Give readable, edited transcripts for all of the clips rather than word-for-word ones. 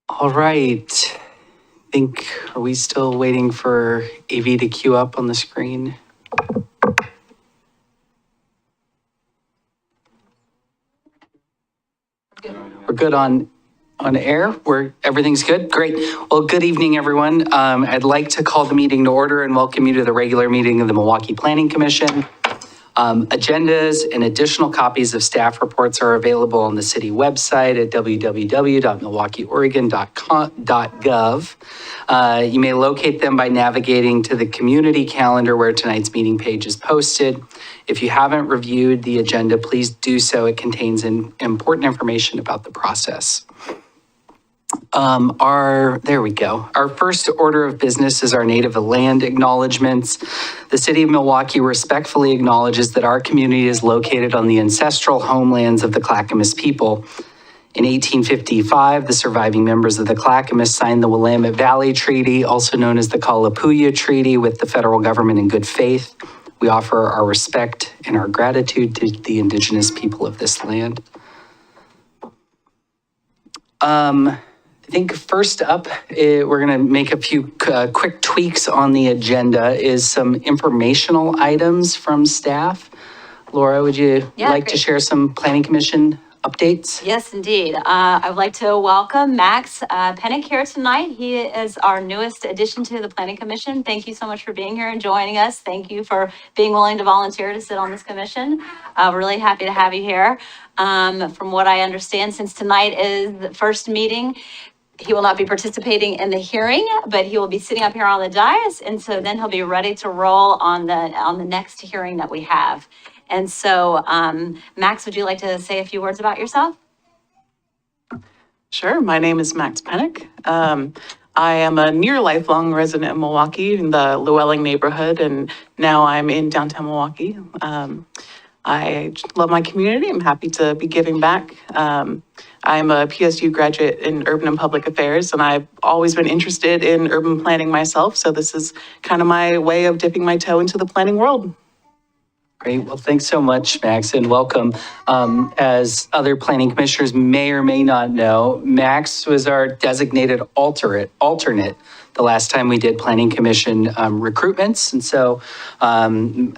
All right. Are we still waiting for AV to queue up on the screen? We're good on air? Everything's good? Great. Well, good evening, everyone. I'd like to call the meeting to order and welcome you to the regular meeting of the Milwaukie Planning Commission. Agendas and additional copies of staff reports are available on the city website at www.milwaukeeoregon.gov. You may locate them by navigating to the community calendar where tonight's meeting page is posted. If you haven't reviewed the agenda, please do so. It contains important information about the process. There we go. Our first order of business is our native land acknowledgements. The city of Milwaukie respectfully acknowledges that our community is located on the ancestral homelands of the Clackamas people. In 1855, the surviving members of the Clackamas signed the Willamette Valley Treaty, also known as the Kalapuya Treaty, with the federal government in good faith. We offer our respect and our gratitude to the indigenous people of this land. I think first up, we're going to make a few quick tweaks on the agenda, is some informational items from staff. Laura, would you like to share some Planning Commission updates? Yes, indeed. I would like to welcome Max Pennick here tonight. He is our newest addition to the Planning Commission. Thank you so much for being here and joining us. Thank you for being willing to volunteer to sit on this commission. We're really happy to have you here. From what I understand, since tonight is the first meeting, he will not be participating in the hearing, but he will be sitting up here on the dais, and so then he'll be ready to roll on the next hearing that we have. And so, Max, would you like to say a few words about yourself? Sure. My name is Max Pennick. I am a near lifelong resident of Milwaukie in the Llewellyn neighborhood, and now I'm in downtown Milwaukie. I love my community. I'm happy to be giving back. I'm a PSU graduate in urban and public affairs, and I've always been interested in urban planning myself. So this is kind of my way of dipping my toe into the planning world. Great. Well, thanks so much, Max, and welcome. As other planning commissioners may or may not know, Max was our designated alternate the last time we did planning commission recruitments. And so I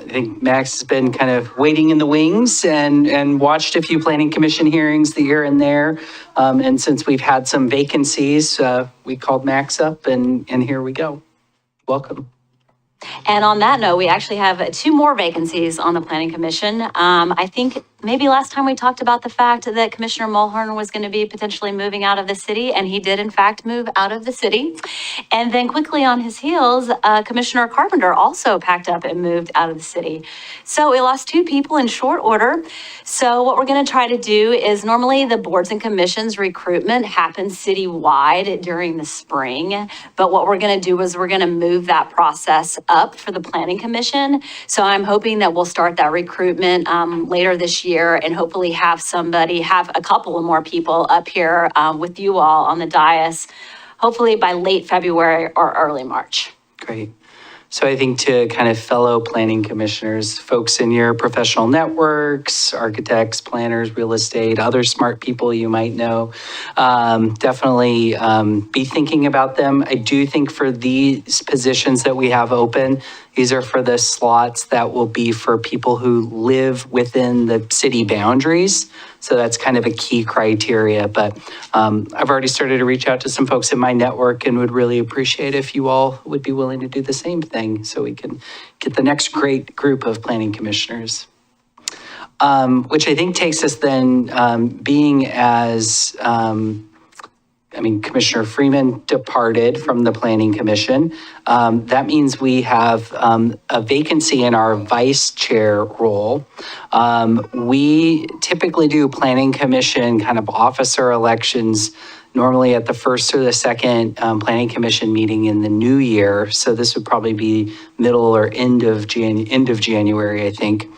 think Max has been kind of waiting in the wings and watched a few planning commission hearings here and there. And since we've had some vacancies, we called Max up and here we go. Welcome. And on that note, we actually have 2 more vacancies on the Planning Commission. I think maybe last time we talked about the fact that Commissioner Mulhern was going to be potentially moving out of the city, and he did in fact move out of the city. And then quickly on his heels, Commissioner Carpenter also packed up and moved out of the city. So we lost 2 people in short order. So what we're going to try to do is, normally the boards and commissions recruitment happens citywide during the spring. But what we're going to do is we're going to move that process up for the Planning Commission. So I'm hoping that we'll start that recruitment later this year, and hopefully have a couple of more people up here with you all on the dais, hopefully by late February or early March. Great. So I think to kind of fellow planning commissioners, folks in your professional networks, architects, planners, real estate, other smart people you might know, definitely be thinking about them. I do think for these positions that we have open, these are for the slots that will be for people who live within the city boundaries. So that's kind of a key criteria. But I've already started to reach out to some folks in my network and would really appreciate if you all would be willing to do the same thing so we can get the next great group of planning commissioners. Which I think takes us then, being as Commissioner Freeman departed from the Planning Commission. That means we have a vacancy in our vice chair role. We typically do Planning Commission kind of officer elections normally at the first or the second Planning Commission meeting in the new year. So this would probably be middle or end of January, I think.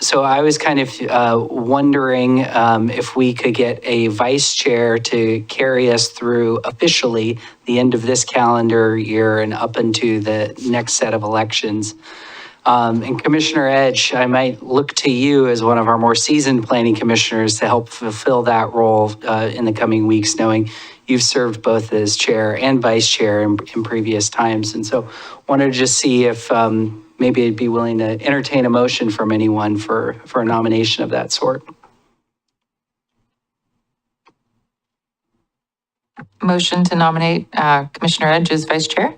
So I was kind of wondering if we could get a vice chair to carry us through officially the end of this calendar year and up into the next set of elections. And Commissioner Edge, I might look to you as one of our more seasoned planning commissioners to help fulfill that role in the coming weeks, knowing you've served both as chair and vice chair in previous times. And so wanted to just see if maybe I'd be willing to entertain a motion from anyone for a nomination of that sort. Motion to nominate Commissioner Edge as vice chair.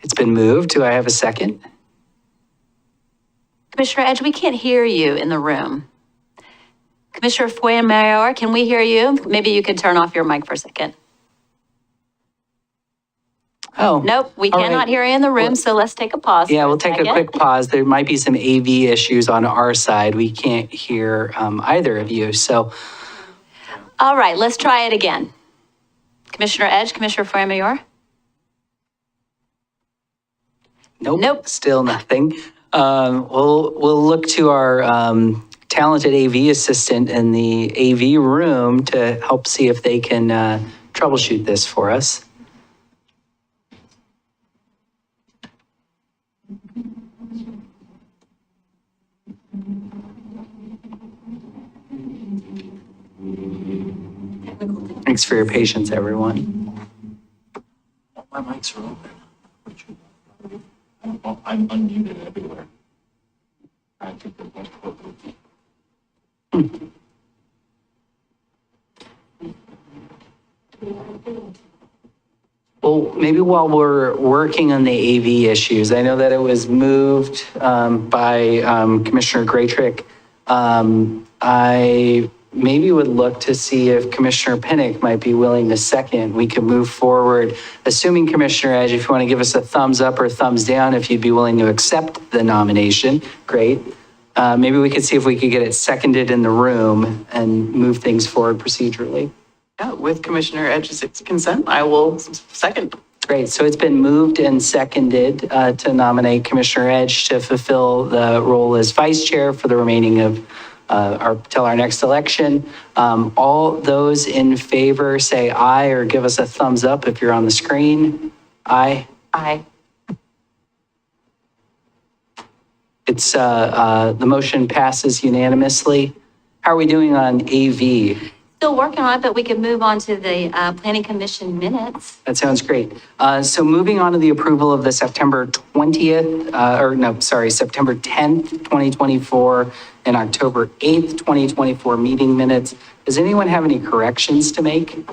It's been moved. Do I have a second? Commissioner Edge, we can't hear you in the room. Commissioner Fuenmayor, can we hear you? Maybe you could turn off your mic for a second. Oh. Nope, we all cannot right. hear you in the room, so let's take a pause. Yeah, for we'll take a second. quick pause. There might be some AV issues on our side. We can't hear either of you. So, All right, let's try it again. Commissioner Edge, Commissioner Fuenmayor? Nope. Still nothing. We'll look to our talented AV assistant in the AV room to help see if they can troubleshoot this for us. Thanks for your patience, everyone. My mics are open. I'm unmuted everywhere. I think they're both open. Well, maybe while we're working on the AV issues, I know that it was moved by Commissioner Graytrick. I maybe would look to see if Commissioner Pinnock might be willing to second. We could move forward, assuming Commissioner Edge, if you want to give us a thumbs up or thumbs down, if you'd be willing to accept the nomination, great. Maybe we could see if we could get it seconded in the room and move things forward procedurally. Yeah, with Commissioner Edge's consent, I will second. Great, so it's been moved and seconded to nominate Commissioner Edge to fulfill the role as vice chair for the remaining of till our next election. All those in favor say aye or give us a thumbs up if you're on the screen. Aye. Aye. It's the motion passes unanimously. How are we doing on AV? Still working on it, but we could move on to the Planning Commission minutes. That sounds great. So moving on to the approval of the September 20th, September 10th, 2024 and October 8th, 2024 meeting minutes. Does anyone have any corrections to make?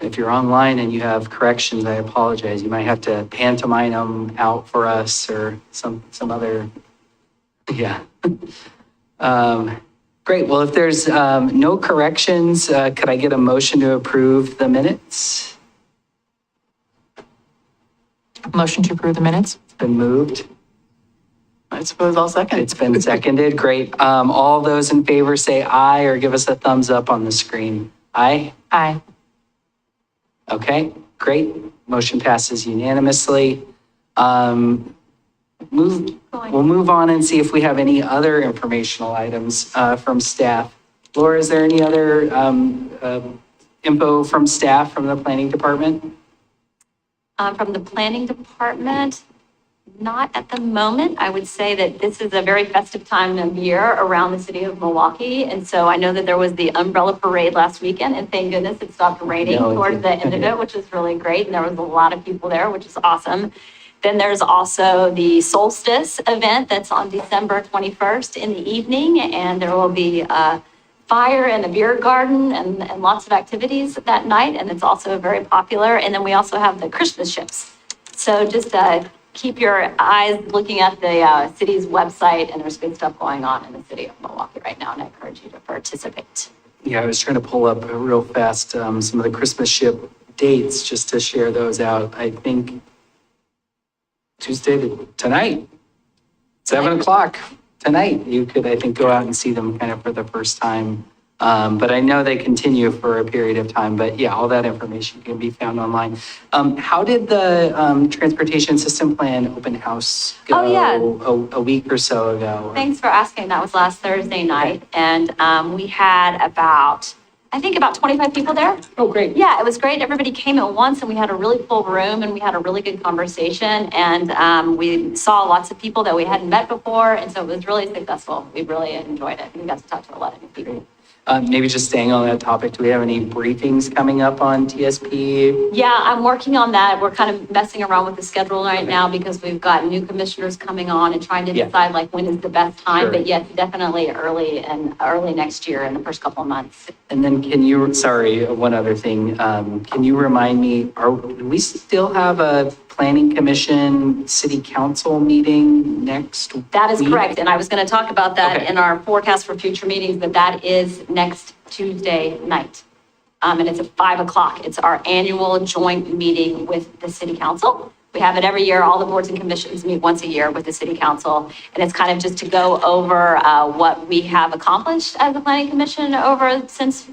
If you're online and you have corrections, I apologize. You might have to pantomime them out for us or some other, yeah. Great, well, if there's no corrections, could I get a motion to approve the minutes? Motion to approve the minutes. It's been moved. I suppose I'll second. It's been seconded, great. All those in favor say aye or give us a thumbs up on the screen. Aye? Aye. Okay, great. Motion passes unanimously. We'll move on and see if we have any other informational items from staff. Laura, is there any other info from staff from the planning department? From the Planning Department, not at the moment. I would say that this is a very festive time of year around the city of Milwaukie. And so I know that there was the umbrella parade last weekend, and thank goodness it stopped raining No, it towards the end of it, which is really great. And there was a lot of people there, which is awesome. Then there's also the solstice event that's on December 21st in the evening, and there will be a fire and a beer garden and lots of activities that night, and it's also very popular. And then we also have the Christmas ships. So just keep your eyes looking at the city's website, and there's good stuff going on in the city of Milwaukie right now, and I encourage you to participate. Yeah, I was trying to pull up real fast some of the Christmas ship dates just to share those out. I think Tuesday tonight, 7 o'clock tonight, you could, I think, go out and see them kind of for the first time. But I know they continue for a period of time, but yeah, all that information can be found online. How did the transportation system plan open house go Oh, yeah. a week or so ago? Thanks for asking. That was last Thursday night, and we had about I think about 25 people there. Oh, great. Yeah, it was great. Everybody came at once and we had a really full room and we had a really good conversation. And we saw lots of people that we hadn't met before. And so it was really successful. We really enjoyed it. We got to talk to a lot of new people. Maybe just staying on that topic, do we have any briefings coming up on TSP? Yeah, I'm working on that. We're kind of messing around with the schedule right now because we've got new commissioners coming on and trying to Yeah. decide like when is the best time. Sure. But yes, definitely early next year in the first couple of months. And then one other thing. Can you remind me, do we still have a planning commission city council meeting next week? That is correct. And I was going to talk about that Okay. in our forecast for future meetings, but that is next Tuesday night. And it's at 5:00. It's our annual joint meeting with the city council. We have it every year. All the boards and commissions meet once a year with the city council. And it's kind of just to go over what we have accomplished as a planning commission since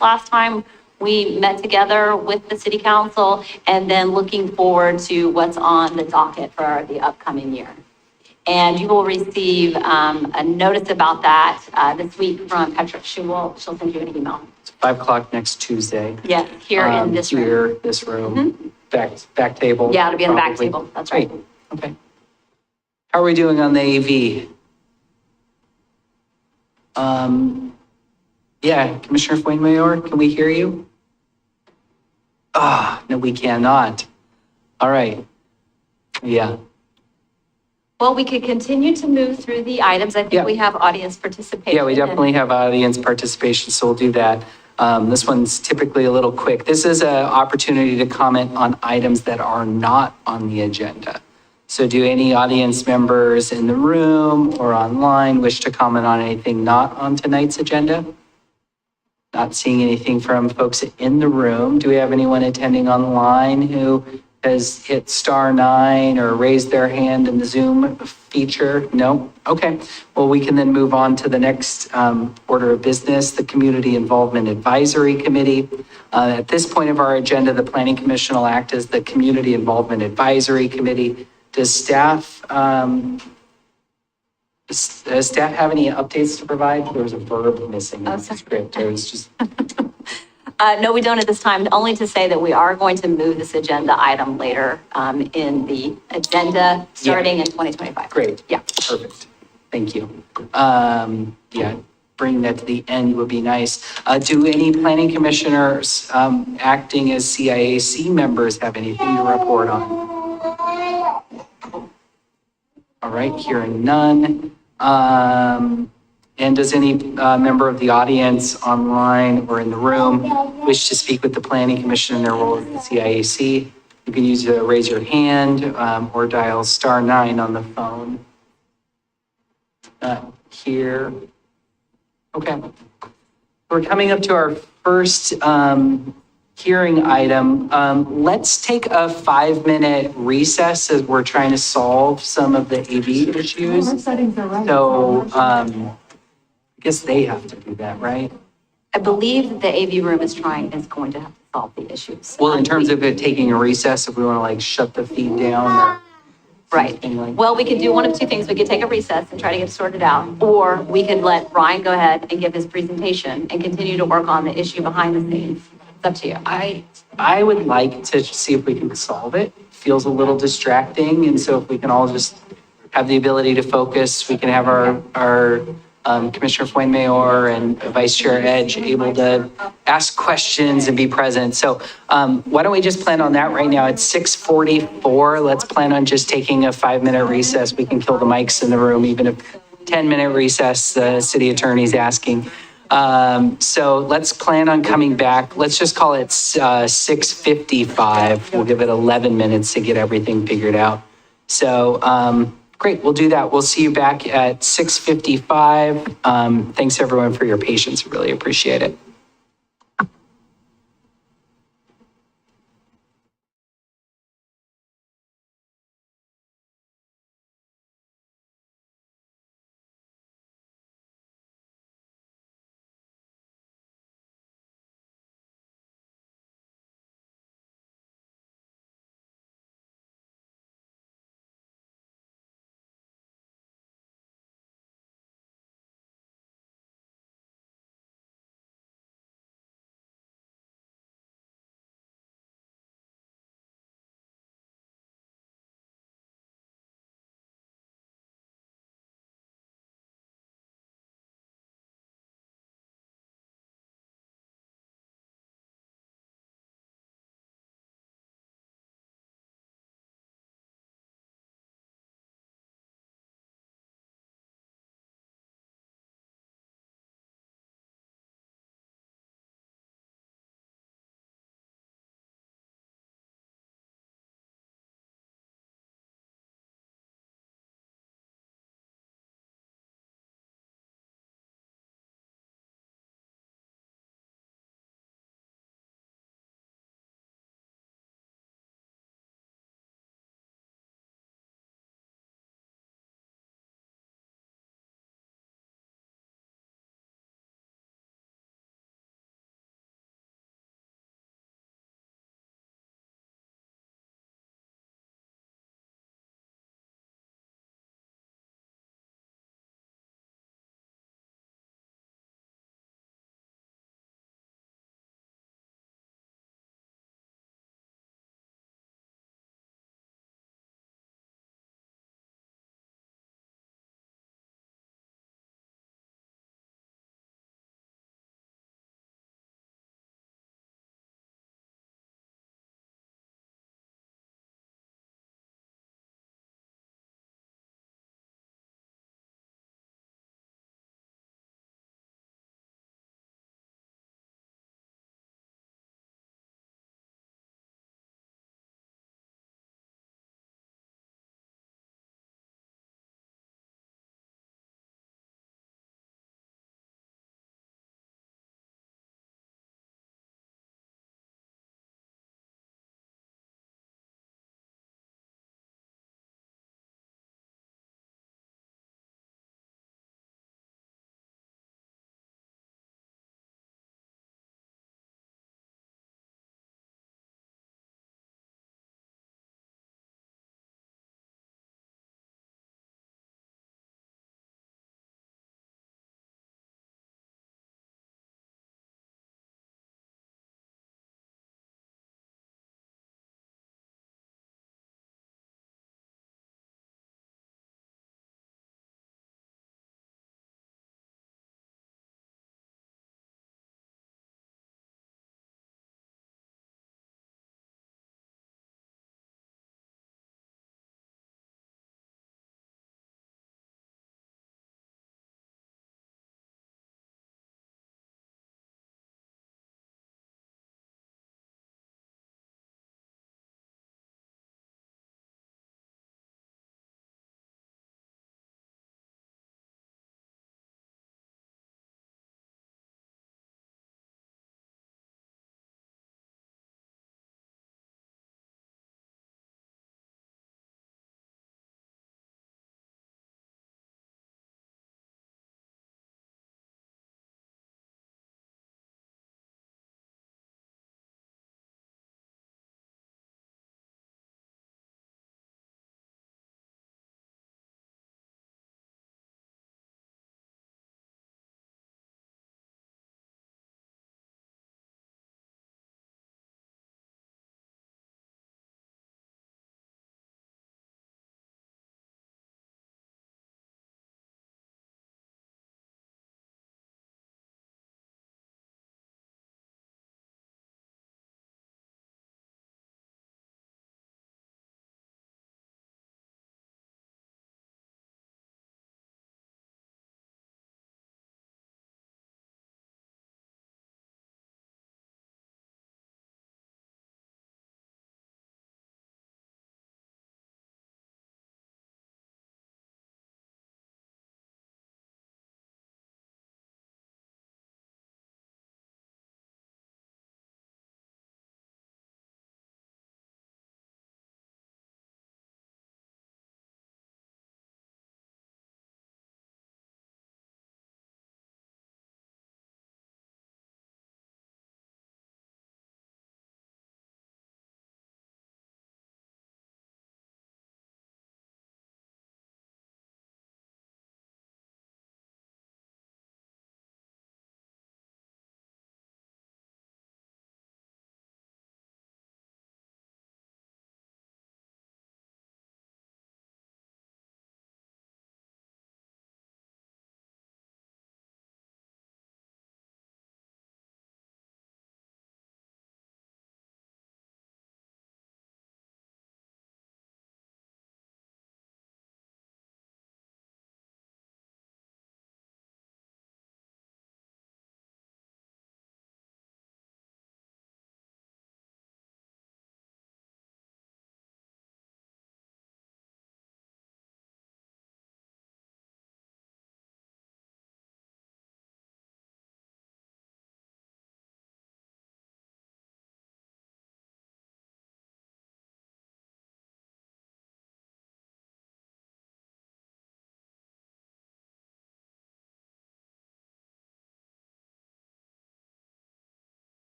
last time we met together with the city council, and then looking forward to what's on the docket for the upcoming year. And you will receive a notice about that this week from Petra. She'll send you an email. It's 5:00 next Tuesday. Yes, here in this room. Here, this room. Back table. Yeah, it'll be on the back probably. table. That's right. Great. Okay. How are we doing on the AV? Yeah, Commissioner Fuenmayor, can we hear you? No, we cannot. All right. Yeah. Well, we could continue to move through the items. I Yeah. think we have audience participation. Yeah, we definitely have audience participation, so we'll do that. This one's typically a little quick. This is an opportunity to comment on items that are not on the agenda. So do any audience members in the room or online wish to comment on anything not on tonight's agenda? Not seeing anything from folks in the room. Do we have anyone attending online who has hit *9 or raised their hand in the Zoom feature? No? Okay. Well, we can then move on to the next order of business, the Community Involvement Advisory Committee. At this point of our agenda, the Planning Commission will act as the Community Involvement Advisory Committee. Does staff have any updates to provide? There was a verb missing in the sorry. script. It was just, No, we don't at this time, only to say that we are going to move this agenda item later in the agenda, starting in 2025. great. Yeah. Perfect. Thank you. Yeah, bringing that to the end would be nice. Do any planning commissioners acting as CIAC members have anything to report on? All right, hearing none. And does any member of the audience online or in the room wish to speak with the Planning Commission in their role as the CIAC? You can use raise your hand or dial *9 on the phone. Here. Okay. We're coming up to our first hearing item. Let's take a 5-minute recess as we're trying to solve some of the AV issues. So I guess they have to do that, right? I believe that the AV room is going to have to solve the issues. Well, in terms of it taking a recess, if we want to like shut the feed down or Right. something like. Well, we could do one of two things. We could take a recess and try to get it sorted out, or we could let Ryan go ahead and give his presentation and continue to work on the issue behind the scenes. It's up to you. I would like to see if we can solve it. Feels a little distracting, and so if we can all just have the ability to focus, we can have our Commissioner Fuenmayor and Vice Chair Edge able to ask questions and be present. So why don't we just plan on that right now? It's 6:44. Let's plan on just taking a 5-minute recess. We can kill the mics in the room, even if 10-minute recess, the city attorney's asking. So let's plan on coming back. Let's just call it 6:55. We'll give it 11 minutes to get everything figured out. So great, we'll do that. We'll see you back at 6:55. Thanks everyone for your patience. Really appreciate it.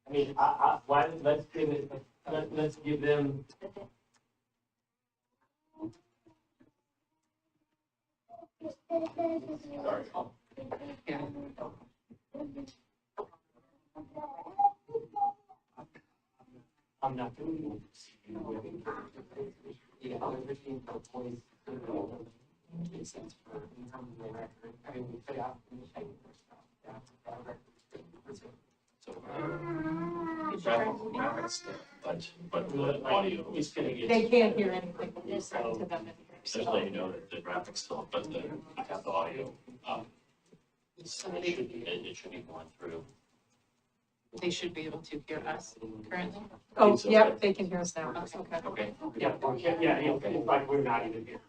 I mean, why, let's give it, let's give them. Sorry. I'm not doing the other 15 employees. Makes sense for in terms of the record. I mean, we put out. So, graphics stuff, but the audio is gonna get. They can't hear anything when you're saying to them in here. Just let you know that the graphics still, but I have the audio. So it should be going through. They should be able to hear us currently. Oh, Oh, yep, they can hear us now. Okay. Okay. Yeah, it's like we're not even here.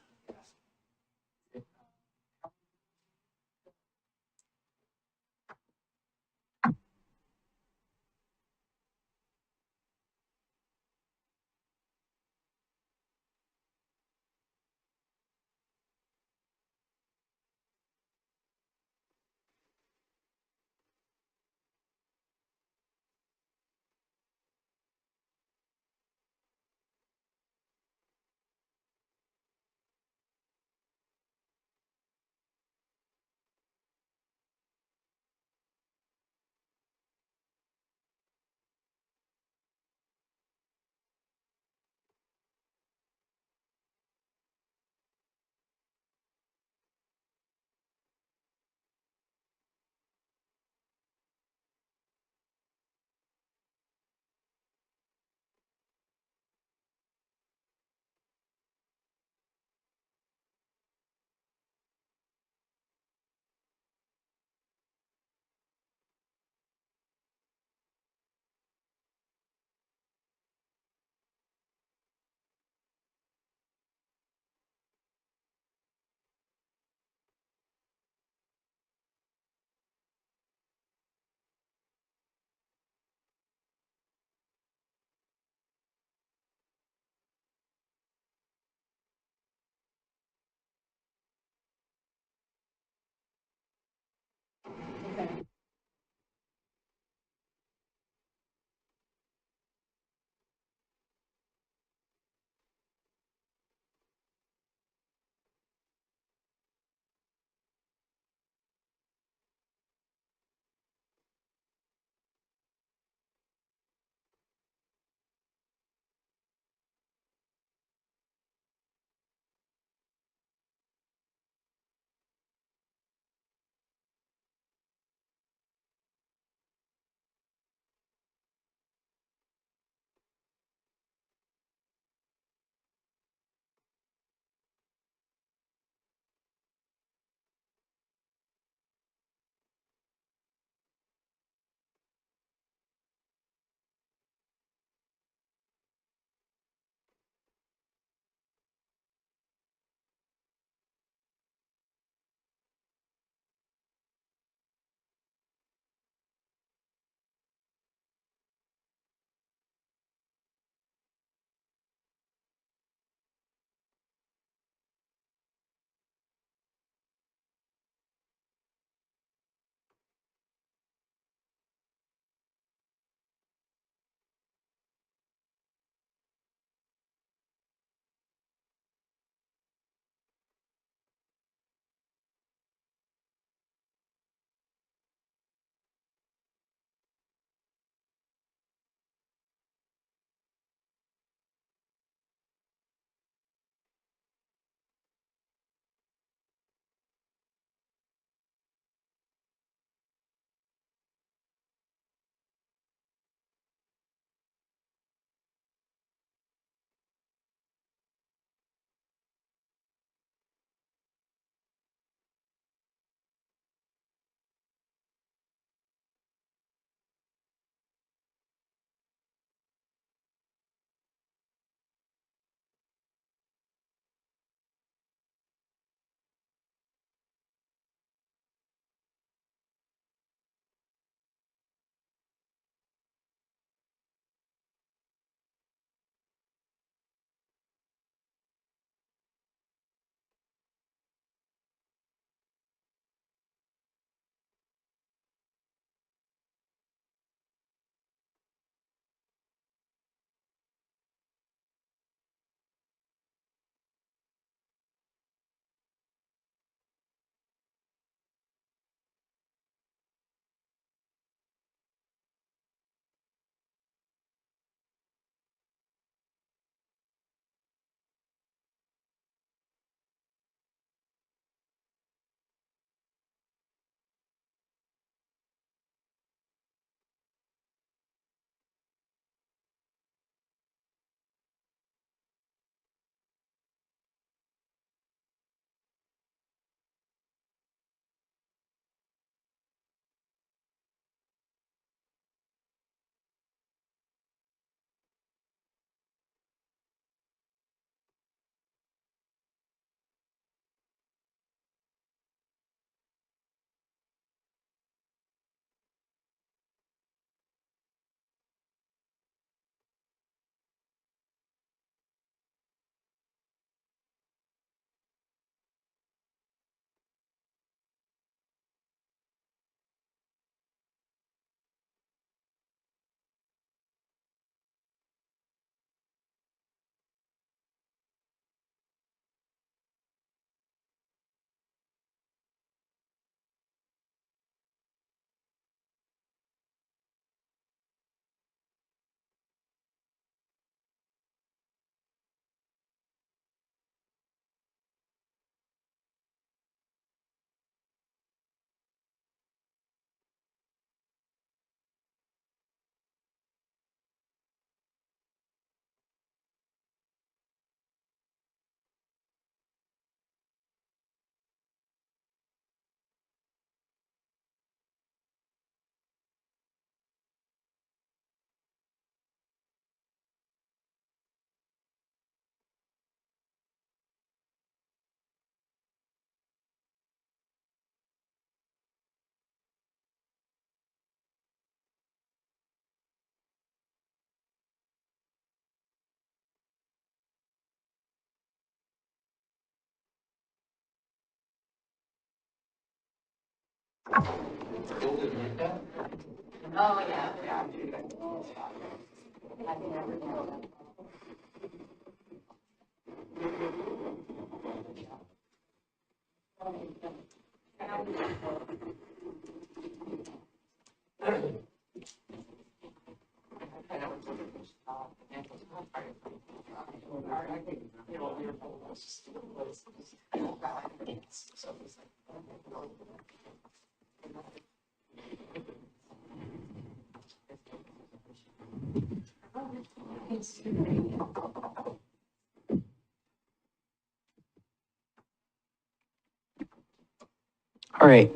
All right.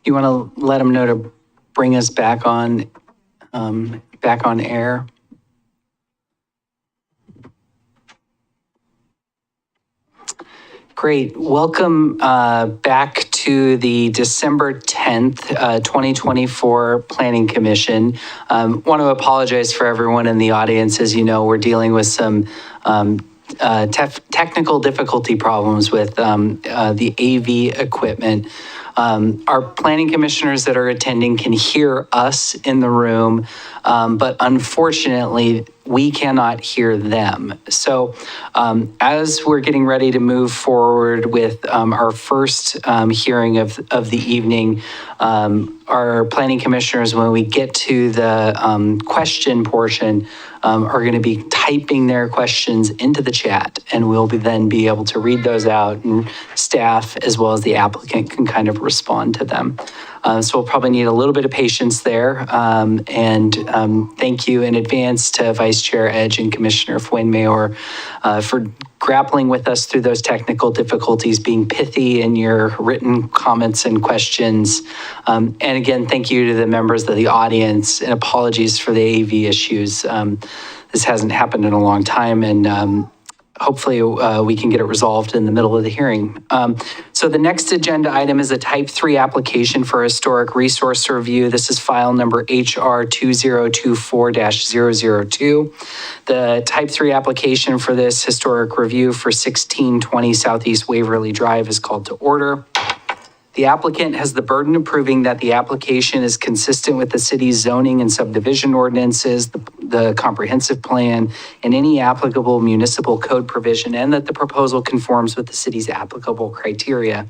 You want to let them know to bring us back on air? Great. Welcome back to the December 10th, 2024 Planning Commission. Want to apologize for everyone in the audience. As you know, we're dealing with some technical difficulty problems with the AV equipment. Our planning commissioners that are attending can hear us in the room, but unfortunately, we cannot hear them. So as we're getting ready to move forward with our first hearing of the evening, our planning commissioners, when we get to the question portion, are going to be typing their questions into the chat, and we'll then be able to read those out, and staff as well as the applicant can kind of respond to them. So we'll probably need a little bit of patience there. And thank you in advance to Vice Chair Edge and Commissioner Fuenmayor for grappling with us through those technical difficulties, being pithy in your written comments and questions. And again, thank you to the members of the audience, and apologies for the AV issues. This hasn't happened in a long time, and hopefully we can get it resolved in the middle of the hearing. So the next agenda item is a type 3 application for historic resource review. This is file number HR 2024-002. The type 3 application for this historic review for 1620 Southeast Waverly Drive is called to order. The applicant has the burden of proving that the application is consistent with the city's zoning and subdivision ordinances, the comprehensive plan, and any applicable municipal code provision, and that the proposal conforms with the city's applicable criteria.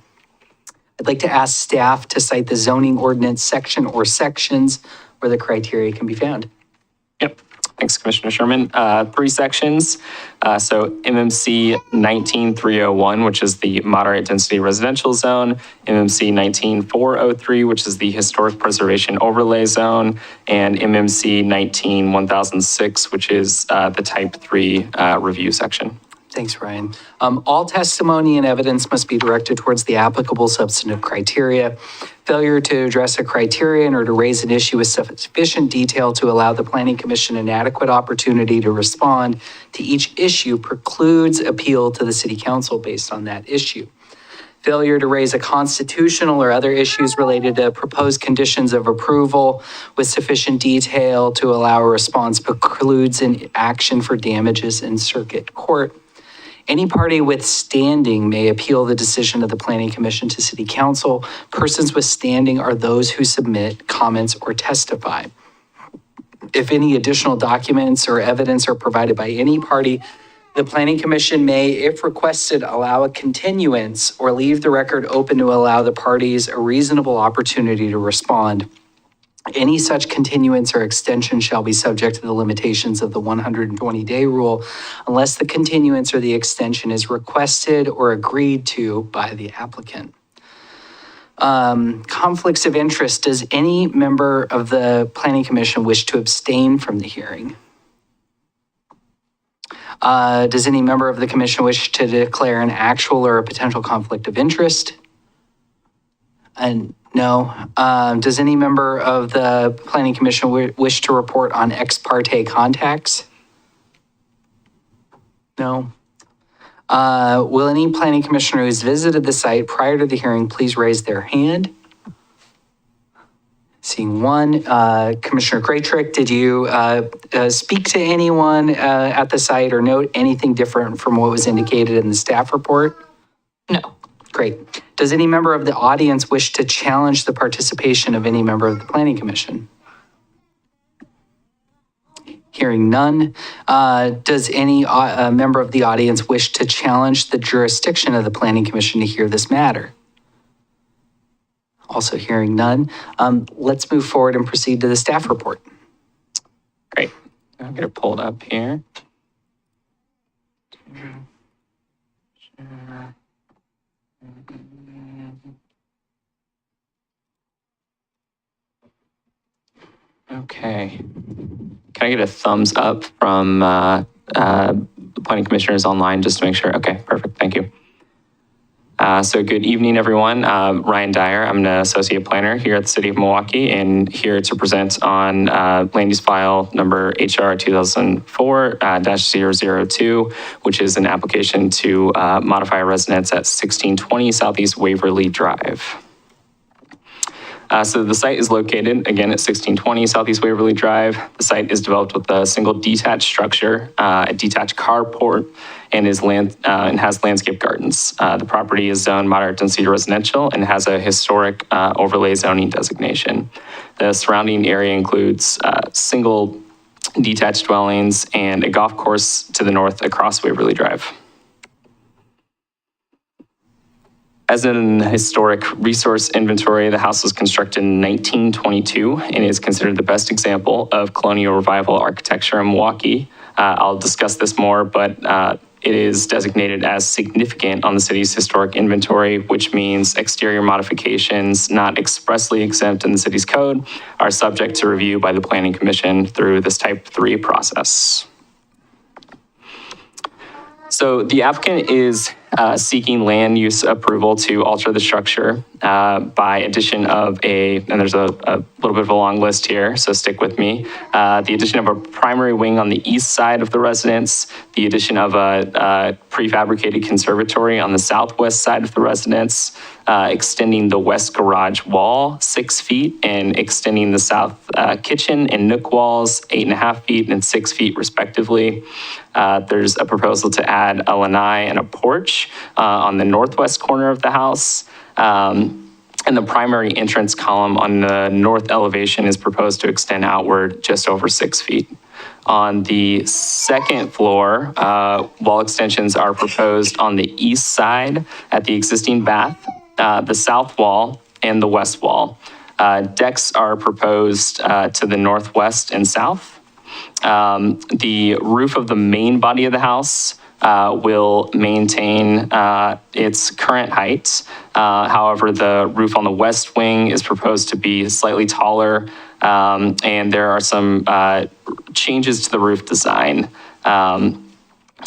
I'd like to ask staff to cite the zoning ordinance section or sections where the criteria can be found. Yep. Thanks, Commissioner Sherman. 3 sections. So MMC 19301, which is the moderate density residential zone, MMC 19403, which is the historic preservation overlay zone, and MMC 19006, which is the type 3 review section. Thanks, Ryan. All testimony and evidence must be directed towards the applicable substantive criteria. Failure to address a criterion or to raise an issue with sufficient detail to allow the Planning Commission an adequate opportunity to respond to each issue precludes appeal to the City Council based on that issue. Failure to raise a constitutional or other issues related to proposed conditions of approval with sufficient detail to allow a response precludes an action for damages in circuit court. Any party with standing may appeal the decision of the Planning Commission to City Council. Persons with standing are those who submit comments or testify. If any additional documents or evidence are provided by any party, the Planning Commission may, if requested, allow a continuance or leave the record open to allow the parties a reasonable opportunity to respond. Any such continuance or extension shall be subject to the limitations of the 120-day rule unless the continuance or the extension is requested or agreed to by the applicant. Conflicts of interest. Does any member of the Planning Commission wish to abstain from the hearing? Does any member of the commission wish to declare an actual or a potential conflict of interest? And no. Does any member of the Planning Commission wish to report on ex parte contacts? No. Will any Planning Commissioner who's visited the site prior to the hearing please raise their hand? Seeing one. Commissioner Graytrick, did you speak to anyone at the site or note anything different from what was indicated in the staff report? No. Great. Does any member of the audience wish to challenge the participation of any member of the Planning Commission? Hearing none, does any member of the audience wish to challenge the jurisdiction of the Planning Commission to hear this matter? Also hearing none, let's move forward and proceed to the staff report. Great. I'm going to pull it up here. Okay. Can I get a thumbs up from the planning commissioners online just to make sure? Okay, perfect. Thank you. So good evening, everyone. Ryan Dyer. I'm an associate planner here at the City of Milwaukie and here to present on land use file number HR 2004-002, which is an application to modify a residence at 1620 Southeast Waverly Drive. So the site is located, again, at 1620 Southeast Waverly Drive. The site is developed with a single detached structure, a detached carport, and has landscape gardens. The property is zoned moderate density residential and has a historic overlay zoning designation. The surrounding area includes single detached dwellings and a golf course to the north across Waverly Drive. As an historic resource inventory, the house was constructed in 1922 and is considered the best example of colonial revival architecture in Milwaukie. I'll discuss this more, but it is designated as significant on the city's historic inventory, which means exterior modifications not expressly exempt in the city's code are subject to review by the Planning Commission through this Type 3 process. So the applicant is seeking land use approval to alter the structure by addition of and there's a little bit of a long list here, so stick with me. The addition of a primary wing on the east side of the residence, the addition of a prefabricated conservatory on the southwest side of the residence, extending the west garage wall 6 feet and extending the south kitchen and nook walls 8.5 feet and 6 feet respectively. There's a proposal to add a lanai and a porch on the northwest corner of the house. And the primary entrance column on the north elevation is proposed to extend outward just over 6 feet. On the second floor, wall extensions are proposed on the east side at the existing bath, the south wall, and the west wall. Decks are proposed to the northwest and south. The roof of the main body of the house will maintain its current height. However, the roof on the west wing is proposed to be slightly taller, and there are some changes to the roof design.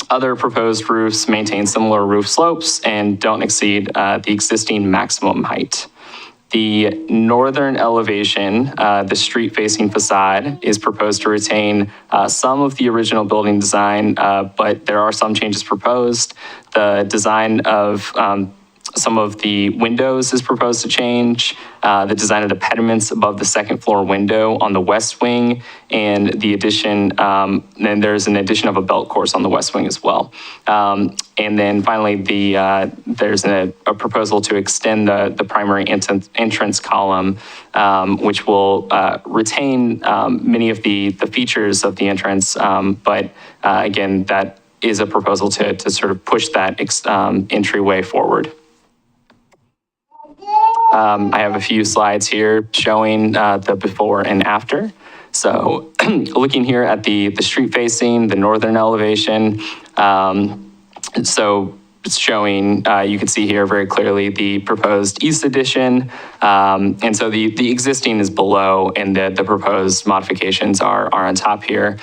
Other proposed roofs maintain similar roof slopes and don't exceed the existing maximum height. The northern elevation, the street-facing facade, is proposed to retain some of the original building design, but there are some changes proposed. The design of some of the windows is proposed to change, the design of the pediments above the second floor window on the west wing, and the addition, and there's an addition of a belt course on the west wing as well. And then finally, there's a proposal to extend the primary entrance column, which will retain many of the features of the entrance, but again, that is a proposal to sort of push that entryway forward. I have a few slides here showing the before and after. So looking here at the street facing, the northern elevation, so it's showing, you can see here very clearly the proposed east addition. And so the existing is below and the proposed modifications are on top here.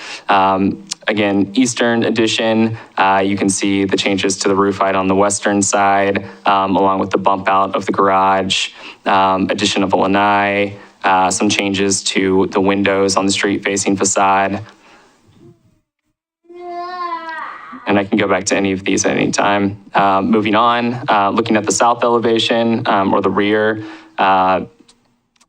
Again, eastern addition, you can see the changes to the roof height on the western side, along with the bump out of the garage, addition of a lanai, some changes to the windows on the street facing facade. And I can go back to any of these at any time. Moving on, looking at the south elevation or the rear.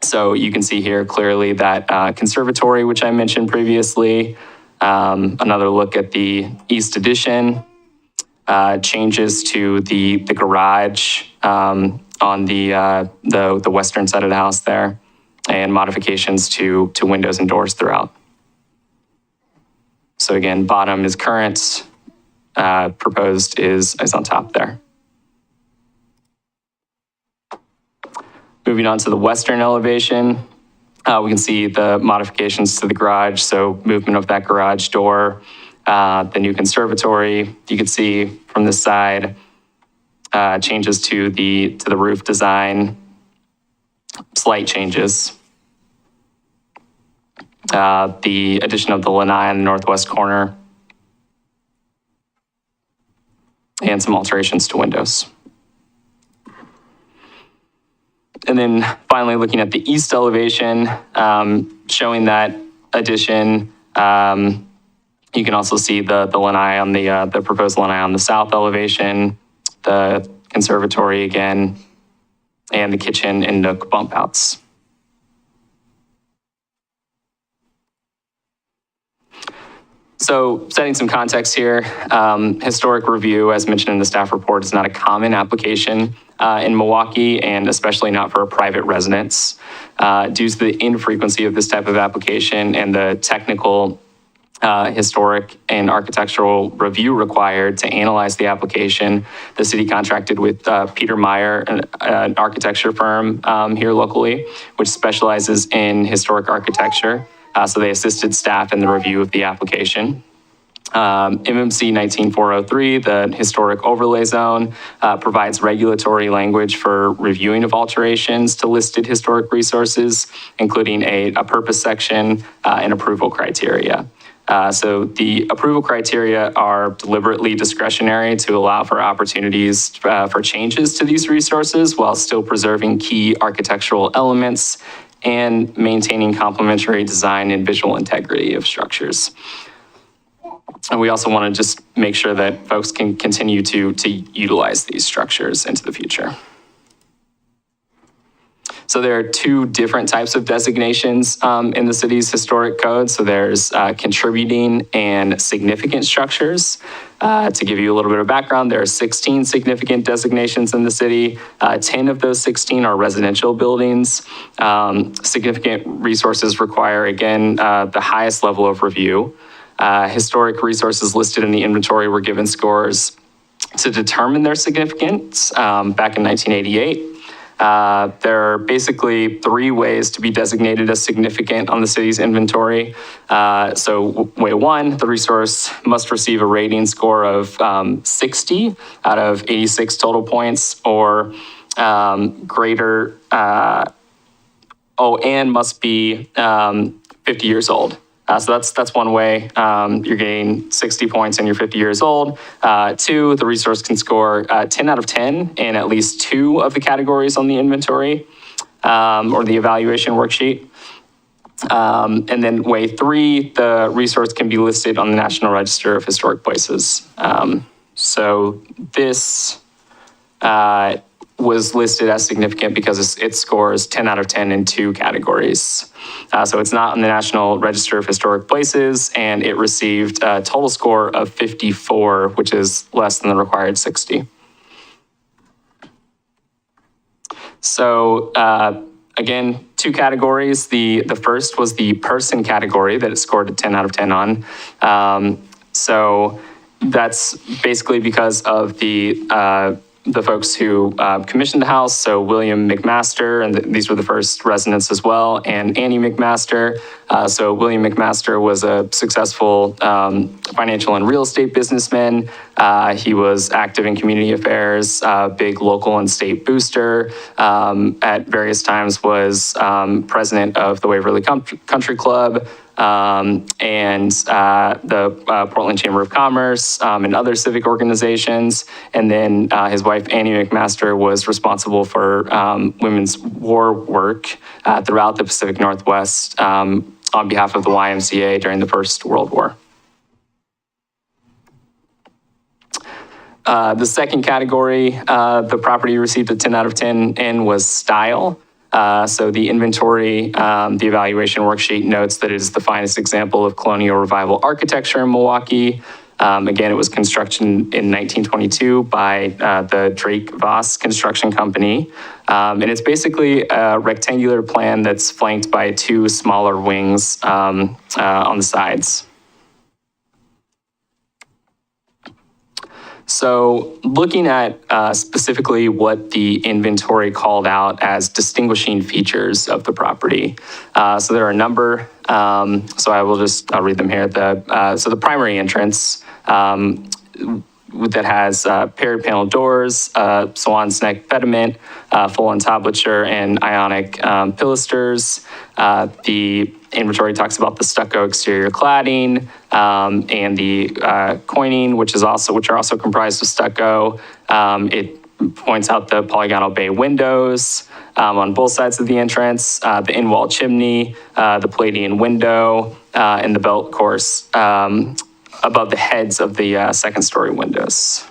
So you can see here clearly that conservatory, which I mentioned previously. Another look at the east addition, changes to the garage on the western side of the house there, and modifications to windows and doors throughout. So again, bottom is current, proposed is on top there. Moving on to the western elevation, we can see the modifications to the garage, so movement of that garage door, the new conservatory. You can see from this side, changes to the roof design, slight changes. The addition of the lanai in the northwest corner, and some alterations to windows. And then finally, looking at the east elevation, showing that addition. You can also see the lanai on the proposed lanai on the south elevation, the conservatory again, and the kitchen and nook bump outs. So setting some context here, historic review, as mentioned in the staff report, is not a common application in Milwaukie, and especially not for a private residence. Due to the infrequency of this type of application and the technical, historic, and architectural review required to analyze the application, the city contracted with Peter Meyer, an architecture firm here locally, which specializes in historic architecture. So they assisted staff in the review of the application. MMC 19403, the historic overlay zone, provides regulatory language for reviewing of alterations to listed historic resources, including a purpose section and approval criteria. So the approval criteria are deliberately discretionary to allow for opportunities for changes to these resources while still preserving key architectural elements and maintaining complementary design and visual integrity of structures. And we also want to just make sure that folks can continue to utilize these structures into the future. So there are two different types of designations in the city's historic code. So there's contributing and significant structures. To give you a little bit of background, there are 16 significant designations in the city. 10 of those 16 are residential buildings. Significant resources require, again, the highest level of review. Historic resources listed in the inventory were given scores to determine their significance back in 1988. There are basically three ways to be designated as significant on the city's inventory. So way one, the resource must receive a rating score of 60 out of 86 total points, or greater, and must be 50 years old. So that's one way. You're getting 60 points and you're 50 years old. Two, the resource can score 10 out of 10 in at least two of the categories on the inventory or the evaluation worksheet. And then way three, the resource can be listed on the National Register of Historic Places. So this was listed as significant because it scores 10 out of 10 in two categories. So it's not on the National Register of Historic Places, and it received a total score of 54, which is less than the required 60. So again, two categories. The first was the person category that it scored a 10 out of 10 on. So that's basically because of the folks who commissioned the house, so William McMaster, and these were the first residents as well, and Annie McMaster. So William McMaster was a successful financial and real estate businessman. He was active in community affairs, big local and state booster. At various times was president of the Waverly Country Club, and the Portland Chamber of Commerce, and other civic organizations. And then his wife, Annie McMaster, was responsible for women's war work throughout the Pacific Northwest on behalf of the YMCA during the First World War. The second category, the property received a 10 out of 10 in was style. So the inventory, the evaluation worksheet notes that it is the finest example of colonial revival architecture in Milwaukie. Again, it was construction in 1922 by the Drake Voss Construction Company. And it's basically a rectangular plan that's flanked by two smaller wings on the sides. So looking at specifically what the inventory called out as distinguishing features of the property. So there are a number, so I'll read them here. So the primary entrance that has paired panel doors, swan's neck pediment, full entablature, and ionic pilasters. The inventory talks about the stucco exterior cladding and the coining, which are also comprised of stucco. It points out the polygonal bay windows on both sides of the entrance, the in-wall chimney, the Palladian window, and the belt course above the heads of the second-story windows.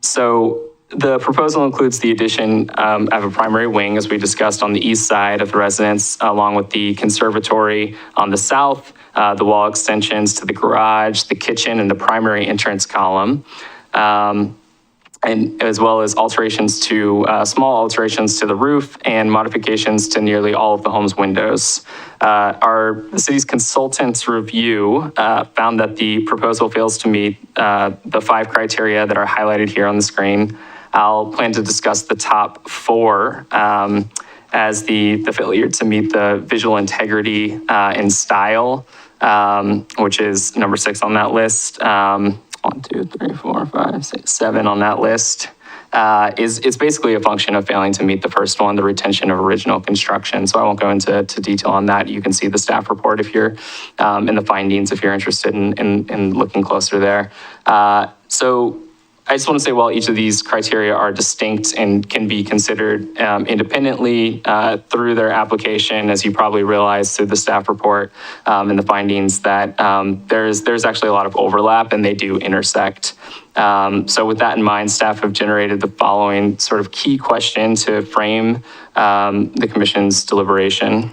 So the proposal includes the addition of a primary wing, as we discussed, on the east side of the residence, along with the conservatory on the south, the wall extensions to the garage, the kitchen, and the primary entrance column, and as well as small alterations to the roof and modifications to nearly all of the home's windows. The city's consultant's review found that the proposal fails to meet the 5 criteria that are highlighted here on the screen. I'll plan to discuss the top 4 as the failure to meet the visual integrity and style, which is number 6 on that list. 1, 2, 3, 4, 5, 6, 7 on that list. It's basically a function of failing to meet the first one, the retention of original construction. So I won't go into detail on that. You can see the staff report if you're in the findings, if you're interested in looking closer there. So I just want to say, while each of these criteria are distinct and can be considered independently through their application, as you probably realize through the staff report and the findings, that there's actually a lot of overlap and they do intersect. So with that in mind, staff have generated the following sort of key question to frame the commission's deliberation.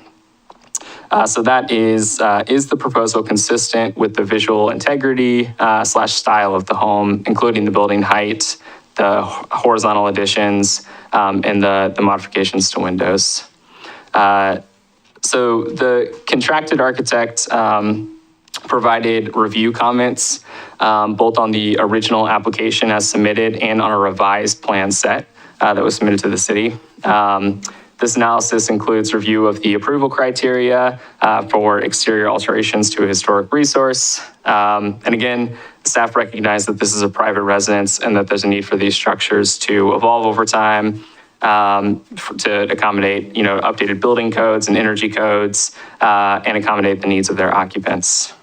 So that is the proposal consistent with the visual integrity / style of the home, including the building height, the horizontal additions, and the modifications to windows? So the contracted architect provided review comments both on the original application as submitted and on a revised plan set that was submitted to the city. This analysis includes review of the approval criteria for exterior alterations to a historic resource. And again, staff recognize that this is a private residence and that there's a need for these structures to evolve over time to accommodate, updated building codes and energy codes and accommodate the needs of their occupants.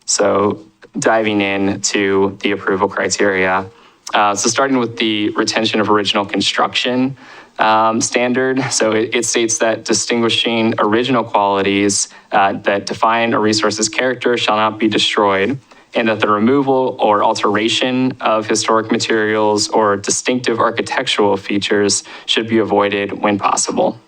So diving into the approval criteria. So starting with the retention of original construction standard. So it states that distinguishing original qualities that define a resource's character shall not be destroyed, and that the removal or alteration of historic materials or distinctive architectural features should be avoided when possible.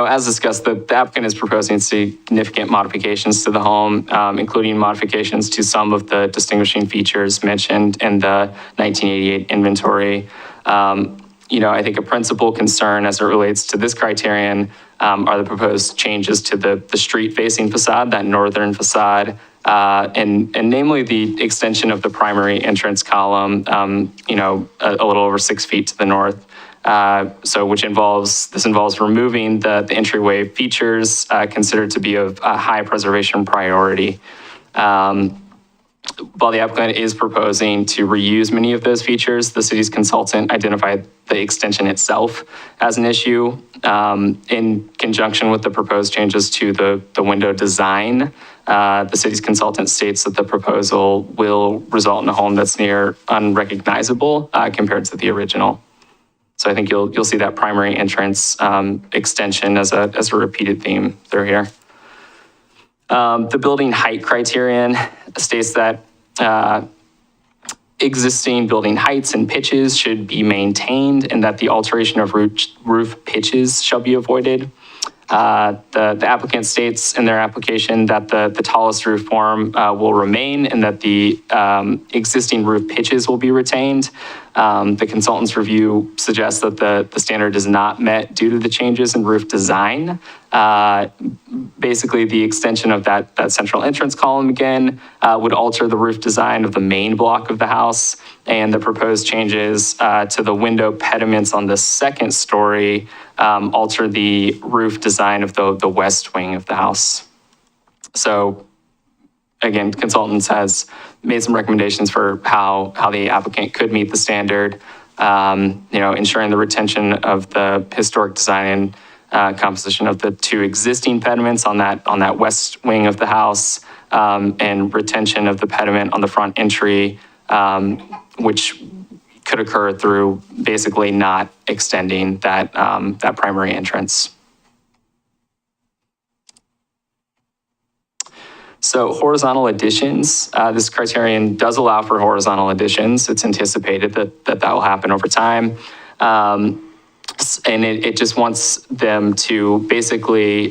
As discussed, the applicant is proposing significant modifications to the home, including modifications to some of the distinguishing features mentioned in the 1988 inventory. I think a principal concern as it relates to this criterion are the proposed changes to the street-facing facade, that northern facade, and namely the extension of the primary entrance column, a little over 6 feet to the north. Which involves removing the entryway features considered to be of a high preservation priority. While the applicant is proposing to reuse many of those features, the city's consultant identified the extension itself as an issue. In conjunction with the proposed changes to the window design, the city's consultant states that the proposal will result in a home that's near unrecognizable compared to the original. So I think you'll see that primary entrance extension as a repeated theme through here. The building height criterion states that existing building heights and pitches should be maintained and that the alteration of roof pitches shall be avoided. The applicant states in their application that the tallest roof form will remain and that the existing roof pitches will be retained. The consultant's review suggests that the standard is not met due to the changes in roof design. Basically, the extension of that central entrance column again would alter the roof design of the main block of the house, and the proposed changes to the window pediments on the second story alter the roof design of the west wing of the house. So again, consultants has made some recommendations for how the applicant could meet the standard, ensuring the retention of the historic design and composition of the two existing pediments on that west wing of the house, and retention of the pediment on the front entry, which could occur through basically not extending that primary entrance. So horizontal additions, this criterion does allow for horizontal additions. It's anticipated that will happen over time. And it just wants them to basically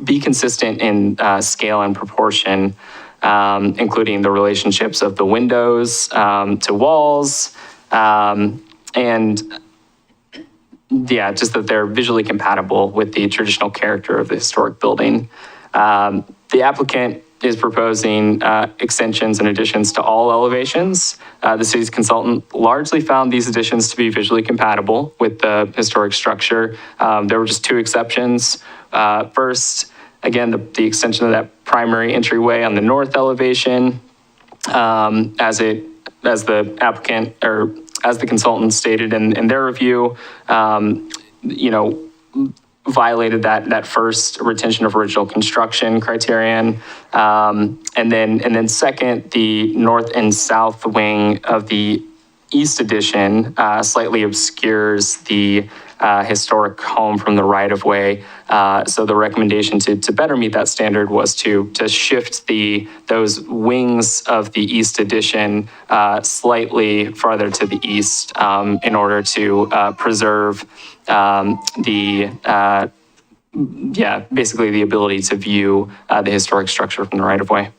be consistent in scale and proportion, including the relationships of the windows to walls, and yeah, just that they're visually compatible with the traditional character of the historic building. The applicant is proposing extensions and additions to all elevations. The city's consultant largely found these additions to be visually compatible with the historic structure. There were just two exceptions. First, again, the extension of that primary entryway on the north elevation, as the applicant or as the consultant stated in their review, violated that first retention of original construction criterion. And then second, the north and south wing of the east addition slightly obscures the historic home from the right of way. So the recommendation to better meet that standard was to shift those wings of the east addition slightly farther to the east in order to preserve basically the ability to view the historic structure from the right of way.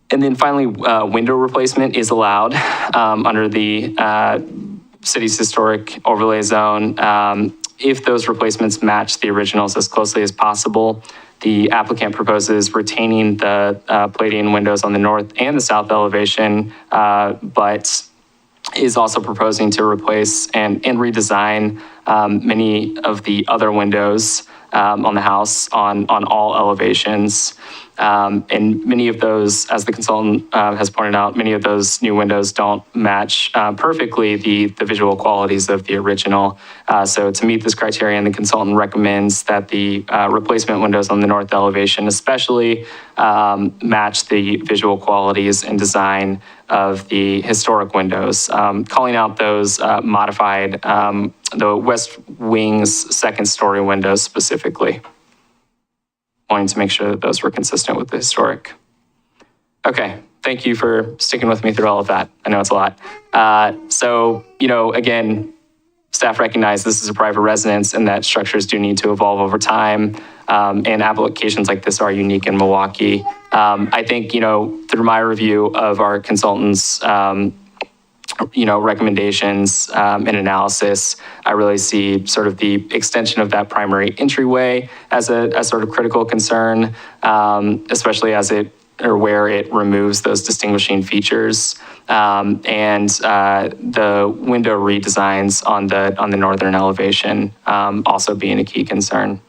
And then finally, window replacement is allowed under the city's historic overlay zone. If those replacements match the originals as closely as possible, the applicant proposes retaining the Palladian windows on the north and the south elevation, but is also proposing to replace and redesign many of the other windows on the house on all elevations. And many of those, as the consultant has pointed out, many of those new windows don't match perfectly the visual qualities of the original. So to meet this criterion, the consultant recommends that the replacement windows on the north elevation especially match the visual qualities and design of the historic windows, calling out those modified, the west wing's second story windows specifically, wanting to make sure that those were consistent with the historic. Okay, thank you for sticking with me through all of that. I know it's a lot. So, again, staff recognize this is a private residence and that structures do need to evolve over time. And applications like this are unique in Milwaukie. I think, through my review of our consultants' recommendations and analysis, I really see sort of the extension of that primary entryway as sort of critical concern, especially where it removes those distinguishing features, and the window redesigns on the northern elevation also being a key concern.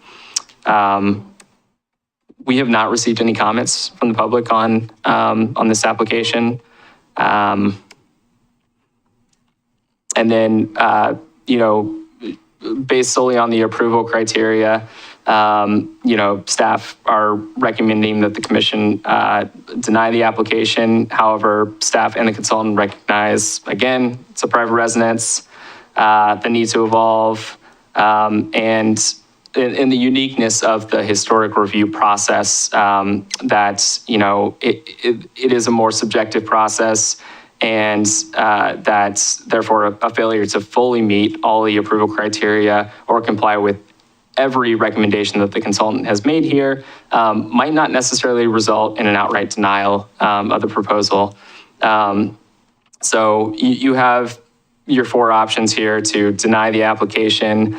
We have not received any comments from the public on this application. And then, based solely on the approval criteria, staff are recommending that the commission deny the application. However, staff and the consultant recognize, again, it's a private residence, the need to evolve, and the uniqueness of the historic review process, that, it is a more subjective process. and that's therefore a failure to fully meet all the approval criteria or comply with every recommendation that the consultant has made here might not necessarily result in an outright denial of the proposal. So you have your four options here to deny the application,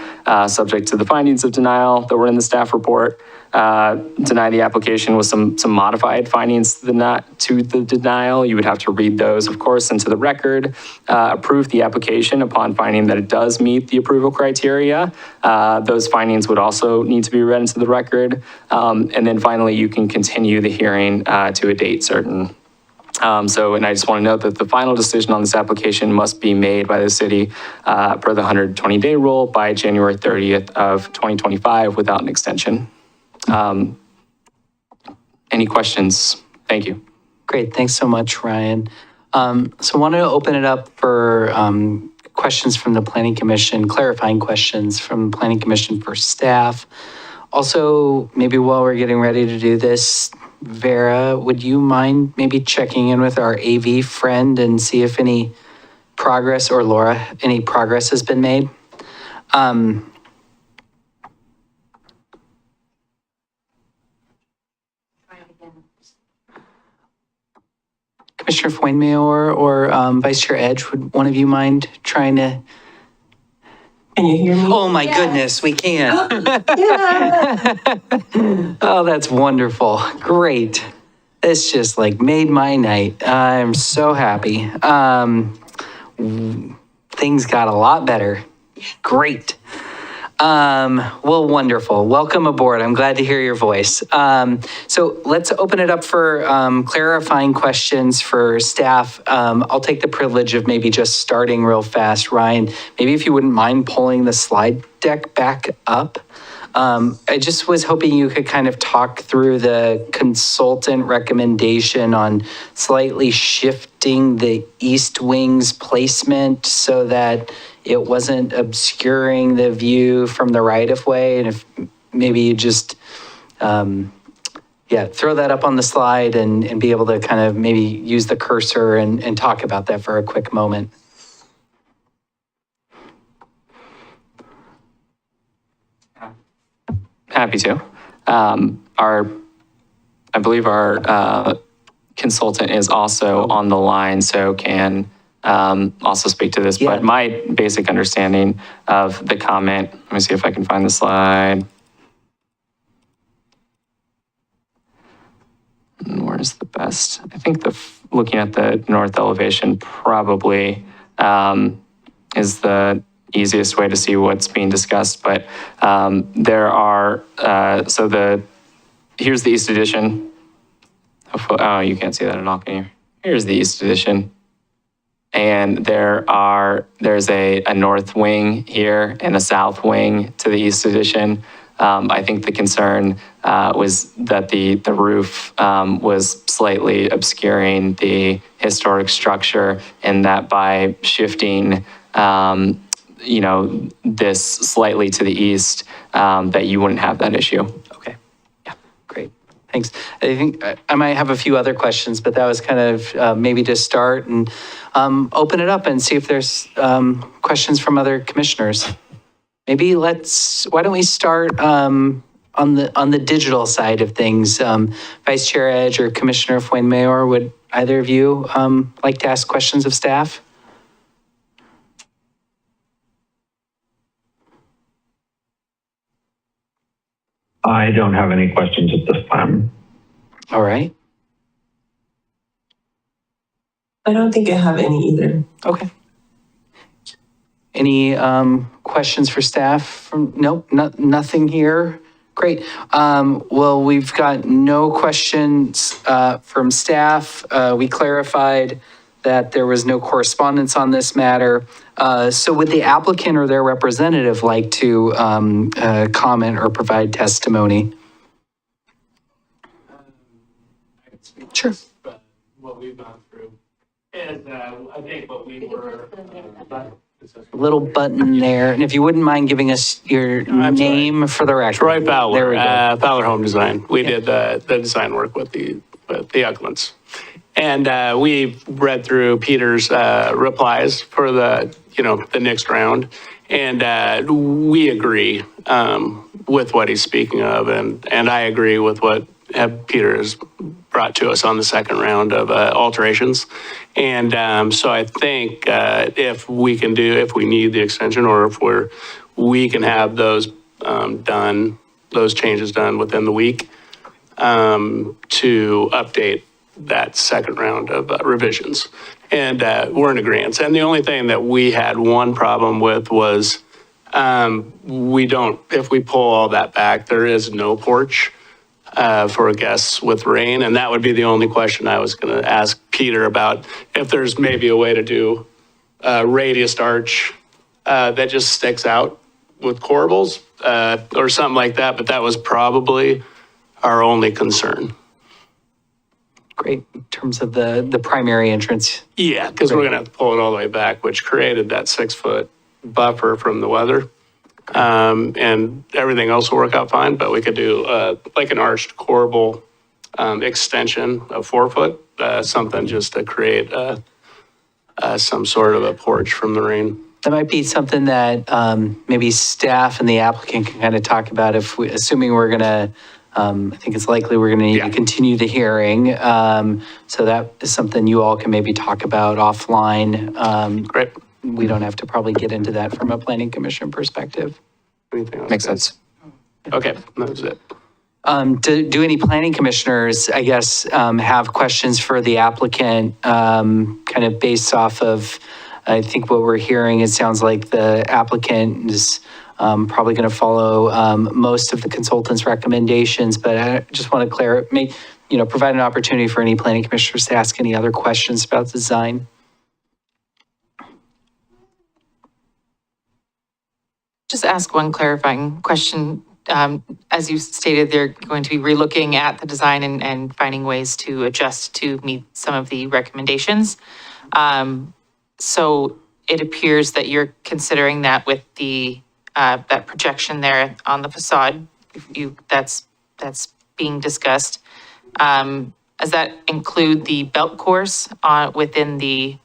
subject to the findings of denial that were in the staff report, deny the application with some modified findings to the denial. You would have to read those, of course, into the record, approve the application upon finding that it does meet the approval criteria. Those findings would also need to be read into the record. And then finally, you can continue the hearing to a date certain. And I just want to note that the final decision on this application must be made by the city per the 120-day rule by January 30th of 2025 without an extension. Any questions? Thank you. Great, thanks so much, Ryan. So I wanted to open it up for questions from the Planning Commission, clarifying questions from the Planning Commission for staff. Also, maybe while we're getting ready to do this, Vera, would you mind maybe checking in with our AV friend and see if any progress, or Laura, any progress has been made? Commissioner Foynmayor or Vice Chair Edge, would one of you mind trying to? Can you hear me? Oh my goodness, we can. Oh, that's wonderful. Great. This just like made my night. I'm so happy. Things got a lot better. Great. Well, wonderful. Welcome aboard. I'm glad to hear your voice. So let's open it up for clarifying questions for staff. I'll take the privilege of maybe just starting real fast. Ryan, maybe if you wouldn't mind pulling the slide deck back up. I just was hoping you could kind of talk through the consultant recommendation on slightly shifting the east wing's placement so that it wasn't obscuring the view from the right-of-way. And if maybe you just, throw that up on the slide and be able to kind of maybe use the cursor and talk about that for a quick moment. Happy to. I believe our consultant is also on the line, so can also speak to this. Yeah. But my basic understanding of the comment, let me see if I can find the slide. And where's the best? I think looking at the north elevation probably is the easiest way to see what's being discussed. But there are, here's the East Addition. Oh, you can't see that at all, can you? Here's the East Addition. And there's a north wing here and a south wing to the East Addition. I think the concern was that the roof was slightly obscuring the historic structure, and that by shifting this slightly to the east, that you wouldn't have that issue. Okay. Yeah, great. Thanks. I think I might have a few other questions, but that was kind of maybe to start and open it up and see if there's questions from other commissioners. Maybe why don't we start on the digital side of things? Vice Chair Edge or Commissioner Foynmayor, would either of you like to ask questions of staff? I don't have any questions at this time. All right. I don't think I have any either. Okay. Any questions for staff? Nope, nothing here. Great. Well, we've got no questions from staff. We clarified that there was no correspondence on this matter. So would the applicant or their representative like to comment or provide testimony? Sure. But what we've gone through is, I think what we were. Little button there. And if you wouldn't mind giving us your name for the record. Troy Fowler, There we go. Fowler Home Design. We did the design work with the Eklunds. And we've read through Peter's replies for the next round, and we agree with what he's speaking of, and I agree with what Peter has brought to us on the second round of alterations. And so I think if we need the extension, or if we can have those changes done within the week to update that second round of revisions. And we're in agreement. And the only thing that we had one problem with was if we pull all that back, there is no porch for guests with rain. And that would be the only question I was going to ask Peter about, if there's maybe a way to do a radiused arch that just sticks out with corbels or something like that. But that was probably our only concern. Great, in terms of the primary entrance. Yeah, because we're going to have to pull it all the way back, which created that 6-foot buffer from the weather. And everything else will work out fine, but we could do like an arched corbel extension of 4 foot, something just to create some sort of a porch from the rain. That might be something that maybe staff and the applicant can kind of talk about, assuming we're going to, I think it's likely we're going to need to continue the hearing. So that is something you all can maybe talk about offline. Great. We don't have to probably get into that from a planning commission perspective. Anything else? Makes sense. Okay, that was it. Do any planning commissioners, I guess, have questions for the applicant, kind of based off of, I think what we're hearing, it sounds like the applicant is probably going to follow most of the consultant's recommendations, but I just want to provide an opportunity for any planning commissioners to ask any other questions about the design. Just ask one clarifying question. As you stated, they're going to be relooking at the design and finding ways to adjust to meet some of the recommendations. So it appears that you're considering that with the that projection there on the facade, that's being discussed. Does that include the belt course within the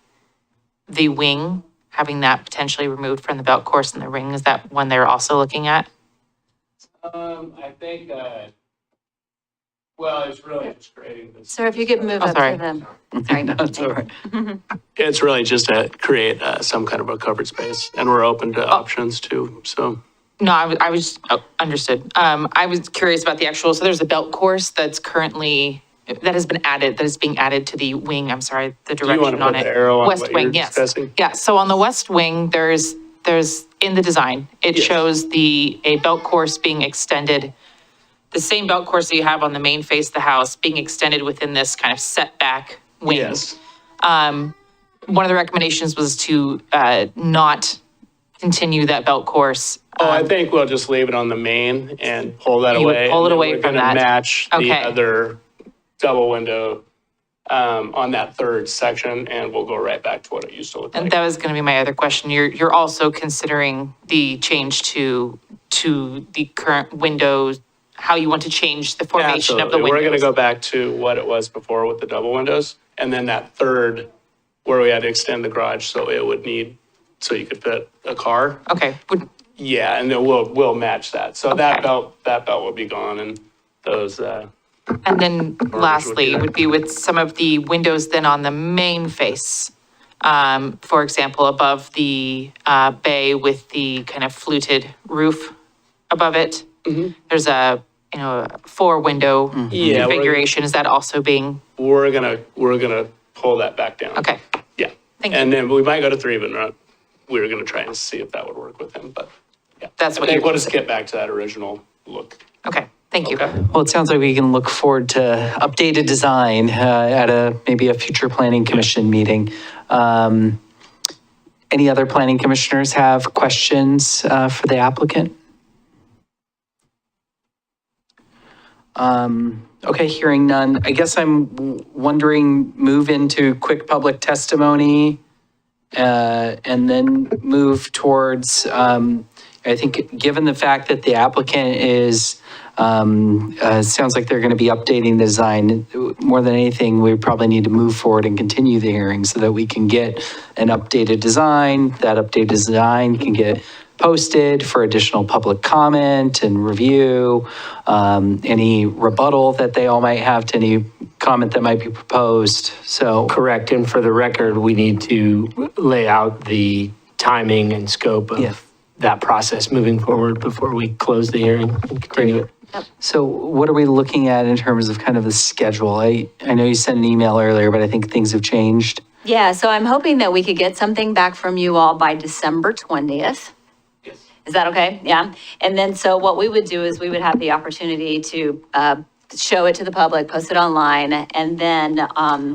wing? Having that potentially removed from the belt course and the ring, is that one they're also looking at? I think, well, it's really just creating this. So if you could move up sorry. to them. Sorry. No, it's all right. It's really just to create some kind of a covered space, and we're open to options too, so. No, I was understood. I was curious about the actual, so there's a belt course that's currently, that has been added, that is being added to the wing, I'm sorry, the Do you want direction to on put it. the arrow on West what wing, you're yes. discussing? Yeah, so on the west wing, there's in the design, it Yes. shows a belt course being extended, the same belt course that you have on the main face of the house being extended within this kind of setback wing. Yes. One of the recommendations was to not continue that belt course. I think we'll just leave it on the main and pull that You would away. pull it and then away we're from gonna that. match the Okay. other double window on that third section, and we'll go right back to what it used to look And like. that was going to be my other question. You're also considering the change to the current windows, how you want to change the formation of the Absolutely. windows. We're going to go back to what it was before with the double windows, and then that third where we had to extend the garage so you could fit a car. Okay. Yeah, and then we'll match that. So that Okay. belt will be gone, and those. And then lastly, would be with some of the windows then on the main face. For example, above the bay with the kind of fluted roof above it. There's a 4-window configuration. Is that also being? We're gonna pull that back down. Okay. Yeah. Thank you. And then we might go to 3, but we were gonna try and see if that would work with him, but yeah. That's what I think you're we'll just get back to that original look. Okay. Thank you. Okay. Well, it sounds like we can look forward to updated design at maybe a future planning commission meeting. Any other planning commissioners have questions for the applicant? Okay, hearing none. I guess I'm wondering, move into quick public testimony and then move towards I think given the fact that the applicant is, sounds like they're going to be updating the design, more than anything, we probably need to move forward and continue the hearing so that we can get an updated design. That updated design can get posted for additional public comment and review, any rebuttal that they all might have to any comment that might be proposed. So Correct, and for the record, we need to lay out the timing and scope Yeah. of that process moving forward before we close the hearing and continue it. So what are we looking at in terms of kind of the schedule? I know you sent an email earlier, but I think things have changed. Yeah, so I'm hoping that we could get something back from you all by December 20th. Is that okay? Yeah. And then, so what we would do is we would have the opportunity to show it to the public, post it online, and then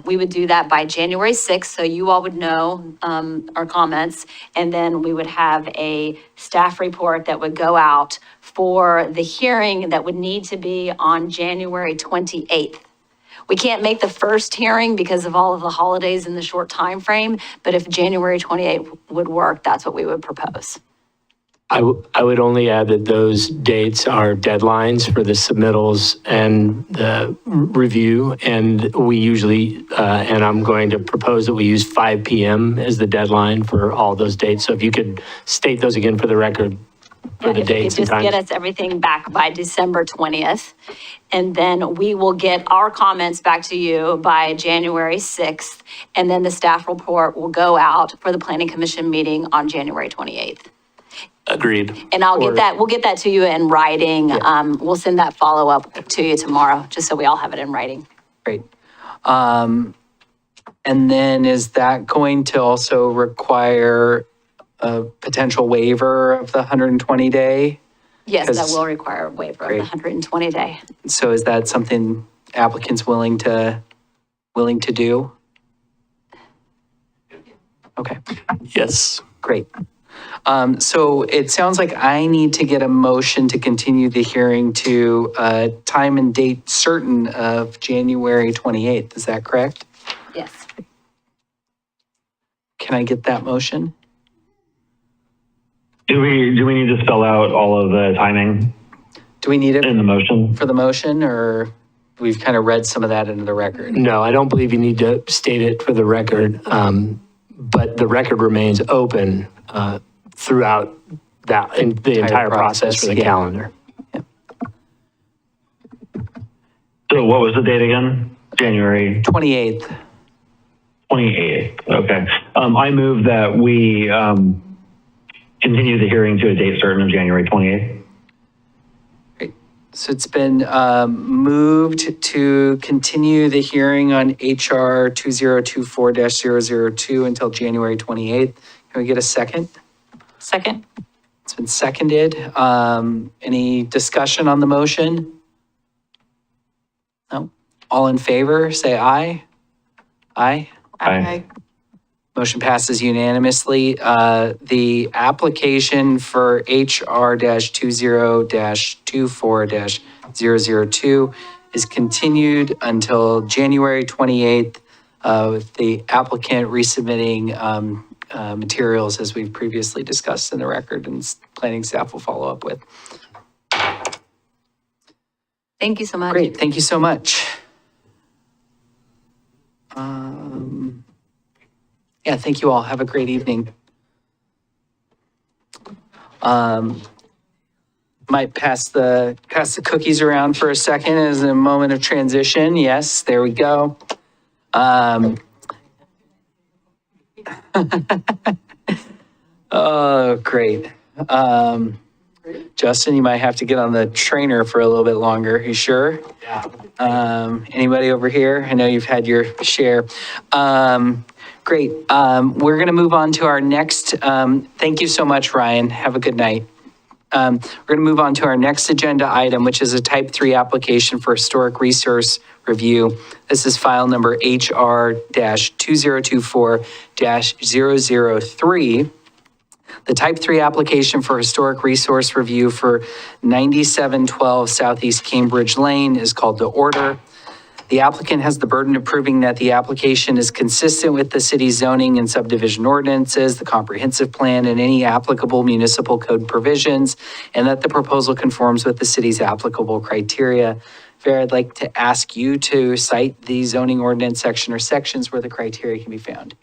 we would do that by January 6th, so you all would know our comments, and then we would have a staff report that would go out for the hearing that would need to be on January 28th. We can't make the first hearing because of all of the holidays in the short time frame, but if January 28th would work, that's what we would propose. I would only add that those dates are deadlines for the submittals and the review, and we usually, and I'm going to propose that we use 5 p.m. as the deadline for all those dates. So if you could state those again for the record, for the dates and Just get times. us everything back by December 20th, and then we will get our comments back to you by January 6th, and then the staff report will go out for the Planning Commission meeting on January 28th. Agreed. And we'll get that to you in writing. We'll send that follow-up to you tomorrow, just so we all have it in writing. Great. And then is that going to also require a potential waiver of the 120-day? Yes, that Because- will require a waiver of Great. the 120-day. So is that something applicants willing to do? Okay. Yes. Great. So it sounds like I need to get a motion to continue the hearing to time and date certain of January 28th. Is that correct? Yes. Can I get that motion? Do we need to spell out all of the timing Do we need it in the motion? for the motion, or we've kind of read some of that into the record? No, I don't believe you need to state it for the record, but the record remains open throughout the entire process for the yeah. calendar. So what was the date again? January 28th. 28th. Okay. I move that we continue the hearing to a date certain of January 28th. Great. So it's been moved to continue the hearing on HR 2024-002 until January 28th. Can we get a second? Second? It's been seconded. Any discussion on the motion? No? All in favor, say aye. Aye. Aye. Motion passes unanimously. The application for HR-20-24-002 is continued until January 28th, with the applicant resubmitting materials as we've previously discussed in the record, and planning staff will follow up with. Thank you so much. Great, thank you so much. Yeah, thank you all. Have a great evening. Might pass the cookies around for a second as a moment of transition. Yes, there we go. Oh, great. Justin, you might have to get on the trainer for a little bit longer. You sure? Yeah. Anybody over here? I know you've had your share. Great. We're going to move on to our next. Thank you so much, Ryan. Have a good night. We're going to move on to our next agenda item, which is a type 3 application for historic resource review. This is file number HR-2024-003. The type 3 application for historic resource review for 9712 Southeast Cambridge Lane is called to order. The applicant has the burden of proving that the application is consistent with the city's zoning and subdivision ordinances, the comprehensive plan, and any applicable municipal code provisions, and that the proposal conforms with the city's applicable criteria. Vera, I'd like to ask you to cite the zoning ordinance section or sections where the criteria can be found.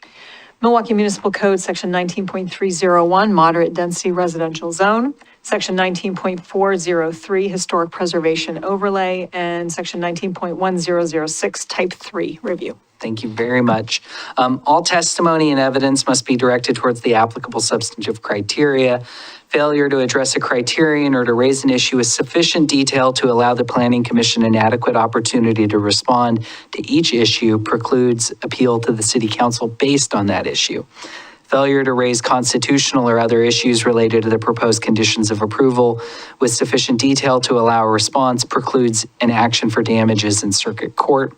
Milwaukie Municipal Code, Section 19.301, Moderate Density Residential Zone, Section 19.403, Historic Preservation Overlay, and Section 19.1006, Type 3 Review. Thank you very much. All testimony and evidence must be directed towards the applicable substantive criteria. Failure to address a criterion or to raise an issue with sufficient detail to allow the Planning Commission an adequate opportunity to respond to each issue precludes appeal to the City Council based on that issue. Failure to raise constitutional or other issues related to the proposed conditions of approval with sufficient detail to allow a response precludes an action for damages in circuit court.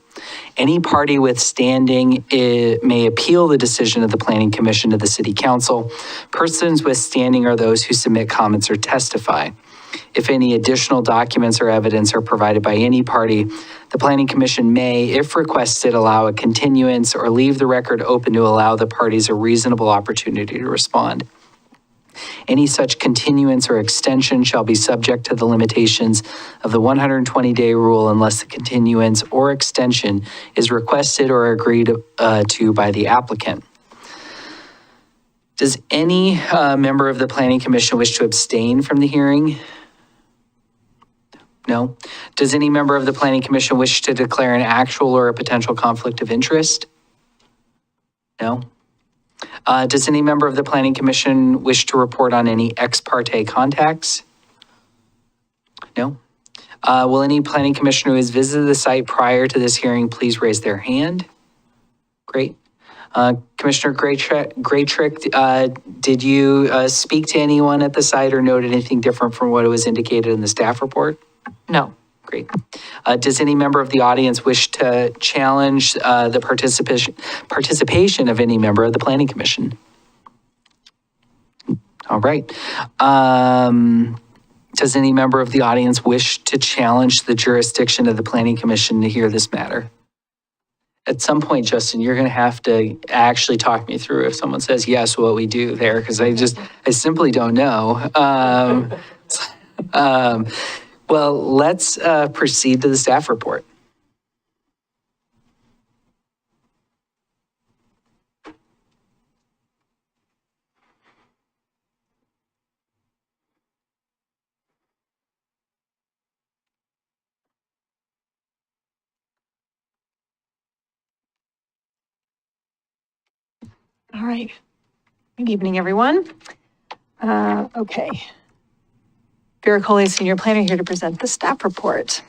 Any party with standing may appeal the decision of the Planning Commission to the City Council. Persons with standing are those who submit comments or testify. If any additional documents or evidence are provided by any party, the Planning Commission may, if requested, allow a continuance or leave the record open to allow the parties a reasonable opportunity to respond. Any such continuance or extension shall be subject to the limitations of the 120-day rule unless the continuance or extension is requested or agreed to by the applicant. Does any member of the Planning Commission wish to abstain from the hearing? No. Does any member of the Planning Commission wish to declare an actual or a potential conflict of interest? No. Does any member of the Planning Commission wish to report on any ex parte contacts? No. Will any Planning Commissioner who has visited the site prior to this hearing please raise their hand? Great. Commissioner Graytrick, did you speak to anyone at the site or note anything different from what was indicated in the staff report? No. Great. Does any member of the audience wish to challenge the participation of any member of the Planning Commission? All right. Does any member of the audience wish to challenge the jurisdiction of the Planning Commission to hear this matter? At some point, Justin, you're going to have to actually talk me through if someone says yes, what we do there, because I simply don't know. Well, let's proceed to the staff report. All right. Good evening, everyone. Okay. Vera Coley, Senior Planner, here to present the staff report.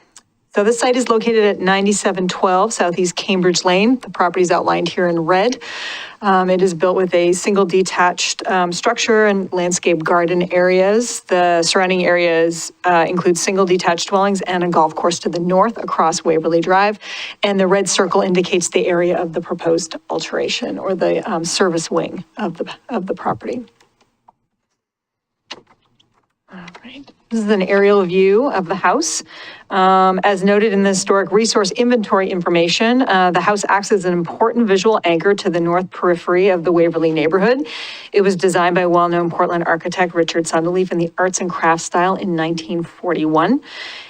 So this site is located at 9712 Southeast Cambridge Lane. The property is outlined here in red. It is built with a single detached structure and landscape garden areas. The surrounding areas include single detached dwellings and a golf course to the north across Waverly Drive. And the red circle indicates the area of the proposed alteration or the service wing of the property. All right. This is an aerial view of the house. As noted in the historic resource inventory information, the house acts as an important visual anchor to the north periphery of the Waverly neighborhood. It was designed by well-known Portland architect Richard Sunderleaf in the arts and crafts style in 1941.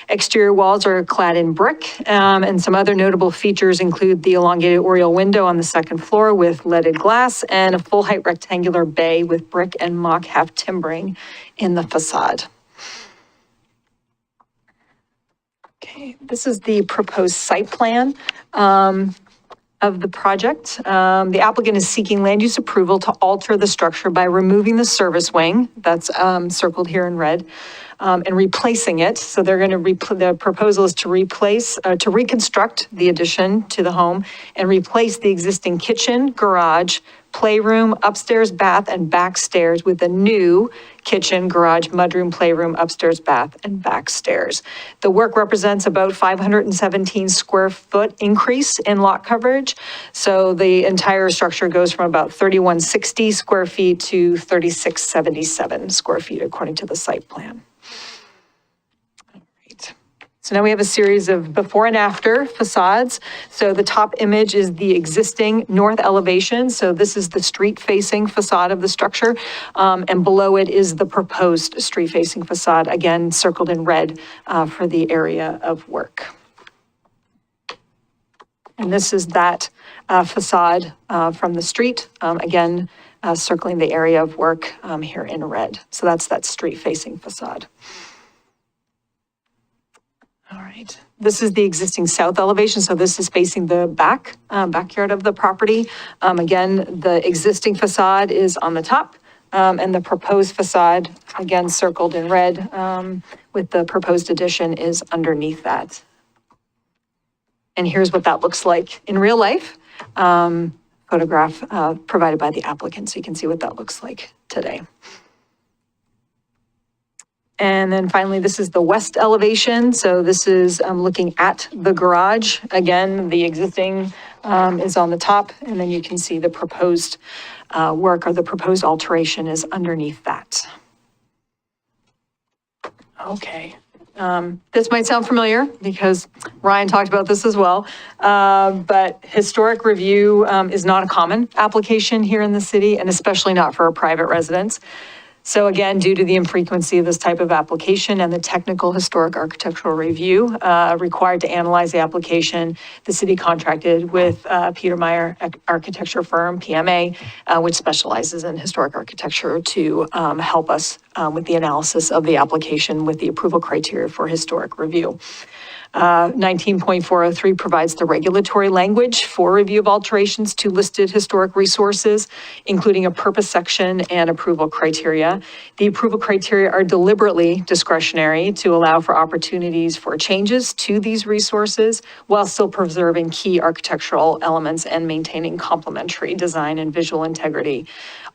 Exterior walls are clad in brick, and some other notable features include the elongated oriel window on the second floor with leaded glass and a full-height rectangular bay with brick and mock half timbering in the facade. Okay, this is the proposed site plan of the project. The applicant is seeking land use approval to alter the structure by removing the service wing, that's circled here in red, and replacing it. So they're going to, the proposal is to reconstruct the addition to the home and replace the existing kitchen, garage, playroom, upstairs bath, and back stairs with a new kitchen, garage, mudroom, playroom, upstairs bath, and back stairs. The work represents about 517 square foot increase in lot coverage. So the entire structure goes from about 3160 square feet to 3677 square feet according to the site plan. All right. So now we have a series of before and after facades. So the top image is the existing north elevation. So this is the street-facing facade of the structure. And below it is the proposed street-facing facade, again, circled in red for the area of work. And this is that facade from the street, again, circling the area of work here in red. So that's that street-facing facade. All right, this is the existing south elevation. So this is facing the backyard of the property. Again, the existing facade is on the top and the proposed facade, again, circled in red with the proposed addition is underneath that. And here's what that looks like in real life. Photograph provided by the applicant, so you can see what that looks like today. And then finally, this is the west elevation. So this is looking at the garage. Again, the existing is on the top, and then you can see the proposed work or the proposed alteration is underneath that. Okay. This might sound familiar because Ryan talked about this as well, but historic review is not a common application here in the city, and especially not for a private residence. So again, due to the infrequency of this type of application and the technical historic architectural review required to analyze the application, the city contracted with Peter Meyer architecture firm, PMA, which specializes in historic architecture to help us with the analysis of the application with the approval criteria for historic review. 19.403 provides the regulatory language for review of alterations to listed historic resources, including a purpose section and approval criteria. The approval criteria are deliberately discretionary to allow for opportunities for changes to these resources while still preserving key architectural elements and maintaining complementary design and visual integrity,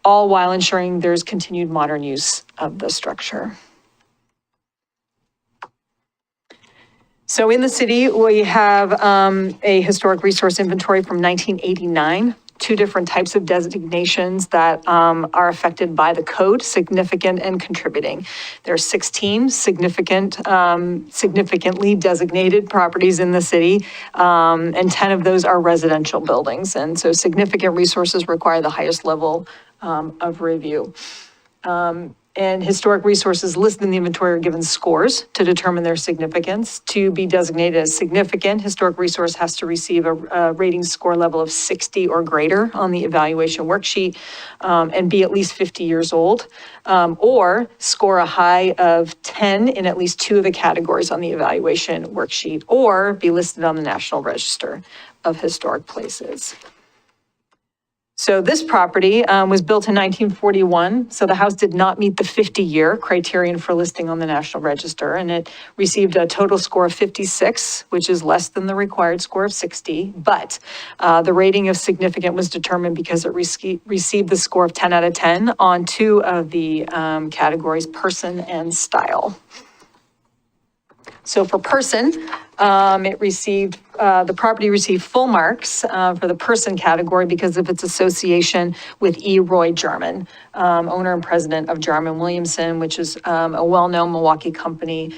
all while ensuring there's continued modern use of the structure. So in the city, we have a historic resource inventory from 1989, two different types of designations that are affected by the code, significant and contributing. There are 16 significantly designated properties in the city, and 10 of those are residential buildings. And so significant resources require the highest level of review. And historic resources listed in the inventory are given scores to determine their significance. To be designated as significant, historic resource has to receive a rating score level of 60 or greater on the evaluation worksheet and be at least 50 years old, or score a high of 10 in at least 2 of the categories on the evaluation worksheet, or be listed on the National Register of Historic Places. So this property was built in 1941, so the house did not meet the 50-year criterion for listing on the National Register, and it received a total score of 56, which is less than the required score of 60, but the rating of significant was determined because it received the score of 10 out of 10 on 2 of the categories, person and style. So for person, it received, the property received full marks for the person category because of its association with E. Roy Jarman, owner and president of Jarman Williamson, which is a well-known Milwaukie company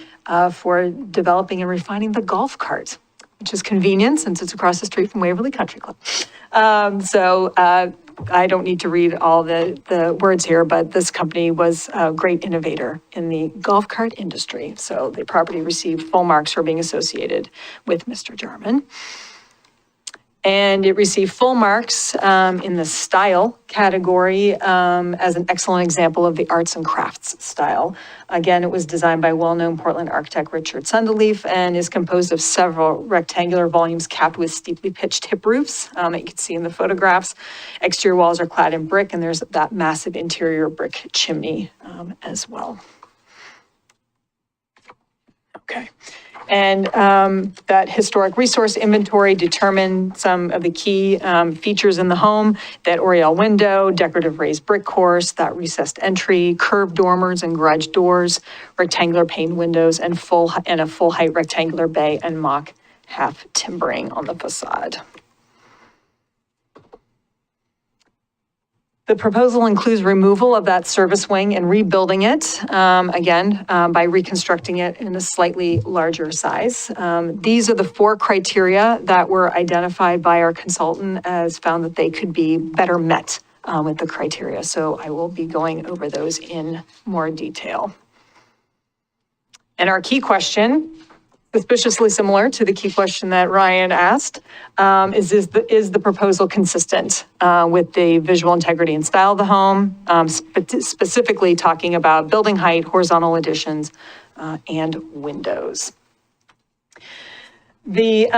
for developing and refining the golf cart, which is convenient since it's across the street from Waverly Country Club. I don't need to read all the words here, but this company was a great innovator in the golf cart industry. So the property received full marks for being associated with Mr. Jarman. And it received full marks in the style category as an excellent example of the arts and crafts style. Again, it was designed by well-known Portland architect Richard Sunderleaf and is composed of several rectangular volumes capped with steeply pitched hip roofs that you can see in the photographs. Exterior walls are clad in brick, and there's that massive interior brick chimney as well. Okay. And that historic resource inventory determined some of the key features in the home: that oriel window, decorative raised brick course, that recessed entry, curved dormers and garage doors, rectangular pane windows, and a full height rectangular bay and mock half timbering on the facade. The proposal includes removal of that service wing and rebuilding it, by reconstructing it in a slightly larger size. These are the 4 criteria that were identified by our consultant as found that they could be better met with the criteria. So I will be going over those in more detail. And our key question, suspiciously similar to the key question that Ryan asked, is the proposal consistent with the visual integrity and style of the home, specifically talking about building height, horizontal additions, and windows. The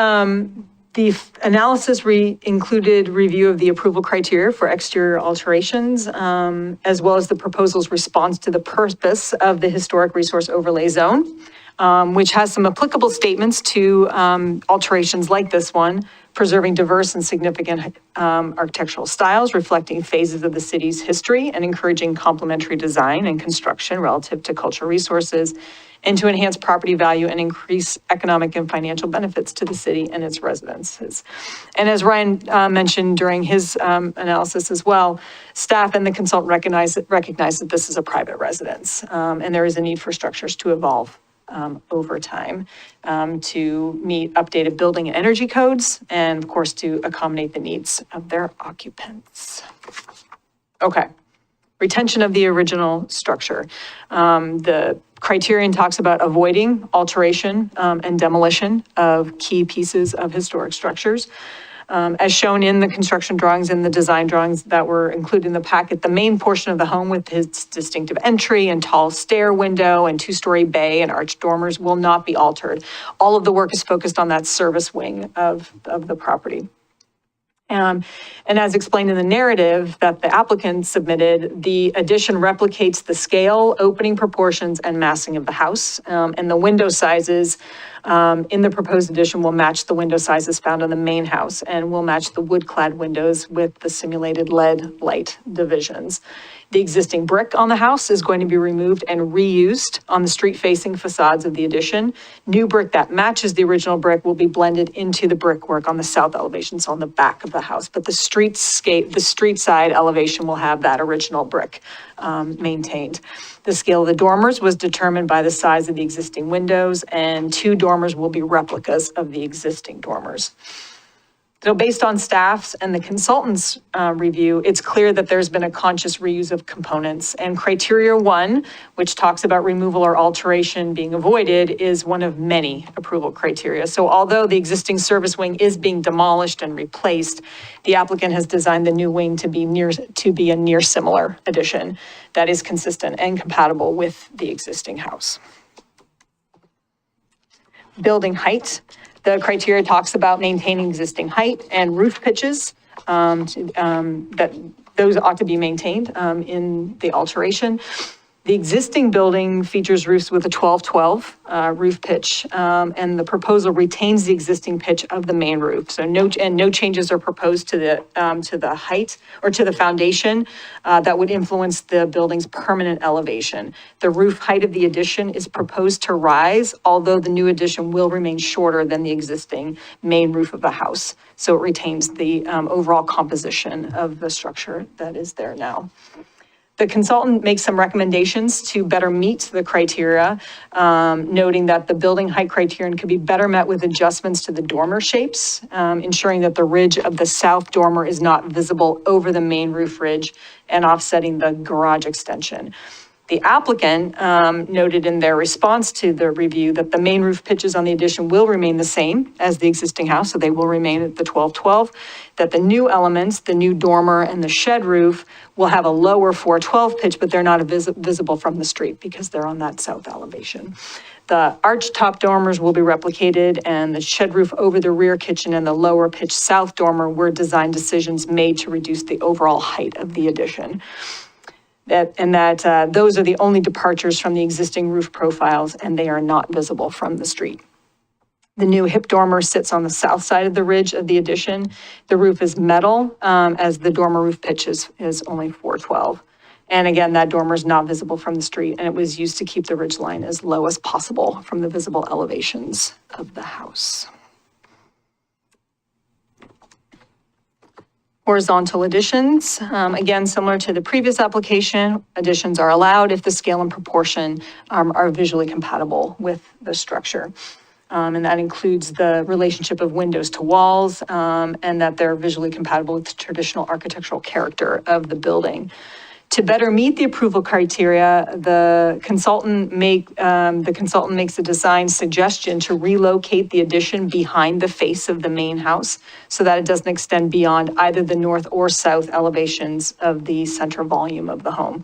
analysis included review of the approval criteria for exterior alterations, as well as the proposal's response to the purpose of the historic resource overlay zone, which has some applicable statements to alterations like this one, preserving diverse and significant architectural styles, reflecting phases of the city's history, and encouraging complementary design and construction relative to cultural resources, and to enhance property value and increase economic and financial benefits to the city and its residents. And as Ryan mentioned during his analysis as well, staff and the consultant recognize that this is a private residence, and there is a need for structures to evolve over time to meet updated building and energy codes, and of course to accommodate the needs of their occupants. Okay, retention of the original structure. The criterion talks about avoiding alteration and demolition of key pieces of historic structures. As shown in the construction drawings and the design drawings that were included in the packet, the main portion of the home with its distinctive entry and tall stair window and 2-story bay and arched dormers will not be altered. All of the work is focused on that service wing of the property. And as explained in the narrative that the applicant submitted, the addition replicates the scale, opening proportions, and massing of the house. And the window sizes in the proposed addition will match the window sizes found on the main house and will match the wood-clad windows with the simulated LED light divisions. The existing brick on the house is going to be removed and reused on the street-facing facades of the addition. New brick that matches the original brick will be blended into the brickwork on the south elevation, so on the back of the house. But the street side elevation will have that original brick maintained. The scale of the dormers was determined by the size of the existing windows, and 2 dormers will be replicas of the existing dormers. So based on staff's and the consultant's review, it's clear that there's been a conscious reuse of components. And criteria 1, which talks about removal or alteration being avoided, is one of many approval criteria. So although the existing service wing is being demolished and replaced, the applicant has designed the new wing to be a near similar addition that is consistent and compatible with the existing house. Building height. The criteria talks about maintaining existing height and roof pitches, that those ought to be maintained in the alteration. The existing building features roofs with a 12-12 roof pitch, and the proposal retains the existing pitch of the main roof. So no changes are proposed to the height or to the foundation that would influence the building's permanent elevation. The roof height of the addition is proposed to rise, although the new addition will remain shorter than the existing main roof of the house. So it retains the overall composition of the structure that is there now. The consultant makes some recommendations to better meet the criteria, noting that the building height criterion could be better met with adjustments to the dormer shapes, ensuring that the ridge of the south dormer is not visible over the main roof ridge and offsetting the garage extension. The applicant noted in their response to the review that the main roof pitches on the addition will remain the same as the existing house, so they will remain at the 12-12, that the new elements, the new dormer and the shed roof, will have a lower 4-12 pitch, but they're not visible from the street because they're on that south elevation. The arch top dormers will be replicated, and the shed roof over the rear kitchen and the lower pitch south dormer were design decisions made to reduce the overall height of the addition. Those are the only departures from the existing roof profiles, and they are not visible from the street. The new hip dormer sits on the south side of the ridge of the addition. The roof is metal, as the dormer roof pitch is only 4-12. And again, that dormer is not visible from the street, and it was used to keep the ridge line as low as possible from the visible elevations of the house. Horizontal additions, again, similar to the previous application, additions are allowed if the scale and proportion are visually compatible with the structure. And that includes the relationship of windows to walls, and that they're visually compatible with the traditional architectural character of the building. To better meet the approval criteria, the consultant makes a design suggestion to relocate the addition behind the face of the main house so that it doesn't extend beyond either the north or south elevations of the center volume of the home.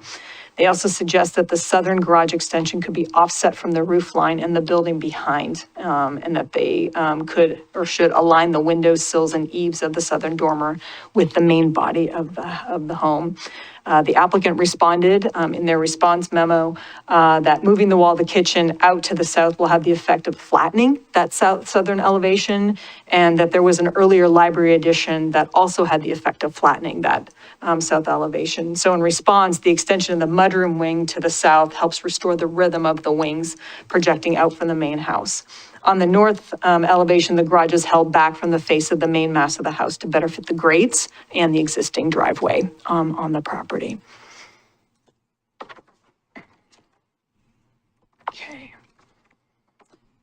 They also suggest that the southern garage extension could be offset from the roof line and the building behind, and that they could or should align the windows, sills, and eaves of the southern dormer with the main body of the home. The applicant responded in their response memo that moving the wall of the kitchen out to the south will have the effect of flattening that southern elevation, and that there was an earlier library addition that also had the effect of flattening that south elevation. So in response, the extension of the mudroom wing to the south helps restore the rhythm of the wings projecting out from the main house. On the north elevation, the garage is held back from the face of the main mass of the house to better fit the grades and the existing driveway on the property. Okay.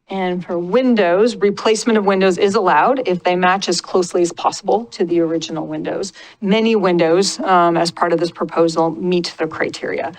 And for windows, replacement of windows is allowed if they match as closely as possible to the original windows. Many windows, as part of this proposal, meet the criteria.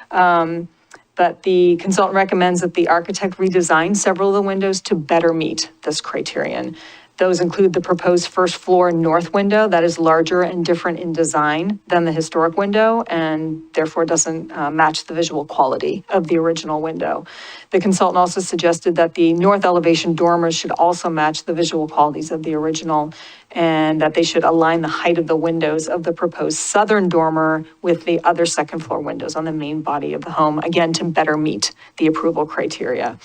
But the consultant recommends that the architect redesign several of the windows to better meet this criterion. Those include the proposed first floor north window that is larger and different in design than the historic window and therefore doesn't match the visual quality of the original window. The consultant also suggested that the north elevation dormers should also match the visual qualities of the original, and that they should align the height of the windows of the proposed southern dormer with the other second floor windows on the main body of the home, again, to better meet the approval criteria.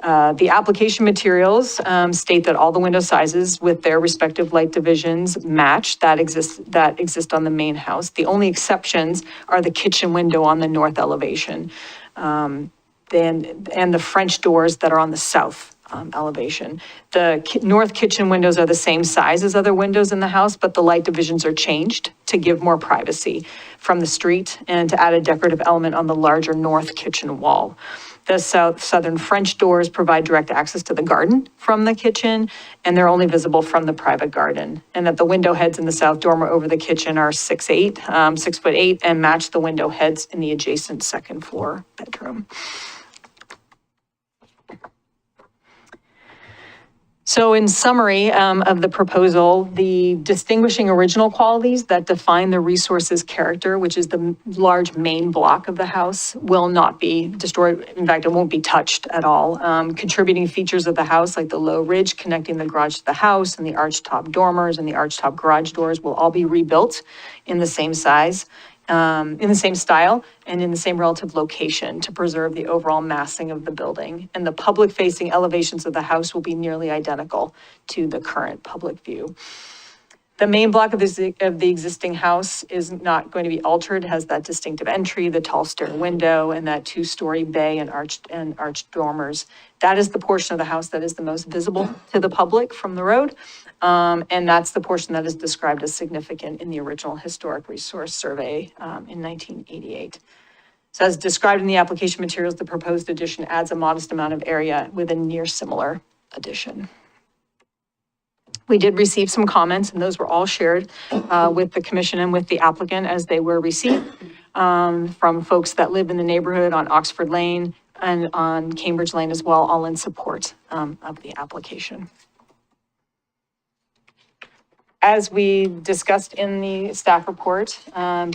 The application materials state that all the window sizes with their respective light divisions match that exist on the main house. The only exceptions are the kitchen window on the north elevation, and the French doors that are on the south elevation. The north kitchen windows are the same size as other windows in the house, but the light divisions are changed to give more privacy from the street and to add a decorative element on the larger north kitchen wall. The southern French doors provide direct access to the garden from the kitchen, and they're only visible from the private garden. And that the window heads in the south dormer over the kitchen are 6'8", and match the window heads in the adjacent second floor bedroom. So in summary of the proposal, the distinguishing original qualities that define the resource's character, which is the large main block of the house, will not be destroyed. In fact, it won't be touched at all. Contributing features of the house, like the low ridge connecting the garage to the house and the arched top dormers and the arched top garage doors, will all be rebuilt in the same size, in the same style, and in the same relative location to preserve the overall massing of the building. And the public-facing elevations of the house will be nearly identical to the current public view. The main block of the existing house is not going to be altered. It has that distinctive entry, the tall stair window, and that two-story bay and arched dormers. That is the portion of the house that is the most visible to the public from the road. And that's the portion that is described as significant in the original historic resource survey in 1988. So as described in the application materials, the proposed addition adds a modest amount of area with a near similar addition. We did receive some comments, and those were all shared with the commission and with the applicant as they were received from folks that live in the neighborhood on Oxford Lane and on Cambridge Lane as well, all in support of the application. As we discussed in the staff report,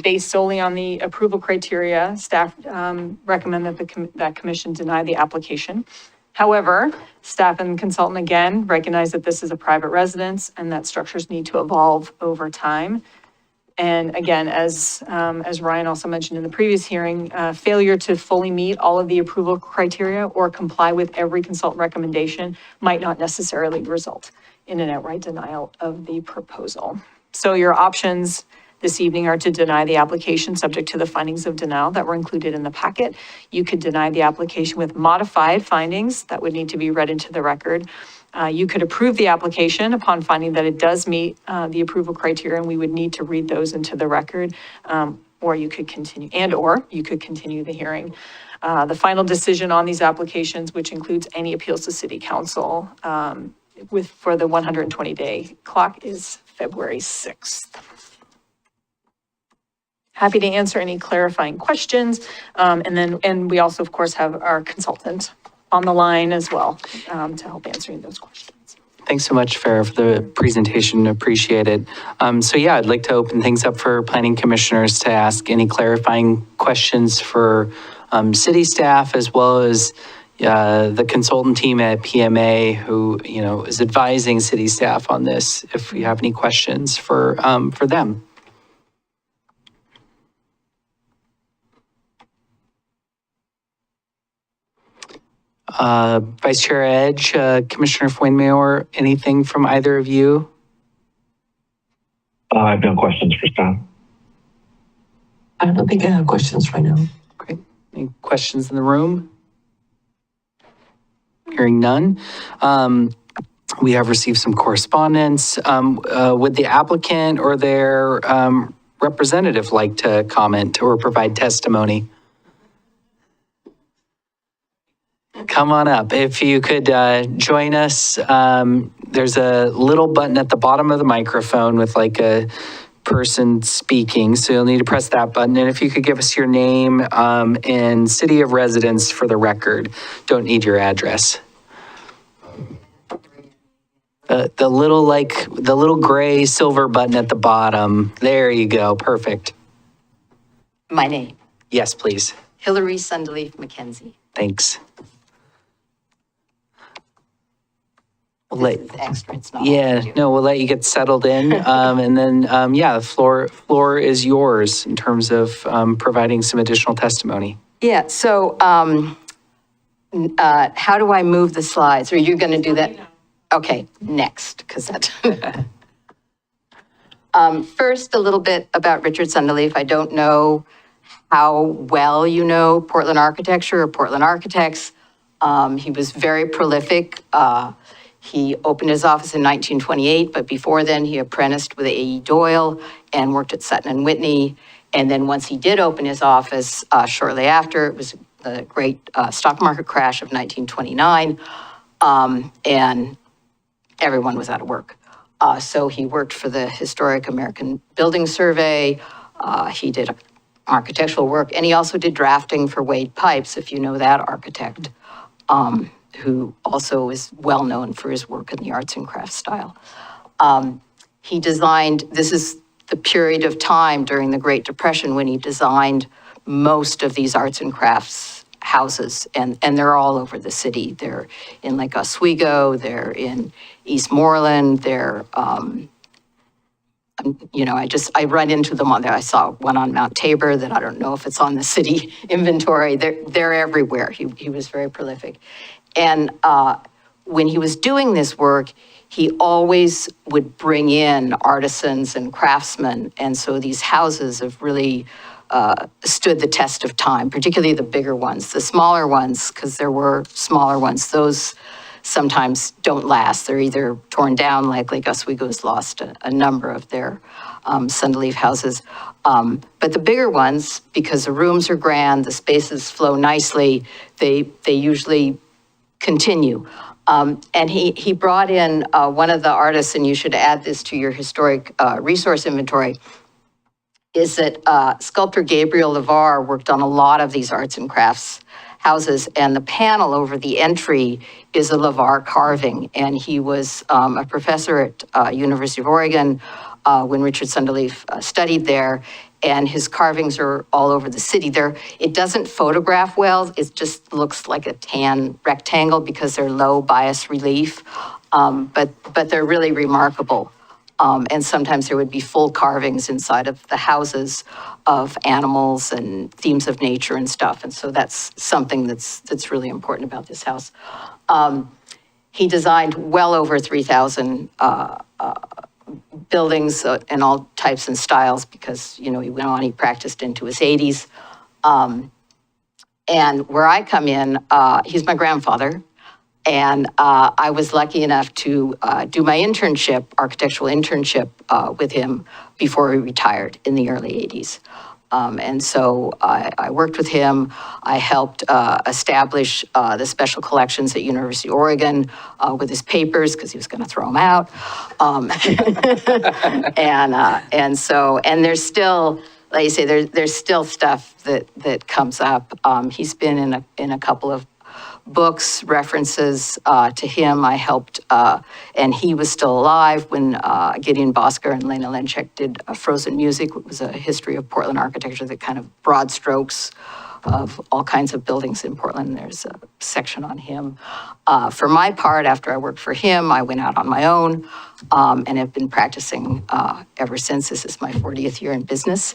based solely on the approval criteria, staff recommend that that commission deny the application. However, staff and consultant again recognize that this is a private residence and that structures need to evolve over time. And again, as Ryan also mentioned in the previous hearing, failure to fully meet all of the approval criteria or comply with every consultant recommendation might not necessarily result in an outright denial of the proposal. So your options this evening are to deny the application subject to the findings of denial that were included in the packet. You could deny the application with modified findings that would need to be read into the record, You could approve the application upon finding that it does meet the approval criteria, and we would need to read those into the record, or you could continue the hearing. The final decision on these applications, which includes any appeals to City Council, for the 120-day clock, is February 6th. Happy to answer any clarifying questions. And we also, of course, have our consultant on the line as well to help answering those questions. Thanks so much, Farrah, for the presentation. Appreciate it. So yeah, I'd like to open things up for planning commissioners to ask any clarifying questions for city staff, as well as the consultant team at PMA, who is advising city staff on this. If you have any questions for them. Vice Chair Edge, Commissioner Fuenmayor, anything from either of you? I have no questions for staff. I don't think I have questions right now. Great. Any questions in the room? Hearing none. We have received some correspondence. Would the applicant or their representative like to comment or provide testimony? Come on up. If you could join us, there's a little button at the bottom of the microphone with like a person speaking. So you'll need to press that button. And if you could give us your name and city of residence for the record. Don't need your address. The little gray silver button at the bottom. There you go. Perfect. My name, Yes, please. Hillary Sunderleaf McKenzie. Thanks. This is extra, it's not. We'll let you get settled in. And then, the floor is yours in terms of providing some additional testimony. Yeah, so how do I move the slides? Are you going to do that? Okay, next, because that. First, a little bit about Richard Sunderleaf. I don't know how well you know Portland architecture or Portland architects. He was very prolific. He opened his office in 1928, but before then he apprenticed with A.E. Doyle and worked at Sutton and Whitney. And then once he did open his office, shortly after, it was the great stock market crash of 1929, and everyone was out of work. So he worked for the Historic American Building Survey. He did architectural work, and he also did drafting for Wade Pipes, if you know that architect, who also is well known for his work in the arts and crafts style. He designed, this is the period of time during the Great Depression when he designed most of these arts and crafts houses, and they're all over the city. They're in Lake Oswego, they're in Eastmoreland, they're, I run into them on there. I saw one on Mount Tabor that I don't know if it's on the city inventory. They're everywhere. He was very prolific. And when he was doing this work, he always would bring in artisans and craftsmen. And so these houses have really stood the test of time, particularly the bigger ones. The smaller ones, because there were smaller ones, those sometimes don't last. They're either torn down, like Lake Oswego's lost a number of their Sunderleaf houses. But the bigger ones, because the rooms are grand, the spaces flow nicely, they usually continue. And he brought in one of the artists, and you should add this to your historic resource inventory, is that sculptor Gabriel Levar worked on a lot of these arts and crafts houses, and the panel over the entry is a Levar carving. And he was a professor at University of Oregon when Richard Sunderleaf studied there, and his carvings are all over the city. It doesn't photograph well, it just looks like a tan rectangle because they're low bias relief, but they're really remarkable. And sometimes there would be full carvings inside of the houses of animals and themes of nature and stuff. And so that's something that's really important about this house. He designed well over 3,000 buildings in all types and styles because, he went on, he practiced into his 80s. And where I come in, he's my grandfather. And I was lucky enough to do my internship, architectural internship with him before he retired in the early 80s. And so I worked with him. I helped establish the special collections at University of Oregon with his papers because he was going to throw them out. And there's still, like you say, there's still stuff that comes up. He's been in a couple of books, references to him. I helped, and he was still alive when Gideon Bosker and Lena Lenchek did Frozen Music. It was a history of Portland architecture, that kind of broad strokes of all kinds of buildings in Portland. There's a section on him. For my part, after I worked for him, I went out on my own and have been practicing ever since. This is my 40th year in business.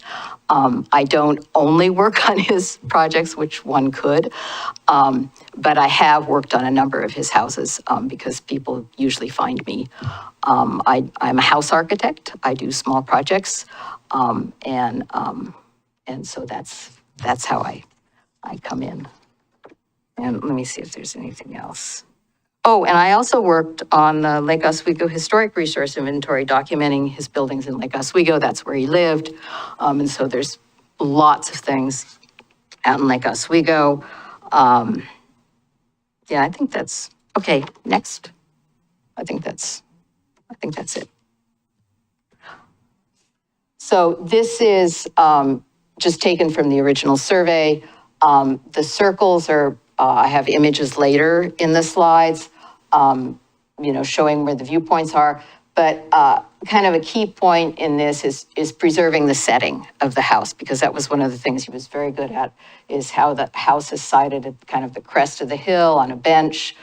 I don't only work on his projects, which one could, but I have worked on a number of his houses because people usually find me. I'm a house architect. I do small projects, and so that's how I come in. And let me see if there's anything else. Oh, and I also worked on the Lake Oswego Historic Resource Inventory, documenting his buildings in Lake Oswego. That's where he lived. And so there's lots of things out in Lake Oswego. Yeah, I think that's, okay, next. I think that's it. So this is just taken from the original survey. The circles are, I have images later in the slides, showing where the viewpoints are. But kind of a key point in this is preserving the setting of the house, because that was one of the things he was very good at, is how the house is sited at kind of the crest of the hill on a bench,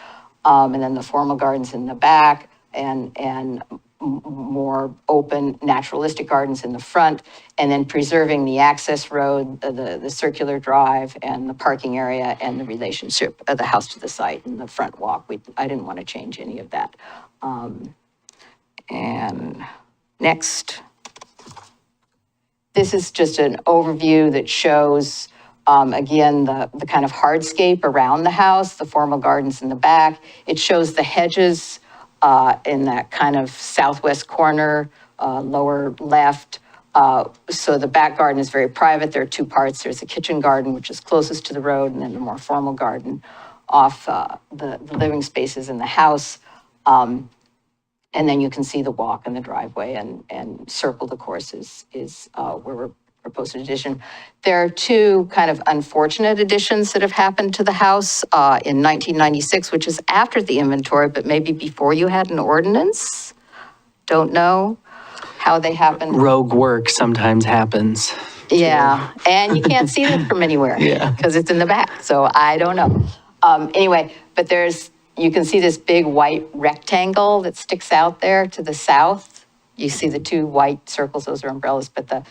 and then the formal gardens in the back, and more open naturalistic gardens in the front, and then preserving the access road, the circular drive, and the parking area, and the relationship of the house to the site and the front walk. I didn't want to change any of that. And next. This is just an overview that shows, again, the kind of hardscape around the house, the formal gardens in the back. It shows the hedges in that kind of southwest corner, lower left. So the back garden is very private. There are two parts. There's a kitchen garden, which is closest to the road, and then the more formal garden off the living spaces in the house. And then you can see the walk and the driveway, and circled, of course, is where we're proposed an addition. There are two kind of unfortunate additions that have happened to the house in 1996, which is after the inventory, but maybe before you had an ordinance. Don't know how they happened. Rogue work sometimes happens. Yeah, and you can't see them from anywhere. Yeah. Because it's in the back, so I don't know. Anyway, but you can see this big white rectangle that sticks out there to the south. You see the two white circles, those are umbrellas, but the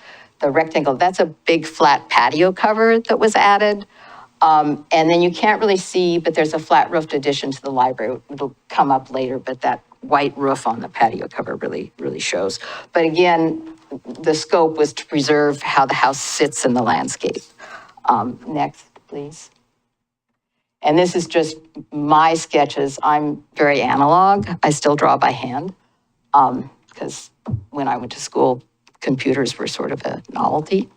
rectangle, that's a big flat patio cover that was added. And then you can't really see, but there's a flat roofed addition to the library. It'll come up later, but that white roof on the patio cover really, really shows. But again, the scope was to preserve how the house sits in the landscape. Next, please. And this is just my sketches. I'm very analog. I still draw by hand because when I went to school, computers were sort of a novelty.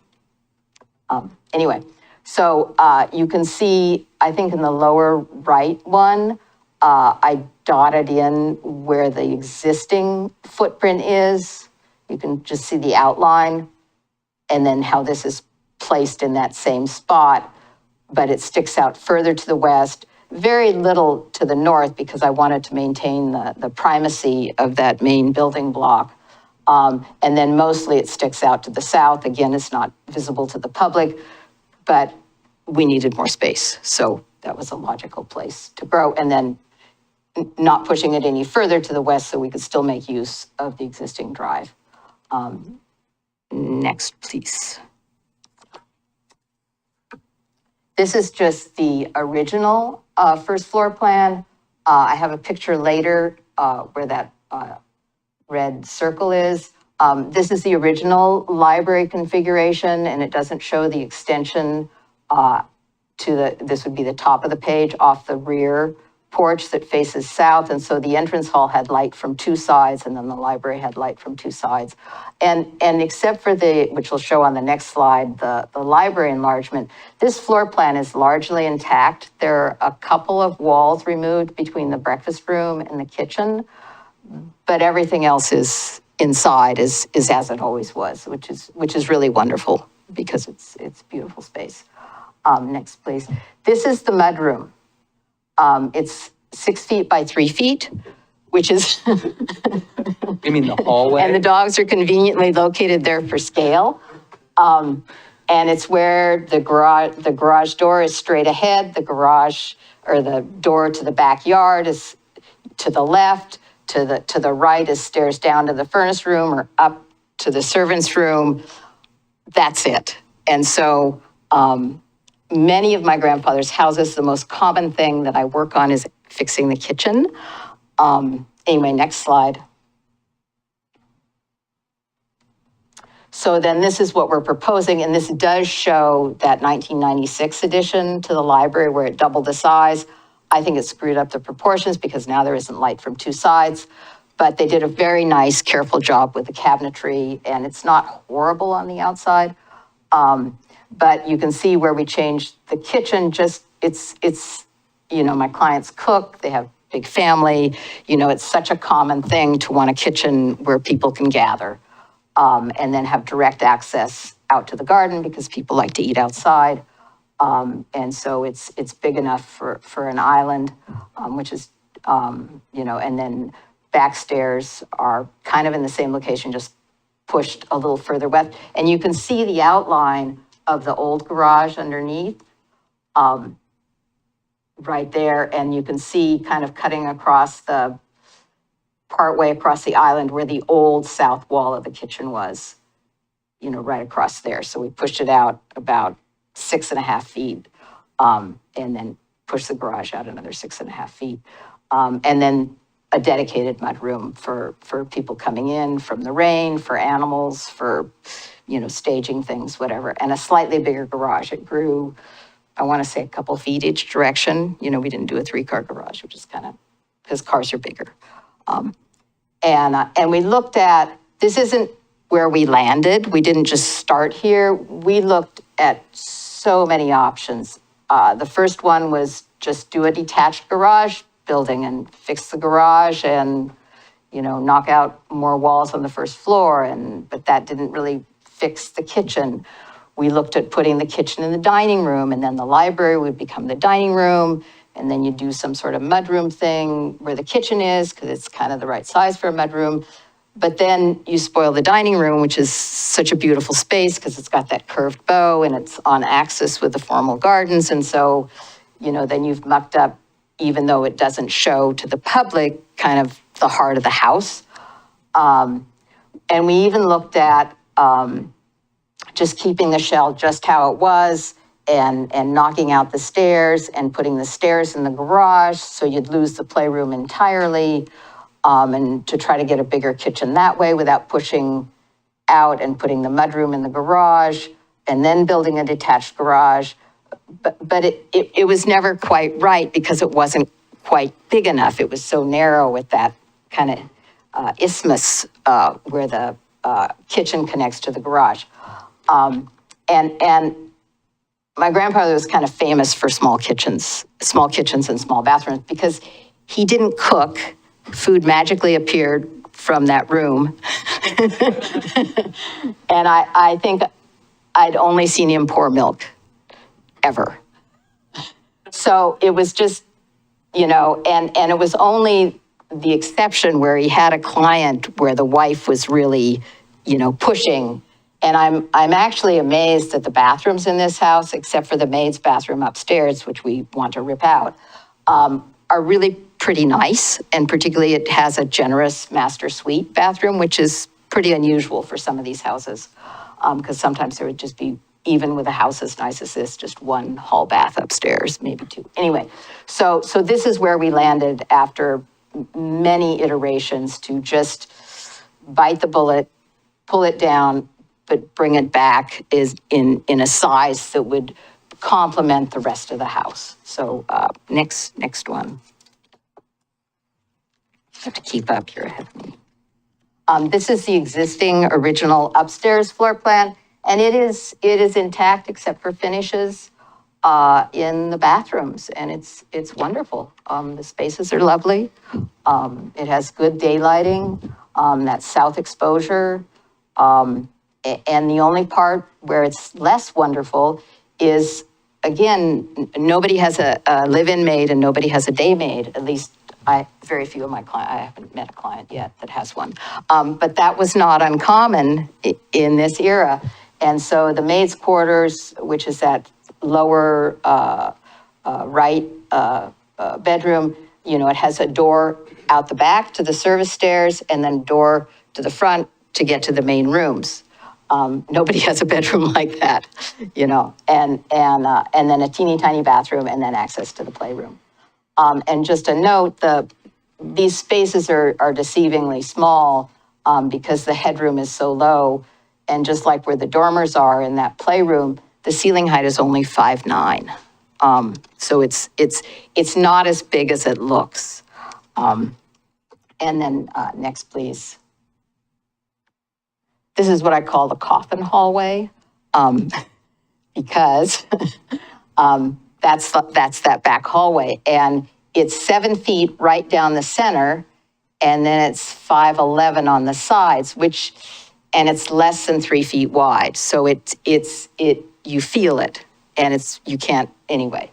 Anyway, so you can see, I think in the lower right one, I dotted in where the existing footprint is. You can just see the outline, and then how this is placed in that same spot, but it sticks out further to the west, very little to the north, because I wanted to maintain the primacy of that main building block. And then mostly it sticks out to the south. Again, it's not visible to the public, but we needed more space. So that was a logical place to grow. And then not pushing it any further to the west so we could still make use of the existing drive. Next, please. This is just the original first floor plan. I have a picture later where that red circle is. This is the original library configuration, and it doesn't show the extension this would be the top of the page off the rear porch that faces south, and so the entrance hall had light from two sides, and then the library had light from two sides. And except for which we'll show on the next slide, the library enlargement, this floor plan is largely intact. There are a couple of walls removed between the breakfast room and the kitchen, but everything else is inside is as it always was, which is really wonderful because it's beautiful space. Next, please. This is the mudroom. It's 6 feet by 3 feet, which is. You mean the hallway? And the dogs are conveniently located there for scale. And it's where the garage door is straight ahead. The garage or the door to the backyard is to the left. To the right is stairs down to the furnace room or up to the servants' room. That's it. And so many of my grandfather's houses, the most common thing that I work on is fixing the kitchen. Anyway, next slide. So then this is what we're proposing, and this does show that 1996 addition to the library where it doubled the size. I think it screwed up the proportions because now there isn't light from two sides, but they did a very nice, careful job with the cabinetry, and it's not horrible on the outside. But you can see where we changed the kitchen, it's my clients cook, they have big family, it's such a common thing to want a kitchen where people can gather. And then have direct access out to the garden because people like to eat outside. And so it's big enough for an island, which is, and then back stairs are kind of in the same location, just pushed a little further west. And you can see the outline of the old garage underneath, right there. And you can see kind of cutting across partway across the island where the old south wall of the kitchen was, right across there. So we pushed it out about 6.5 feet, and then pushed the garage out another 6.5 feet. And then a dedicated mudroom for people coming in from the rain, for animals, for, staging things, whatever. And a slightly bigger garage. It grew, I want to say, a couple feet each direction. We didn't do a 3-car garage, which is kind of, because cars are bigger. And we looked at, this isn't where we landed. We didn't just start here. We looked at so many options. The first one was just do a detached garage building and fix the garage and, knock out more walls on the first floor. But that didn't really fix the kitchen. We looked at putting the kitchen in the dining room, and then the library would become the dining room. And then you do some sort of mudroom thing where the kitchen is, because it's kind of the right size for a mudroom. But then you spoil the dining room, which is such a beautiful space because it's got that curved bow and it's on axis with the formal gardens. And so, then you've mucked up, even though it doesn't show to the public, kind of the heart of the house. And we even looked at just keeping the shell just how it was, and knocking out the stairs and putting the stairs in the garage so you'd lose the playroom entirely, and to try to get a bigger kitchen that way without pushing out and putting the mudroom in the garage and then building a detached garage. But it was never quite right because it wasn't quite big enough. It was so narrow with that kind of isthmus where the kitchen connects to the garage. And my grandfather was kind of famous for small kitchens and small bathrooms because he didn't cook. Food magically appeared from that room. And I think I'd only seen him pour milk, ever. So it was just, and it was only the exception where he had a client where the wife was really, pushing. And I'm actually amazed that the bathrooms in this house, except for the maid's bathroom upstairs, which we want to rip out, are really pretty nice. And particularly it has a generous master suite bathroom, which is pretty unusual for some of these houses. Because sometimes there would just be, even with a house as nice as this, just one hall bath upstairs, maybe two. Anyway, so this is where we landed after many iterations to just bite the bullet, pull it down, but bring it back is in a size that would complement the rest of the house. So next one. have to keep up, you're ahead of me. This is the existing original upstairs floor plan, and it is intact except for finishes in the bathrooms, and it's wonderful. The spaces are lovely. It has good daylighting, that south exposure. And the only part where it's less wonderful is, again, nobody has a live-in maid and nobody has a day maid, at least very few of my clients, I haven't met a client yet that has one. But that was not uncommon in this era. And so the maid's quarters, which is that lower right bedroom, you know, it has a door out the back to the service stairs and then door to the front to get to the main rooms. Nobody has a bedroom like that, you know, and then a teeny tiny bathroom and then access to the playroom. And just a note, these spaces are deceivingly small because the headroom is so low. And just like where the dormers are in that playroom, the ceiling height is only 5'9". So it's not as big as it looks. And then next, please. This is what I call the coffin hallway, because that's that back hallway. And it's 7 feet right down the center, and then it's 5'11" on the sides, and it's less than 3 feet wide. So you feel it, and you can't anyway.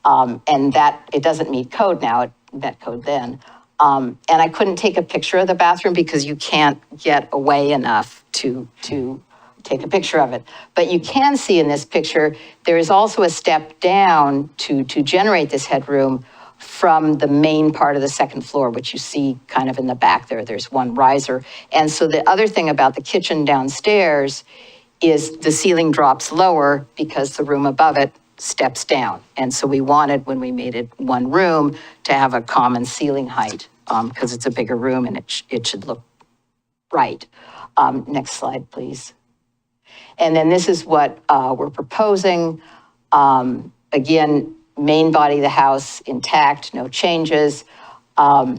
And that, it doesn't meet code now, it met code then. And I couldn't take a picture of the bathroom because you can't get away enough to take a picture of it. But you can see in this picture, there is also a step down to generate this headroom from the main part of the second floor, which you see kind of in the back there. There's one riser. And so the other thing about the kitchen downstairs is the ceiling drops lower because the room above it steps down. And so we wanted, when we made it one room, to have a common ceiling height because it's a bigger room and it should look right. Next slide, please. And then this is what we're proposing. Again, main body of the house intact, no changes. We're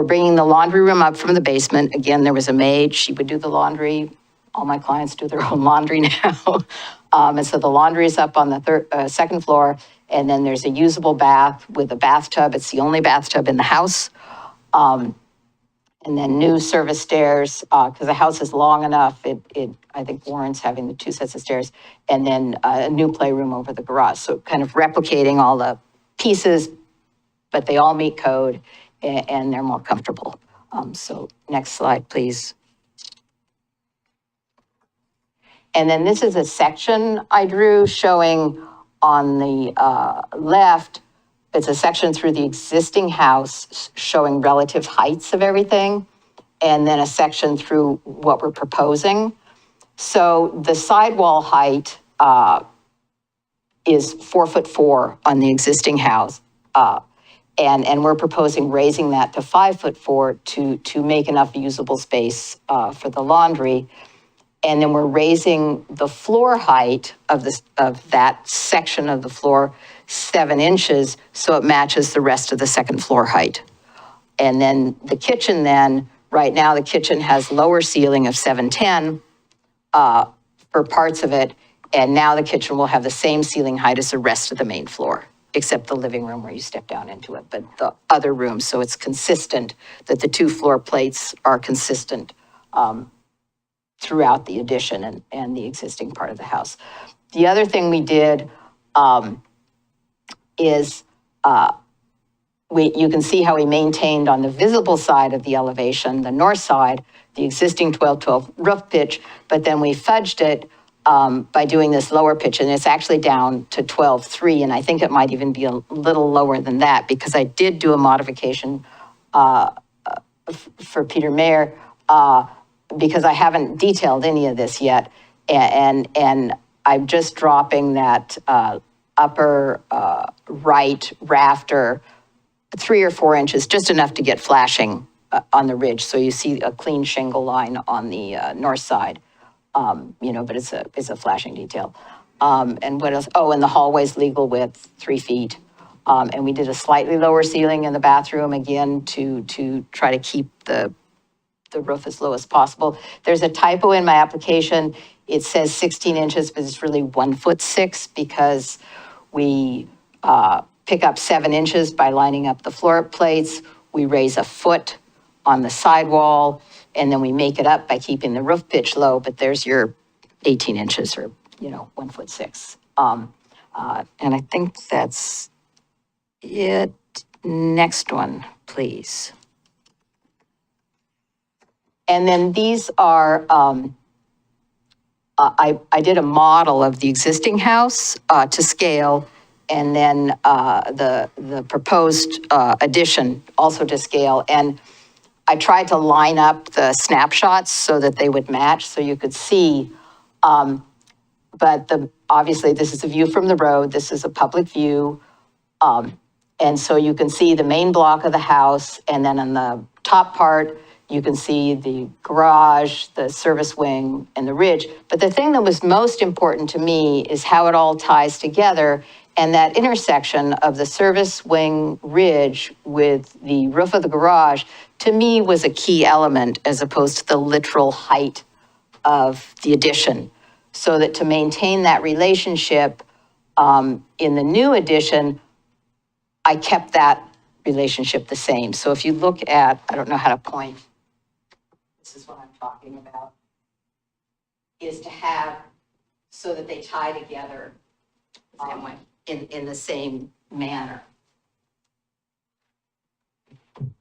bringing the laundry room up from the basement. Again, there was a maid, she would do the laundry. All my clients do their own laundry now. And so the laundry is up on the second floor, and then there's a usable bath with a bathtub. It's the only bathtub in the house. And then new service stairs, because the house is long enough. I think Warren's having the 2 sets of stairs, and then a new playroom over the garage. So kind of replicating all the pieces, but they all meet code and they're more comfortable. So next slide, please. And then this is a section I drew showing on the left. It's a section through the existing house showing relative heights of everything, and then a section through what we're proposing. So the sidewall height is 4'4" on the existing house. And we're proposing raising that to 5'4" to make enough usable space for the laundry. And then we're raising the floor height of that section of the floor 7 inches, so it matches the rest of the second floor height. And then the kitchen then, right now the kitchen has lower ceiling of 7'10" for parts of it, and now the kitchen will have the same ceiling height as the rest of the main floor, except the living room where you step down into it, but the other rooms, so it's consistent that the 2 floor plates are consistent throughout the addition and the existing part of the house. The other thing we did is you can see how we maintained on the visible side of the elevation, the north side, the existing 12-12 roof pitch, but then we fudged it by doing this lower pitch, and it's actually down to 12.3, and I think it might even be a little lower than that because I did do a modification for Peter Mayer because I haven't detailed any of this yet, and I'm just dropping that upper right rafter 3 or 4 inches, just enough to get flashing on the ridge. So you see a clean shingle line on the north side, but it's a flashing detail. And what else? Oh, and the hallway's legal width, 3 feet. And we did a slightly lower ceiling in the bathroom, again, to try to keep the roof as low as possible. There's a typo in my application. It says 16 inches, but it's really 1'6" because we pick up 7 inches by lining up the floor plates. We raise a foot on the sidewall, and then we make it up by keeping the roof pitch low, but there's your 18 inches or, 1'6". And I think that's it. Next one, please. And then these are, I did a model of the existing house to scale, and then the proposed addition also to scale. And I tried to line up the snapshots so that they would match, so you could see. But obviously, this is a view from the road. This is a public view. And so you can see the main block of the house, and then on the top part, you can see the garage, the service wing, and the ridge. But the thing that was most important to me is how it all ties together, and that intersection of the service wing ridge with the roof of the garage, to me, was a key element as opposed to the literal height of the addition. So that to maintain that relationship in the new addition, I kept that relationship the same. So if you look at, I don't know how to point, this is what I'm talking about, is to have so that they tie together in the same manner.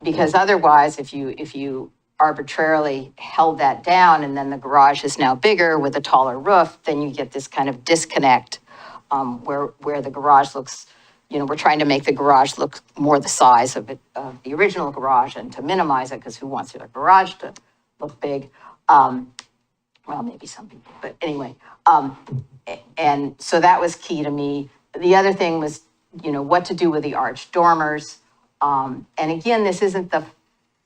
Because otherwise, if you arbitrarily held that down and then the garage is now bigger with a taller roof, then you get this kind of disconnect where the garage looks, we're trying to make the garage look more the size of the original garage and to minimize it, because who wants their garage to look big? Well, maybe some people, but anyway. And so that was key to me. The other thing was, what to do with the arched dormers. And again, this isn't the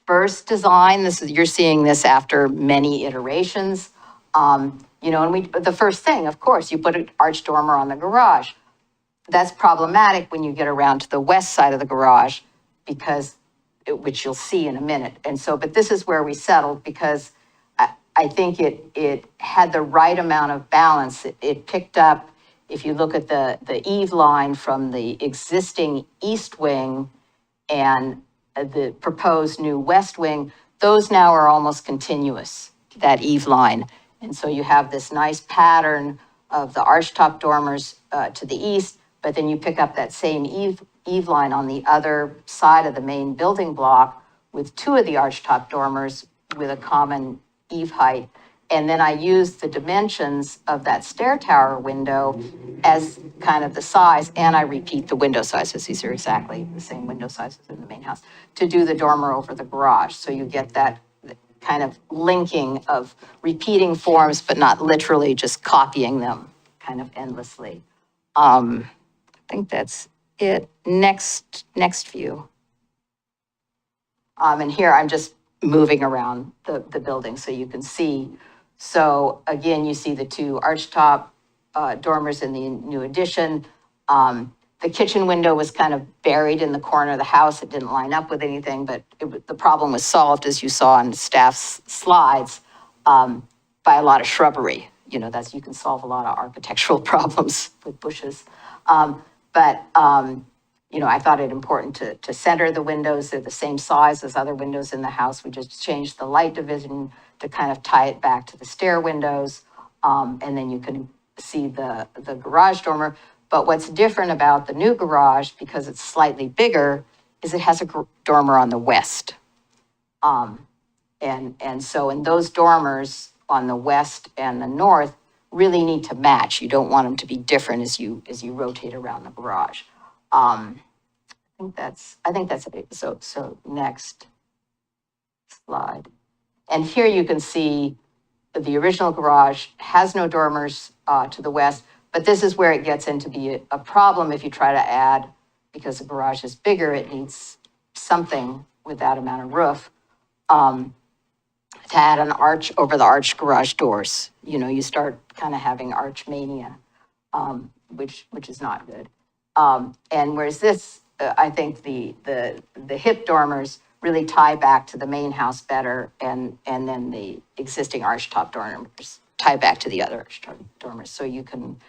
first design. You're seeing this after many iterations. And the first thing, of course, you put an arched dormer on the garage. That's problematic when you get around to the west side of the garage, which you'll see in a minute. And so, but this is where we settled, because I think it had the right amount of balance. It picked up, if you look at the eave line from the existing east wing and the proposed new west wing, those now are almost continuous, that eave line. And so you have this nice pattern of the archtop dormers to the east, but then you pick up that same eave line on the other side of the main building block with 2 of the archtop dormers with a common eave height. And then I used the dimensions of that stair tower window as kind of the size, and I repeat the window sizes. These are exactly the same window sizes in the main house to do the dormer over the garage. So you get that kind of linking of repeating forms, but not literally just copying them kind of endlessly. I think that's it. Next view. And here I'm just moving around the building so you can see. So again, you see the 2 archtop dormers in the new addition. The kitchen window was kind of buried in the corner of the house. It didn't line up with anything, but the problem was solved, as you saw on staff's slides, by a lot of shrubbery. You can solve a lot of architectural problems with bushes. I thought it important to center the windows. They're the same size as other windows in the house. We just changed the light division to kind of tie it back to the stair windows. And then you can see the garage dormer. But what's different about the new garage, because it's slightly bigger, is it has a dormer on the west. And so in those dormers on the west and the north really need to match. You don't want them to be different as you rotate around the garage. I think that's it. So next slide. And here you can see the original garage has no dormers to the west, but this is where it gets into be a problem if you try to add, because the garage is bigger, it needs something with that amount of roof, to add an arch over the arched garage doors. You start kind of having arch mania, which is not good. And whereas this I think the hip dormers really tie back to the main house better, and then the existing archtop dormers tie back to the other archtop dormers. So you can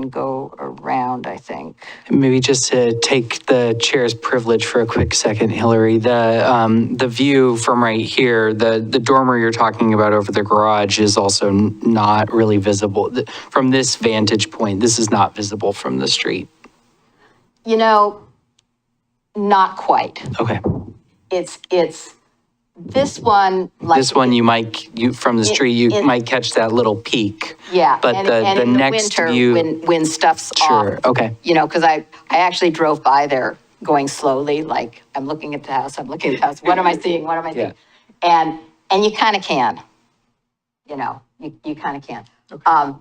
go around, I think. Maybe just to take the chair's privilege for a quick second, Hillary, the view from right here, the dormer you're talking about over the garage is also not really visible. From this vantage point, this is not visible from the street. You know, not quite. Okay. It's this one, like. This one, from the street, you might catch that little peak. Yeah. But and the in next the winter, view. when stuff's off. Sure, okay. You know, because I actually drove by there going slowly, like I'm looking at the house, what am I seeing, what am I seeing? And you kind of can, you know, you kind of can. Okay.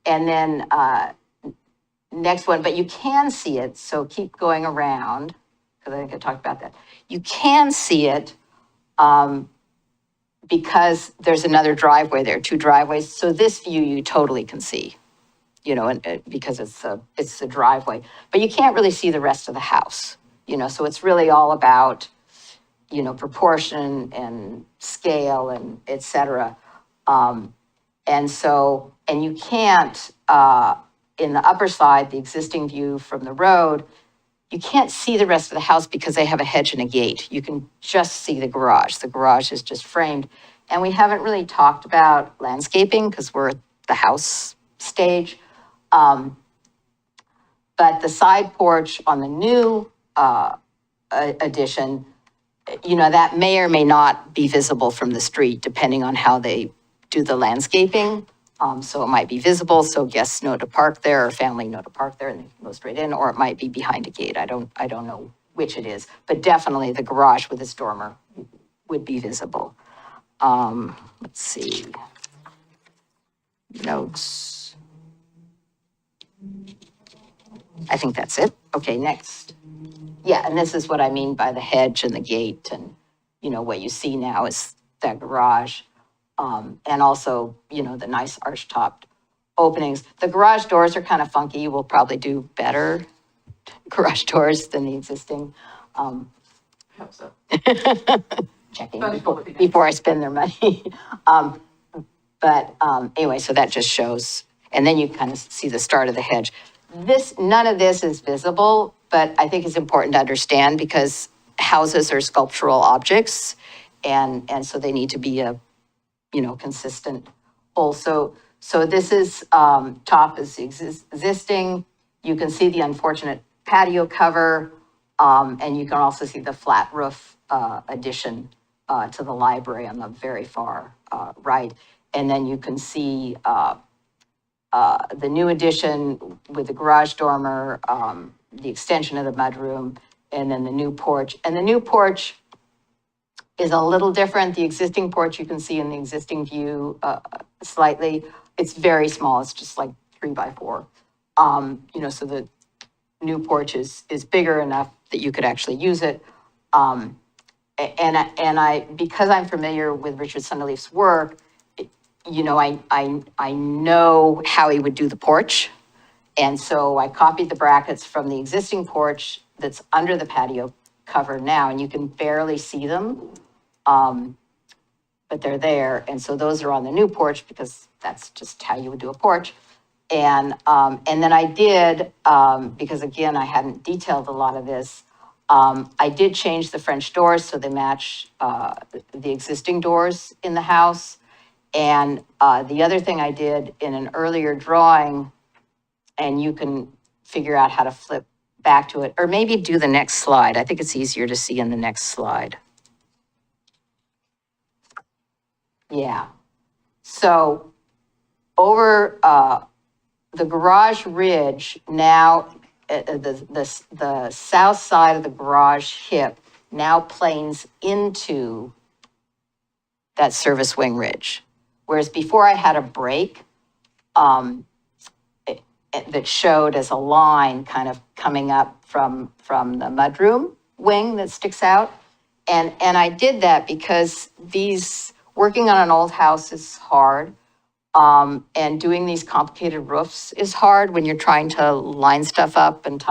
And then next one, but you can see it, so keep going around, because I think I talked about that. You can see it because there's another driveway there, 2 driveways. So this view you totally can see, you know, and because it's the driveway. But you can't really see the rest of the house, you know. So it's really all about, you know, proportion and scale and et cetera. And you can't, in the upper side, the existing view from the road, you can't see the rest of the house because they have a hedge and a gate. You can just see the garage. The garage is just framed. And we haven't really talked about landscaping because we're at the house stage. But the side porch on the new addition, you know, that may or may not be visible from the street depending on how they do the landscaping. So it might be visible, so guests know to park there, or family know to park there, and they can go straight in, or it might be behind a gate. I don't know which it is, but definitely the garage with its dormer would be visible. Let's see. Notes. I think that's it. Okay, next. Yeah, and this is what I mean by the hedge and the gate, and, you know, what you see now is that garage. And also, you know, the nice arch-topped openings. The garage doors are kind of funky. We'll probably do better garage doors than the existing. Hope so. Checking before I spend their money. Anyway, so that just shows, and then you kind of see the start of the hedge. None of this is visible, but I think it's important to understand because houses are sculptural objects, and so they need to be consistent. Also, so this is top is existing. You can see the unfortunate patio cover, and you can also see the flat roof addition to the library on the very far right. And then you can see the new addition with the garage dormer, the extension of the mudroom, and then the new porch. And the new porch is a little different. The existing porch you can see in the existing view slightly. It's very small. It's just like 3 by 4. So the new porch is bigger enough that you could actually use it. And I because I'm familiar with Richard Sunderleaf's work, I know how he would do the porch. And so I copied the brackets from the existing porch that's under the patio cover now, and you can barely see them. But they're there, and so those are on the new porch because that's just how you would do a porch. And then I did, because again, I hadn't detailed a lot of this, I did change the French doors so they match the existing doors in the house. And the other thing I did in an earlier drawing, and you can figure out how to flip back to it, or maybe do the next slide. I think it's easier to see in the next slide. Yeah. So over the garage ridge, now the south side of the garage hip now planes into that service wing ridge. Whereas before I had a break that showed as a line kind of coming up from the mudroom wing that sticks out. And I did that because working on an old house is hard. And doing these complicated roofs is hard when you're trying to line stuff up and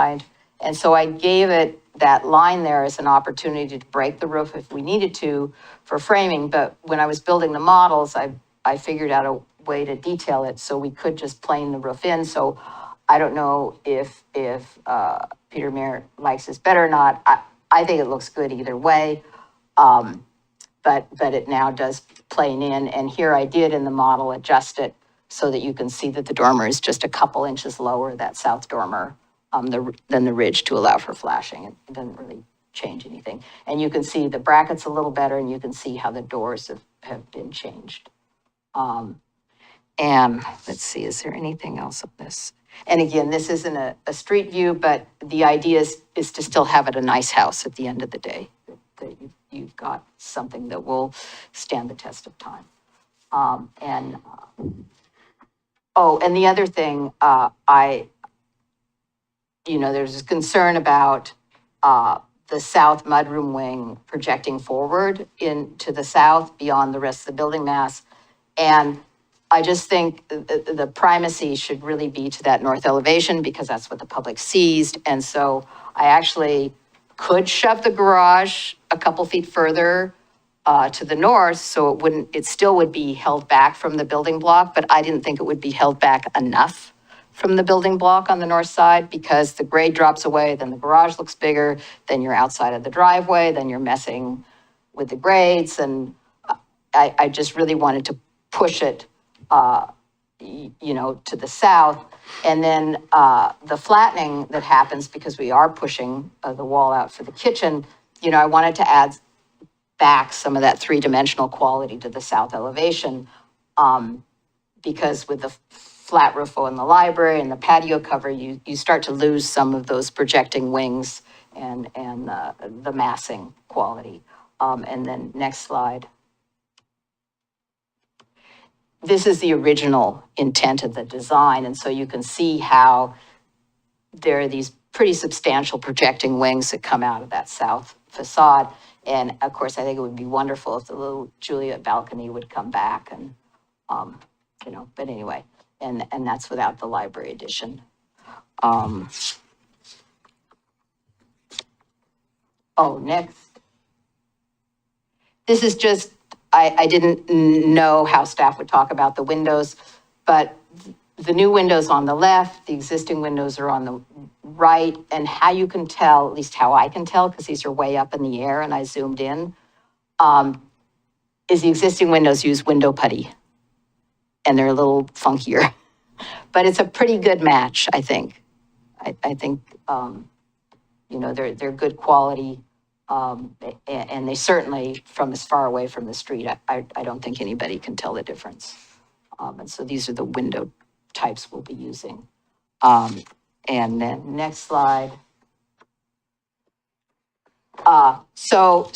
so I gave it that line there as an opportunity to break the roof if we needed to for framing. But when I was building the models, I figured out a way to detail it so we could just plane the roof in. So I don't know if Peter Mayer likes this better or not. I think it looks good either way. But it now does plane in. And here I did in the model adjust it so that you can see that the dormer is just a couple inches lower, that south dormer, than the ridge to allow for flashing. It doesn't really change anything. And you can see the brackets a little better, and you can see how the doors have been changed. And let's see, is there anything else on this? And again, this isn't a street view, but the idea is to still have it a nice house at the end of the day, that you've got something that will stand the test of time. And the other thing, there's this concern about the south mudroom wing projecting forward into the south beyond the rest of the building mass. And I just think the primacy should really be to that north elevation because that's what the public sees. And so I actually could shove the garage a couple feet further to the north, so it still would be held back from the building block, but I didn't think it would be held back enough from the building block on the north side because the grade drops away, then the garage looks bigger, then you're outside of the driveway, then you're messing with the grades, and I just really wanted to push it to the south. And then the flattening that happens because we are pushing the wall out for the kitchen, I wanted to add back some of that three-dimensional quality to the south elevation because with the flat roof on the library and the patio cover, you start to lose some of those projecting wings and the massing quality. And then next slide. This is the original intent of the design. And so you can see how there are these pretty substantial projecting wings that come out of that south facade. And of course, I think it would be wonderful if the little Juliet balcony would come back and, but anyway, and that's without the library addition. Next. This is just, I didn't know how staff would talk about the windows, but the new windows on the left, the existing windows are on the right, and how you can tell, at least how I can tell, because these are way up in the air and I zoomed in, is the existing windows use window putty, and they're a little funkier, but it's a pretty good match, I think. I think, they're good quality. And they certainly, from as far away from the street, I don't think anybody can tell the difference. And so these are the window types we'll be using. And then next slide. So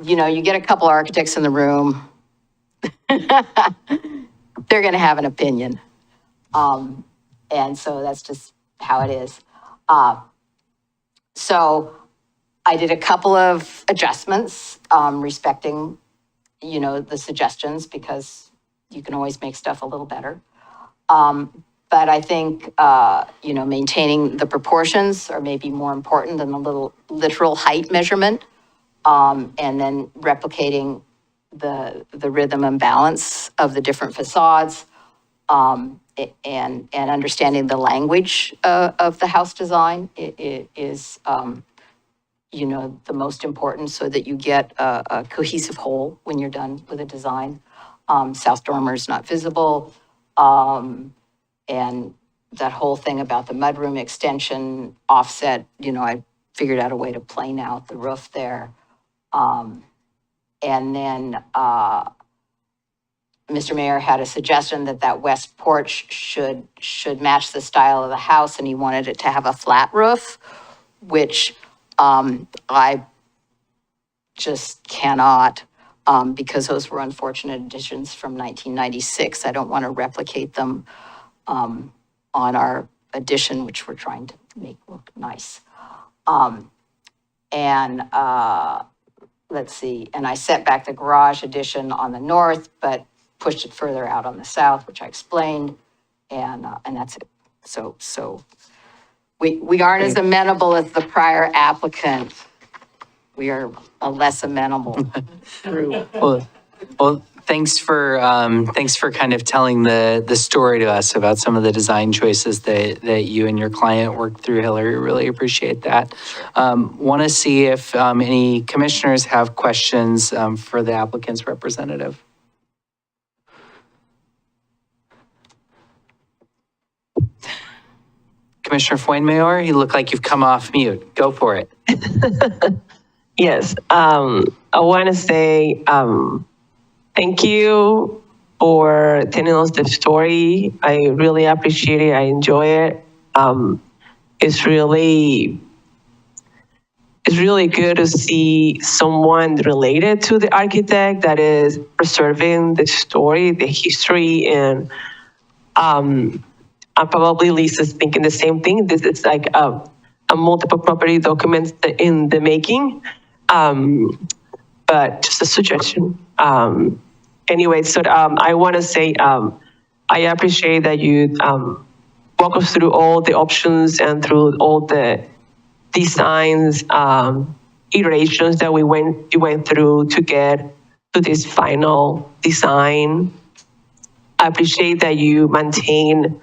you get a couple architects in the room. They're going to have an opinion. And so that's just how it is. So I did a couple of adjustments, respecting, the suggestions because you can always make stuff a little better. But I think, maintaining the proportions are maybe more important than the little literal height measurement. And then replicating the rhythm and balance of the different facades, and understanding the language of the house design is the most important so that you get a cohesive whole when you're done with a design. South dormer is not visible. And that whole thing about the mudroom extension offset, I figured out a way to plane out the roof there. And then Mr. Mayer had a suggestion that west porch should match the style of the house, and he wanted it to have a flat roof, which I just cannot, because those were unfortunate additions from 1996. I don't want to replicate them on our addition, which we're trying to make look nice. Let's see, and I set back the garage addition on the north, but pushed it further out on the south, which I explained, and that's it. So We aren't as amenable as the prior applicant. We are a less amenable group. Well, thanks for kind of telling the story to us about some of the design choices that you and your client worked through, Hillary. Really appreciate that. Want to see if any commissioners have questions for the applicant's representative. Commissioner Foynmayor, you look like you've come off mute. Go for it. Yes, I want to say thank you for telling us the story. I really appreciate it. I enjoy it. It's really good to see someone related to the architect that is preserving the story, the history, and probably Lisa's thinking the same thing. This is like a multiple property documents in the making. But just a suggestion. Anyway, so I want to say I appreciate that you walk us through all the options and through all the designs, iterations that you went through to get to this final design. I appreciate that you maintain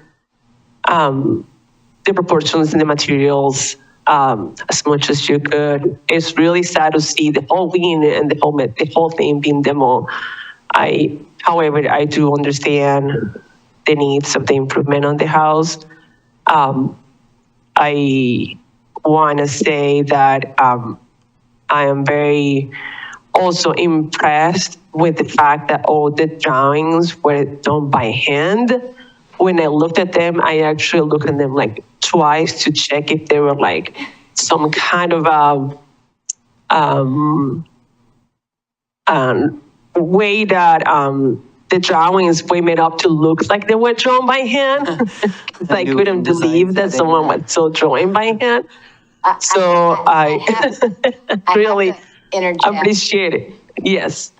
the proportions and the materials as much as you could. It's really sad to see the whole wing and the whole thing being demo. However, I do understand the needs of the improvement on the house. I want to say that I am very also impressed with the fact that all the drawings were done by hand. When I looked at them, I actually looked at them like twice to check if they were like some kind of way that the drawings were made up to look like they were drawn by hand. I couldn't believe that someone was so drawing by hand. So I really appreciate it. Yes.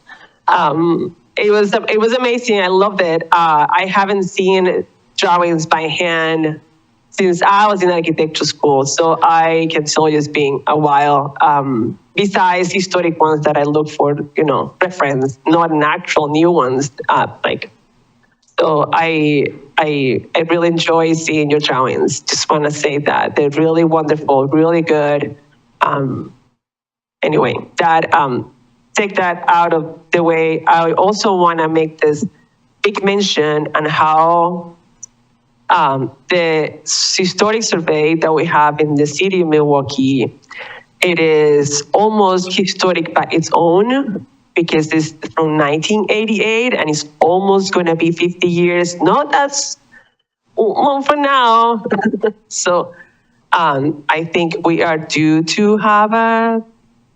It was amazing. I loved it. I haven't seen drawings by hand since I was in architecture school, so I can tell you it's been a while. Besides historic ones that I look for, reference, not actual new ones. So I really enjoy seeing your drawings. Just want to say that they're really wonderful, really good. Anyway, take that out of the way. I also want to make this big mention on how the historic survey that we have in the city of Milwaukie, it is almost historic by its own because it's from 1988 and it's almost going to be 50 years, not as long for now. So I think we are due to have a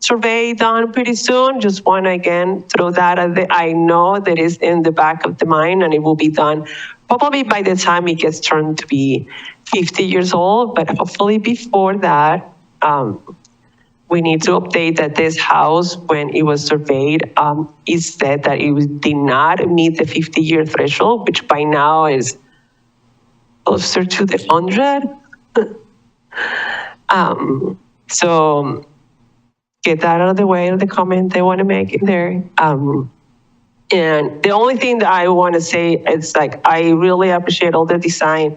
survey done pretty soon. Just want to again throw that at I know that is in the back of the mind and it will be done probably by the time it gets turned to be 50 years old, but hopefully before that, we need to update that this house, when it was surveyed, it said that it did not meet the 50-year threshold, which by now is closer to the 100. So get that out of the way of the comment they want to make in there. And the only thing that I want to say is I really appreciate all the design.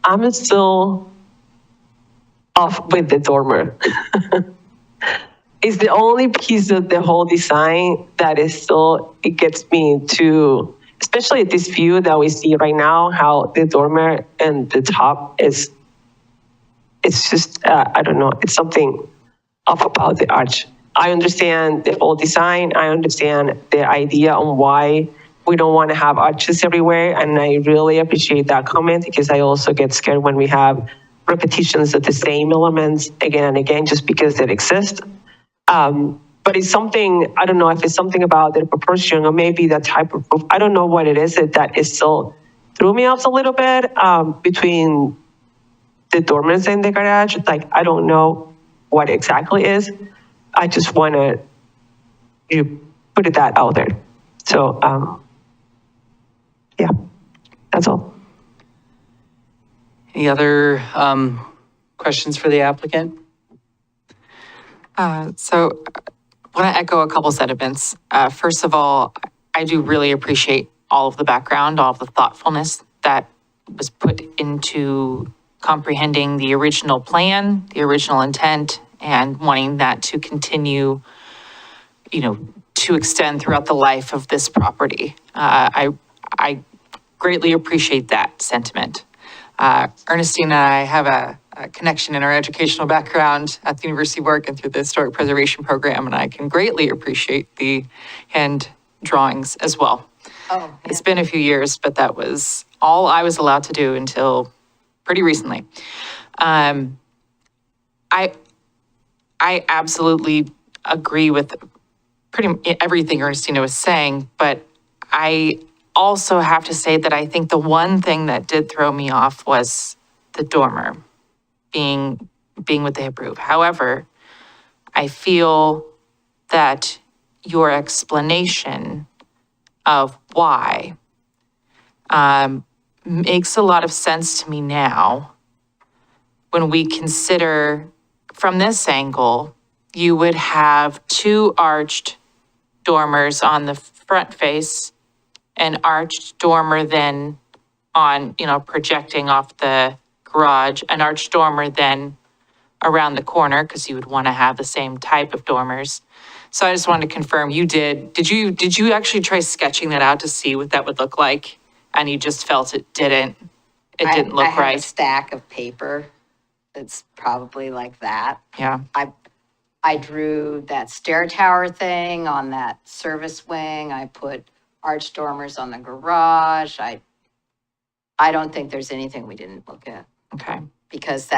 I'm still off with the dormer. It's the only piece of the whole design that is still, it gets me to, especially at this view that we see right now, how the dormer and the top it's just, I don't know, it's something off about the arch. I understand the whole design. I understand the idea on why we don't want to have arches everywhere. And I really appreciate that comment because I also get scared when we have repetitions of the same elements again and again, just because they exist. But it's something, I don't know if it's something about the proportion or maybe the type of roof. I don't know what it is that is still threw me off a little bit between the dormers and the garage. I don't know what exactly is. I just want to put that out there. So, yeah, that's all. Any other questions for the applicant? So I want to echo a couple sentiments. First of all, I do really appreciate all of the background, all of the thoughtfulness that was put into comprehending the original plan, the original intent, and wanting that to continue, to extend throughout the life of this property. I greatly appreciate that sentiment. Ernestine and I have a connection in our educational background at the University of Oregon through the Historic Preservation Program, and I can greatly appreciate the hand drawings as well. Oh, It's been a few years, but that was all I was allowed to do until pretty recently. I absolutely agree with everything Ernestina was saying, but I also have to say that I think the one thing that did throw me off was the dormer being with the hip roof. However, I feel that your explanation of why makes a lot of sense to me now. When we consider from this angle, you would have two arched dormers on the front face, an arched dormer then on, projecting off the garage, an arched dormer then around the corner, because you would want to have the same type of dormers. So I just wanted to confirm did you actually try sketching that out to see what that would look like? And you just felt it didn't look I have a right? stack of paper that's probably like that. Yeah. I drew that stair tower thing on that service wing. I put arch dormers on the garage. I don't think there's anything we didn't look at, Okay. because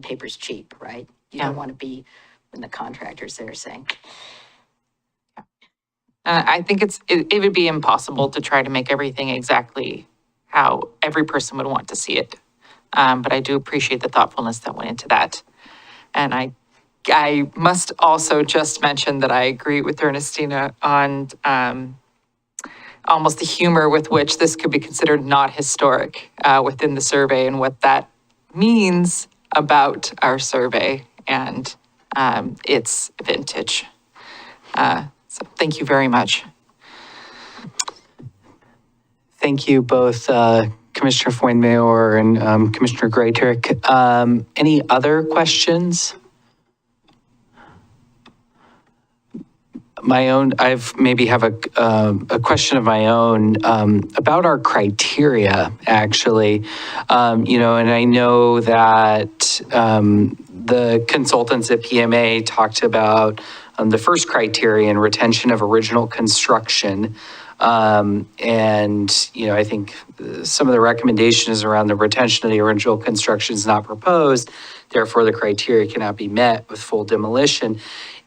paper's cheap, right? You don't want to be when the contractor's there saying, I think it would be impossible to try to make everything exactly how every person would want to see it. But I do appreciate the thoughtfulness that went into that. And I must also just mention that I agree with Ernestina on almost the humor with which this could be considered not historic within the survey and what that means about our survey and its vintage. So thank you very much. Thank you both, Commissioner Foynmayor and Commissioner Graytrick. Any other questions? I've maybe have a question of my own about our criteria, actually. And I know that the consultants at PMA talked about the first criterion, retention of original construction. And, I think some of the recommendations around the retention of the original construction is not proposed. Therefore, the criteria cannot be met with full demolition.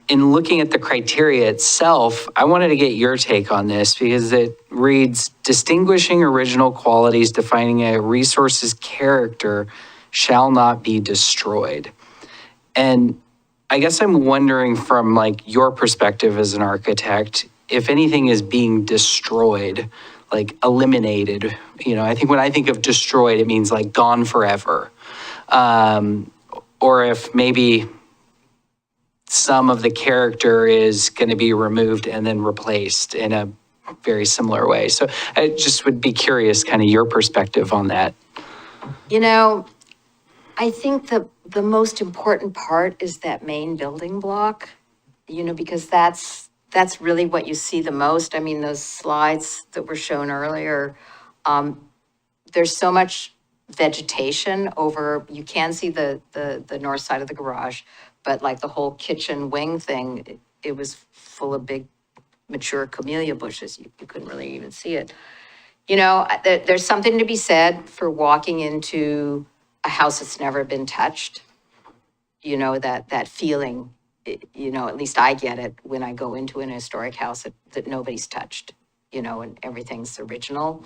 In looking at the criteria itself, I wanted to get your take on this because it reads, distinguishing original qualities defining a resource's character shall not be destroyed. And I guess I'm wondering from your perspective as an architect, if anything is being destroyed, eliminated, I think when I think of destroyed, it means gone forever. Or if maybe some of the character is going to be removed and then replaced in a very similar way. So I just would be curious kind of your perspective on that. I think the most important part is that main building block, because that's really what you see the most. Those slides that were shown earlier, there's so much vegetation over, you can see the north side of the garage, but the whole kitchen wing thing, it was full of big mature camellia bushes. You couldn't really even see it. There's something to be said for walking into a house that's never been touched. That feeling, at least I get it when I go into an historic house that nobody's touched, and everything's original.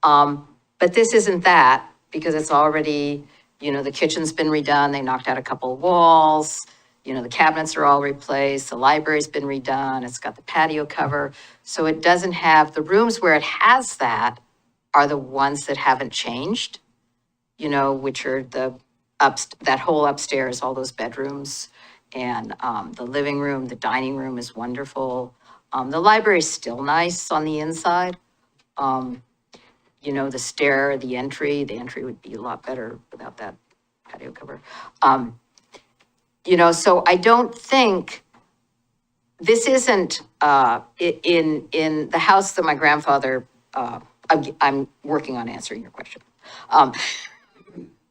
But this isn't that, because it's already, the kitchen's been redone, they knocked out a couple of walls, the cabinets are all replaced, the library's been redone, it's got the patio cover. So it doesn't have, the rooms where it has that are the ones that haven't changed, which are the that whole upstairs, all those bedrooms, and the living room, the dining room is wonderful. The library is still nice on the inside. You know, the entry would be a lot better without that patio cover. You know, so I don't think, this isn't in the house that my grandfather, I'm working on answering your question.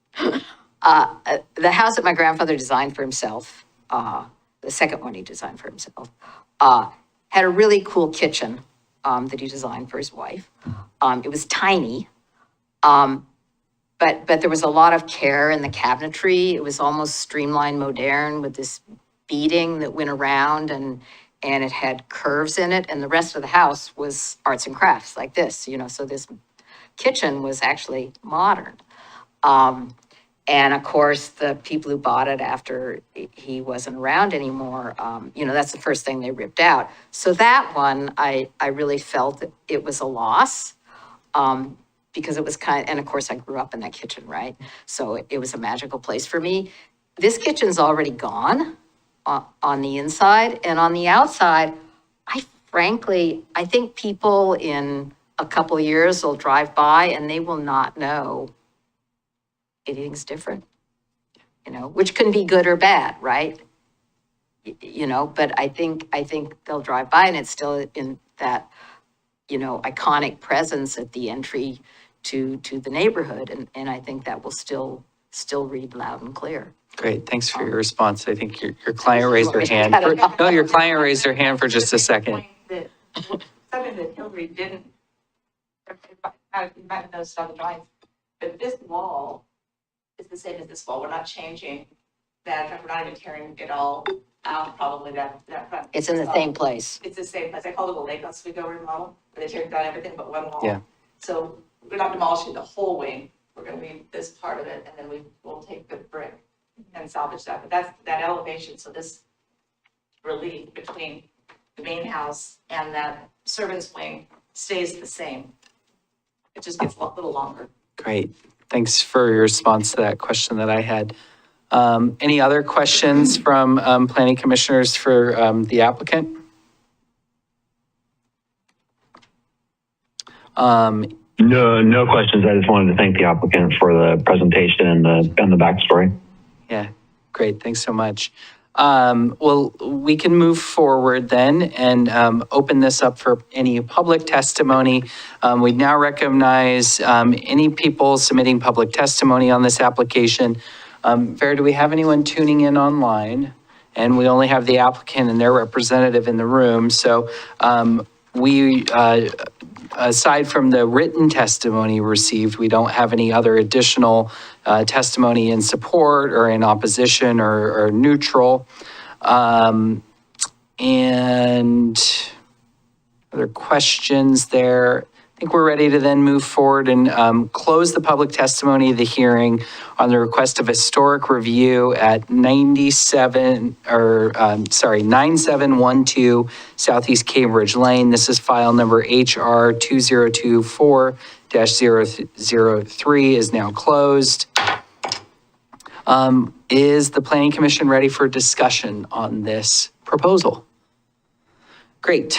The house that my grandfather designed for himself, the second one he designed for himself, had a really cool kitchen that he designed for his wife. It was tiny, but there was a lot of care in the cabinetry. It was almost streamlined modern with this beading that went around, and it had curves in it, and the rest of the house was arts and crafts like this, you know, so this kitchen was actually modern. And of course, the people who bought it after he wasn't around anymore, you know, that's the first thing they ripped out. So that one, I really felt that it was a loss, because it was and of course I grew up in that kitchen, right? So it was a magical place for me. This kitchen's already gone on the inside, and on the outside, I think people in a couple of years will drive by and they will not know anything's different, you know, which can be good or bad, right? You know, but I think they'll drive by and it's still in that, you know, iconic presence at the entry to the neighborhood. And I think that will still read loud and clear. Great, thanks for your response. I think your client raised her hand. Your client raised her hand for just a second. Something that Hillary didn't, you might have noticed on the drawings, but this wall is the same as this wall. We're not changing that. We're not even tearing it all out, probably that front. It's in the same place. It's the same place. I call it a Lake Oswego remodel, where they tear down everything but one wall. Yeah. So we're not demolishing the whole wing. We're going to leave this part of it, and then we'll take the brick and salvage that. But that's that elevation. So this relief between the main house and that servant's wing stays the same. It just gets a little longer. Great. Thanks for your response to that question that I had. Any other questions from planning commissioners for the applicant? No questions. I just wanted to thank the applicant for the presentation and the backstory. Yeah, great. Thanks so much. Well, we can move forward then and open this up for any public testimony. We now recognize any people submitting public testimony on this application. Vera, do we have anyone tuning in online? And we only have the applicant and their representative in the room. So aside from the written testimony received, we don't have any other additional testimony in support or in opposition or neutral. And other questions there? I think we're ready to then move forward and close the public testimony of the hearing on the request of historic review at 9712 Southeast Cambridge Lane. This is file number HR 2024-003 is now closed. Is the Planning Commission ready for discussion on this proposal? Great.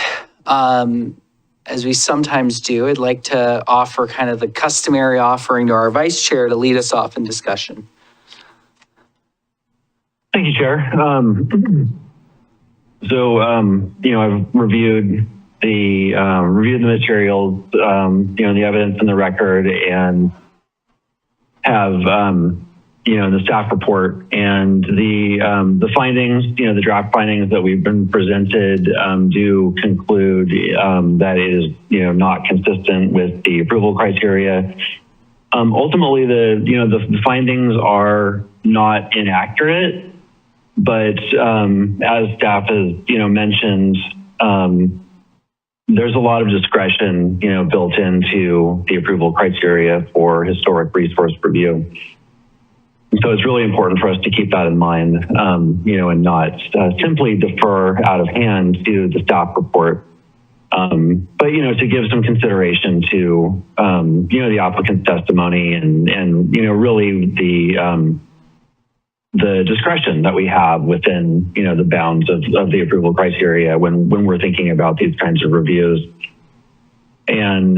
As we sometimes do, I'd like to offer kind of the customary offering to our vice chair to lead us off in discussion. Thank you, Chair. I've reviewed the materials, the evidence in the record, and have the staff report and the findings, the draft findings that we've been presented do conclude that it is, not consistent with the approval criteria. Ultimately, the findings are not inaccurate, but as staff has, mentioned, there's a lot of discretion, built into the approval criteria for historic resource review. So it's really important for us to keep that in mind, and not simply defer out of hand to the staff report, but, to give some consideration to, the applicant's testimony and really the discretion that we have within, the bounds of the approval criteria when we're thinking about these kinds of reviews. And,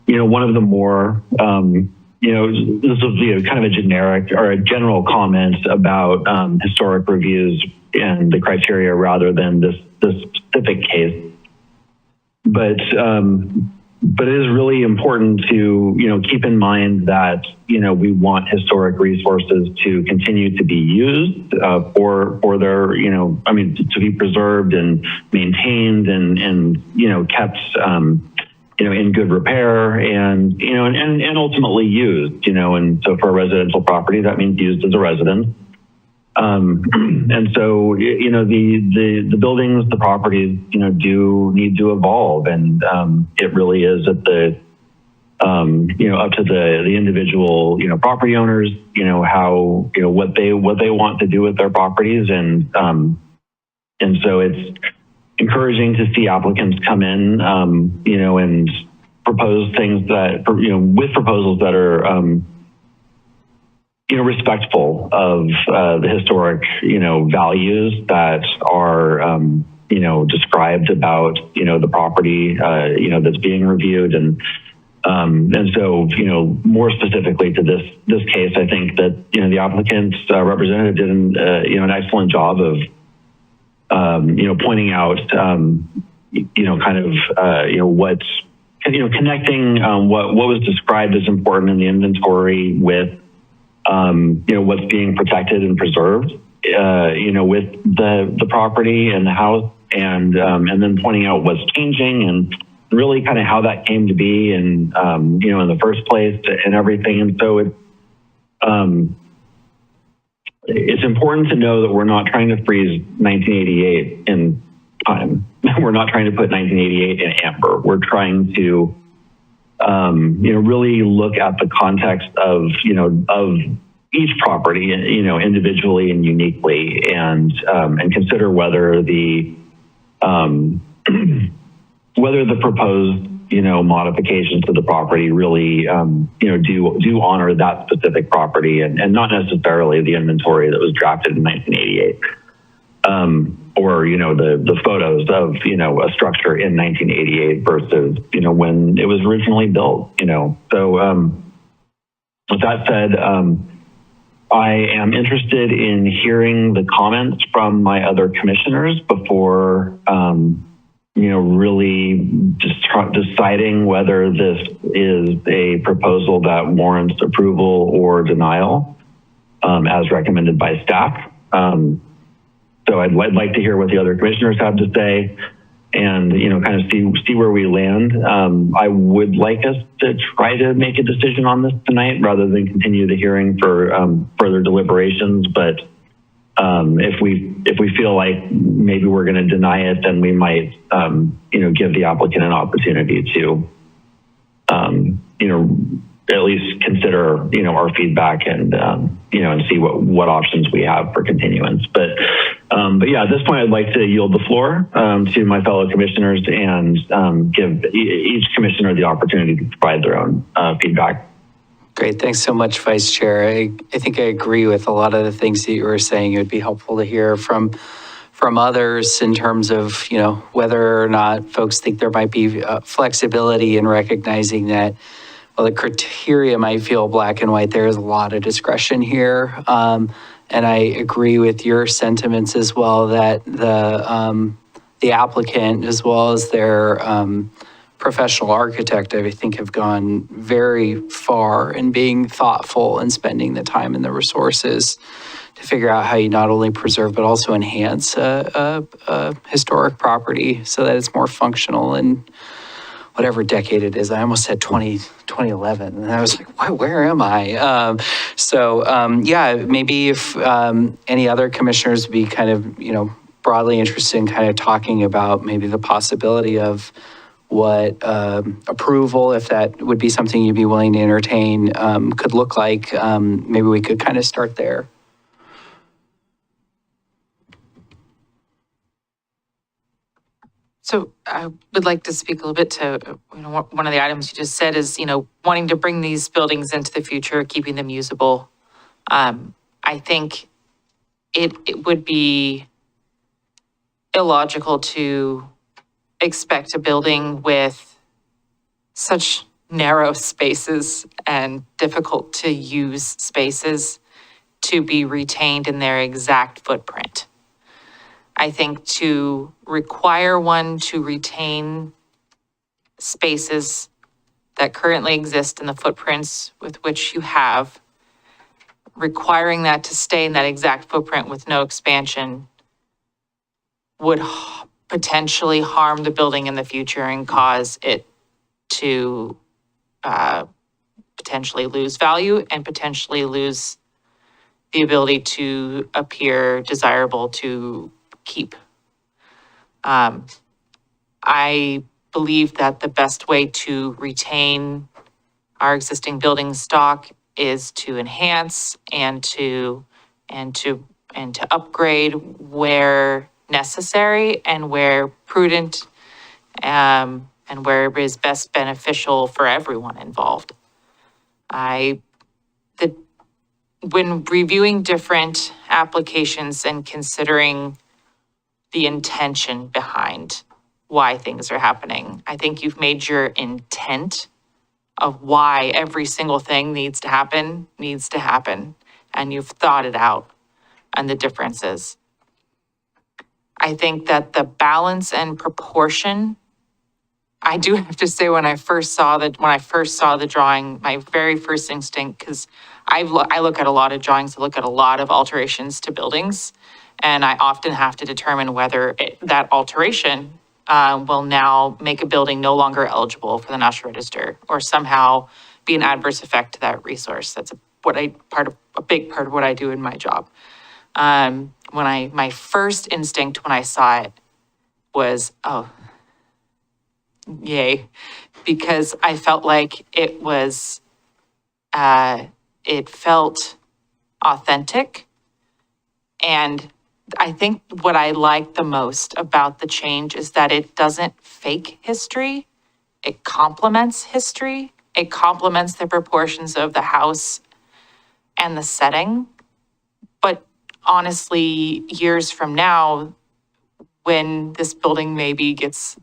one of the more, this will be kind of a generic or a general comment about historic reviews and the criteria rather than this specific case. But it is really important to, keep in mind that, we want historic resources to continue to be used for their, to be preserved and maintained and kept, in good repair and, and ultimately used, and so for a residential property, that means used as a residence. And so, the buildings, the properties, do need to evolve, and it really is at the, up to the individual, property owners, how, what they want to do with their properties, and so it's encouraging to see applicants come in, and propose things that, with proposals that are, respectful of the historic, values that are, described about, the property, that's being reviewed. And so, more specifically to this case, I think that, the applicant's representative did an excellent job of, pointing out, what's, connecting what was described as important in the inventory with, what's being protected and preserved, with the property and the house, and then pointing out what's changing and really kind of how that came to be and, in the first place and everything. And so it's important to know that we're not trying to freeze 1988 in time. We're not trying to put 1988 in amber. We're trying to, really look at the context of, of each property, individually and uniquely, and consider whether the proposed, modifications to the property really, do honor that specific property and not necessarily the inventory that was drafted in 1988. Or, the photos of, a structure in 1988 versus, when it was originally built, So with that said, I am interested in hearing the comments from my other commissioners before, really deciding whether this is a proposal that warrants approval or denial, as recommended by staff. So I'd like to hear what the other commissioners have to say and, kind of see where we land. I would like us to try to make a decision on this tonight rather than continue the hearing for further deliberations. But if we feel like maybe we're going to deny it, then we might, give the applicant an opportunity to, at least consider, our feedback and, and see what options we have for continuance. But yeah, at this point, I'd like to yield the floor to my fellow commissioners and give each commissioner the opportunity to provide their own feedback. Great. Thanks so much, Vice Chair. I think I agree with a lot of the things that you were saying. It would be helpful to hear from others in terms of, whether or not folks think there might be flexibility in recognizing that, well, the criteria might feel black and white. There is a lot of discretion here. And I agree with your sentiments as well that the applicant, as well as their professional architect, I think have gone very far in being thoughtful and spending the time and the resources to figure out how you not only preserve but also enhance a historic property so that it's more functional in whatever decade it is. I almost said 2011, and I was like, where am I? Yeah, maybe if any other commissioners would be kind of, broadly interested in kind of talking about maybe the possibility of what approval, if that would be something you'd be willing to entertain, could look like. Maybe we could kind of start there. So I would like to speak a little bit to, one of the items you just said is, wanting to bring these buildings into the future, keeping them usable. I think it would be illogical to expect a building with such narrow spaces and difficult to use spaces to be retained in their exact footprint. I think to require one to retain spaces that currently exist in the footprints with which you have, requiring that to stay in that exact footprint with no expansion would potentially harm the building in the future and cause it to potentially lose value and potentially lose the ability to appear desirable to keep. I believe that the best way to retain our existing building stock is to enhance and to upgrade where necessary and where prudent, and where it is best beneficial for everyone involved. When reviewing different applications and considering the intention behind why things are happening, I think you've made your intent of why every single thing needs to happen, and you've thought it out and the differences. I think that the balance and proportion, I do have to say, when I first saw the drawing, my very first instinct, because I look at a lot of drawings, I look at a lot of alterations to buildings, and I often have to determine whether that alteration will now make a building no longer eligible for the National Register or somehow be an adverse effect to that resource. That's a big part of what I do in my job. My first instinct when I saw it was, oh, yay, because I felt like it felt authentic. And I think what I like the most about the change is that it doesn't fake history. It complements history. It complements the proportions of the house and the setting. But honestly, years from now, when this building maybe gets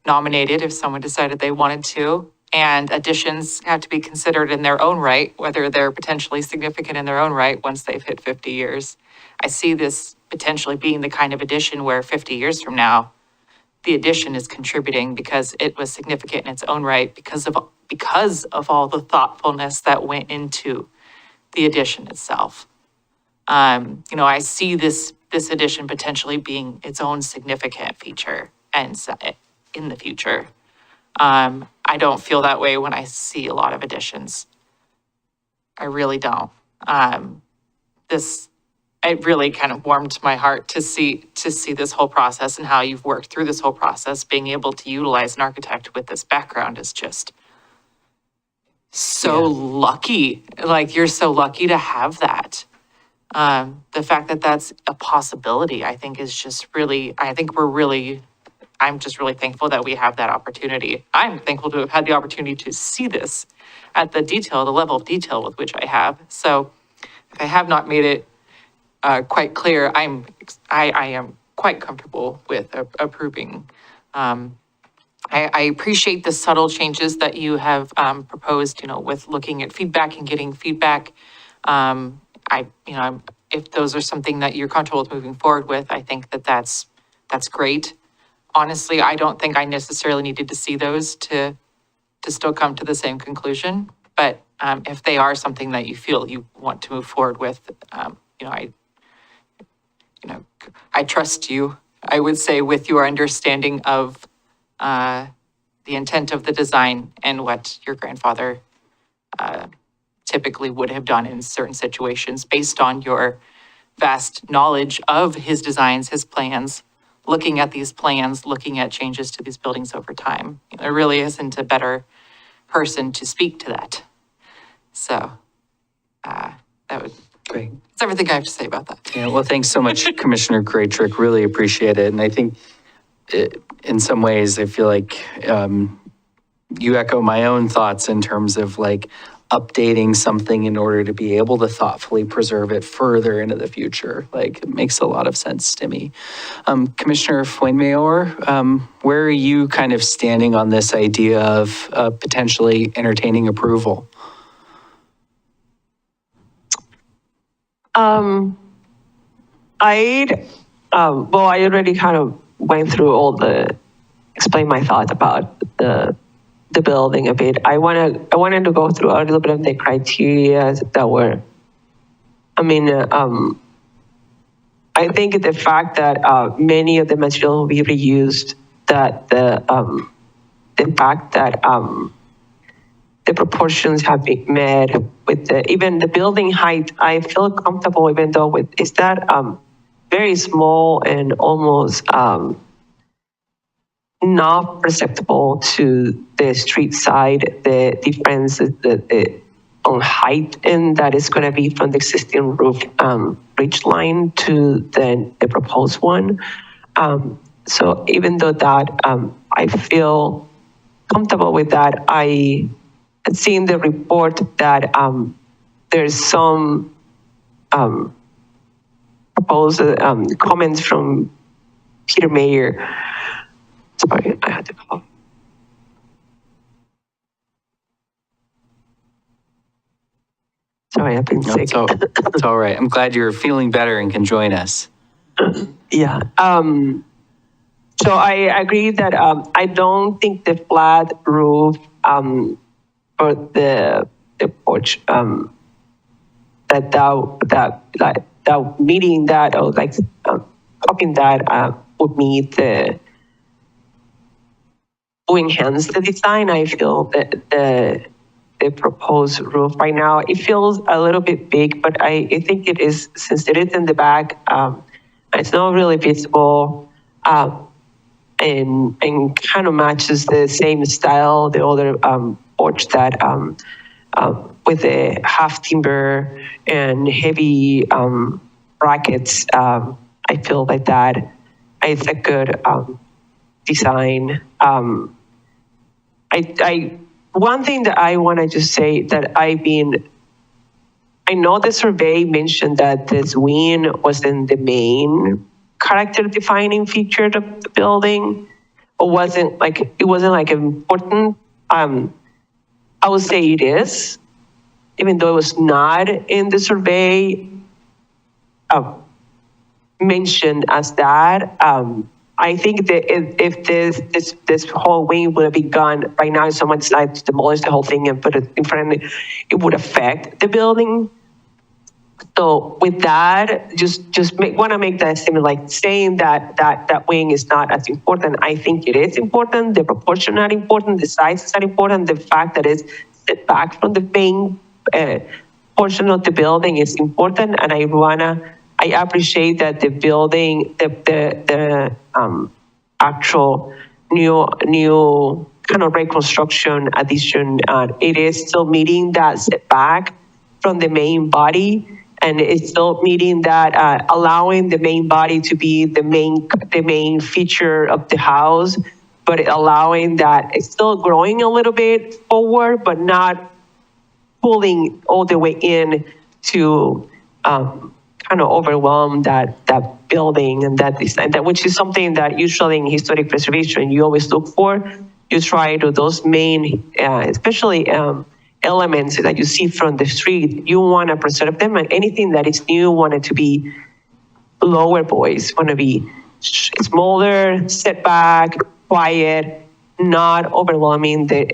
nominated, if someone decided they wanted to, and additions have to be considered in their own right, whether they're potentially significant in their own right once they've hit 50 years. I see this potentially being the kind of addition where 50 years from now, the addition is contributing because it was significant in its own right because of all the thoughtfulness that went into the addition itself. I see this addition potentially being its own significant feature and in the future. I don't feel that way when I see a lot of additions. I really don't. It really kind of warmed my heart to see this whole process and how you've worked through this whole process. Being able to utilize an architect with this background is just so lucky. Like, you're so lucky to have that. The fact that that's a possibility, I think, is just really, I'm just really thankful that we have that opportunity. I'm thankful to have had the opportunity to see this at the level of detail with which I have. So if I have not made it quite clear, I am quite comfortable with approving. I appreciate the subtle changes that you have proposed, with looking at feedback and getting feedback. If those are something that you're comfortable with moving forward with, I think that's great. Honestly, I don't think I necessarily needed to see those to still come to the same conclusion. But if they are something that you feel you want to move forward with, I trust you, I would say, with your understanding of the intent of the design and what your grandfather typically would have done in certain situations based on your vast knowledge of his designs, his plans, looking at these plans, looking at changes to these buildings over time. There really isn't a better person to speak to that. So Great. that's everything I have to say about that. Yeah, well, thanks so much, Commissioner Krajcik. Really appreciate it. And I think in some ways, I feel like you echo my own thoughts in terms of, like, updating something in order to be able to thoughtfully preserve it further into the future. Like, it makes a lot of sense to me. Commissioner Fuenmayor, where are you kind of standing on this idea of potentially entertaining approval? I already kind of went through explain my thoughts about the building a bit. I wanted to go through a little bit of the criteria that were, I think the fact that many of the material will be reused, that the fact that the proportions have been met with even the building height, I feel comfortable even though is that very small and almost not perceptible to the street side, the difference on height, and that is going to be from the existing roof ridge line to the proposed one. So even though that I feel comfortable with that, I had seen the report that there's some proposed comments from Peter Mayer. Sorry, I had to call. Sorry, I've been sick. It's all right. I'm glad you're feeling better and can join us. Yeah. So I agree that I don't think the flat roof for the porch that meeting that or like copying that would meet the to enhance the design. I feel that the proposed roof right now, it feels a little bit big, but I think it is, since it is in the back, it's not really visible, and kind of matches the same style, the other porch that with the half timber and heavy brackets. I feel like that it's a good design. One thing that I want to just say that I know the survey mentioned that this wing wasn't the main character defining feature of the building, or wasn't like important. I would say it is, even though it was not in the survey mentioned as that. I think that if this whole wing would have been gone right now, if someone decided to demolish the whole thing and put it in front of it would affect the building. So with that, just want to make that statement, like saying that wing is not as important. I think it is important. The proportion are important. The size is not important. The fact that it's set back from the main portion of the building is important. And I appreciate that the building, the actual new kind of reconstruction addition, it is still meeting that setback from the main body, and it's still meeting that, allowing the main body to be the main feature of the house, but allowing that it's still growing a little bit forward, but not pulling all the way in to kind of overwhelm that building and that design, which is something that usually in historic preservation you always look for. You try to those main, especially elements that you see from the street, you want to preserve them, and anything that is new want it to be lower voice, want to be smaller, setback, quiet, not overwhelming the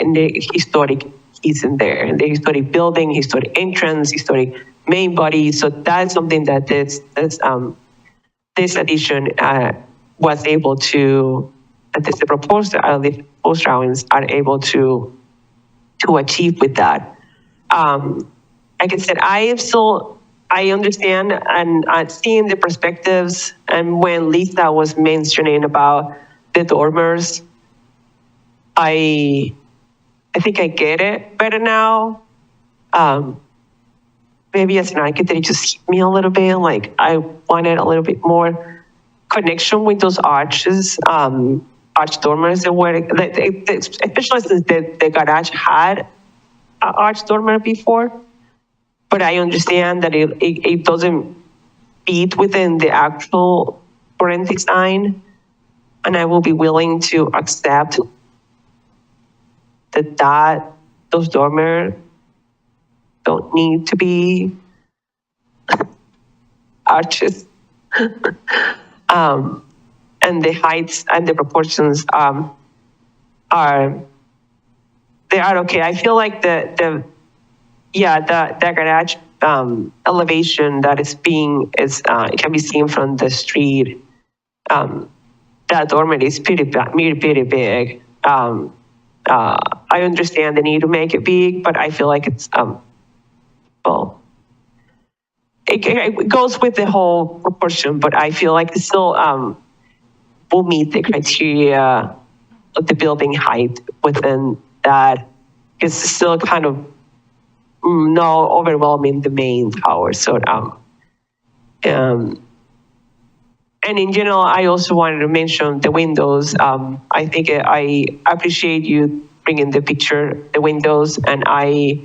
historic is in there, and the historic building, historic entrance, historic main body. So that's something that this addition was able to, the proposed drawings are able to achieve with that. Like I said, I understand and seeing the perspectives, and when Lisa was mentioning about the dormers, I think I get it better now. Maybe as an architect, it just hit me a little bit, like I wanted a little bit more connection with those arches, arch dormers, and where, especially since the garage had arch dormer before, but I understand that it doesn't fit within the actual current design, and I will be willing to accept that those dormer don't need to be arches. And the heights and the proportions they are okay. I feel like the garage elevation that is it can be seen from the street. That dormer is pretty big. I understand the need to make it big, but I feel like it's well, it goes with the whole proportion, but I feel like it still will meet the criteria of the building height within that. It's still kind of not overwhelming the main tower. So, and in general, I also wanted to mention the windows. I think I appreciate you bringing the windows, and I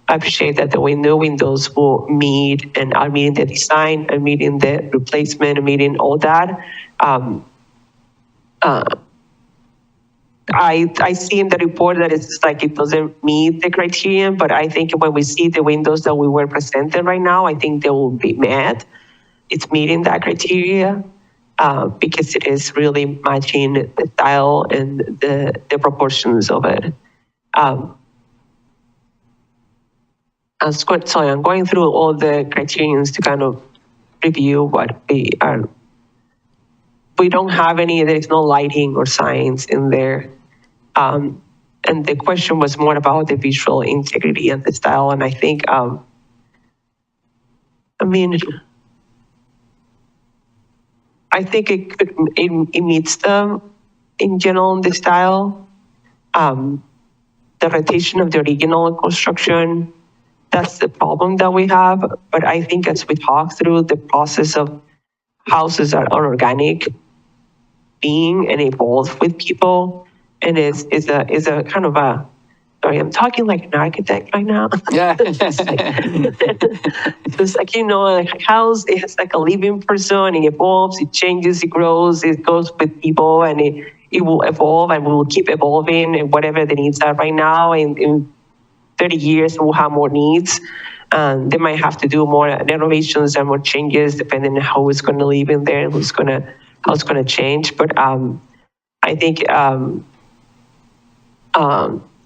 appreciate that the windows will meet and are meeting the design and meeting the replacement and meeting all that. I see in the report that it's like it doesn't meet the criterion, but I think when we see the windows that we were presented right now, I think they will be met. It's meeting that criteria because it is really matching the style and the proportions of it. I'm going through all the criterions to kind of review what we are. We don't have any, there is no lighting or signs in there. And the question was more about the visual integrity and the style. And I think, it meets them in general in the style. The rotation of the original construction, that's the problem that we have. But I think as we talk through the process of houses that are organic being and evolve with people, and is a kind of a, sorry, I'm talking like an architect right now. Yeah. It's like, like a house, it has like a living person, it evolves, it changes, it grows, it goes with people, and it will evolve and will keep evolving, and whatever the needs are right now, in 30 years, we'll have more needs. They might have to do more renovations and more changes depending on how it's going to live in there, how it's going to change. But I think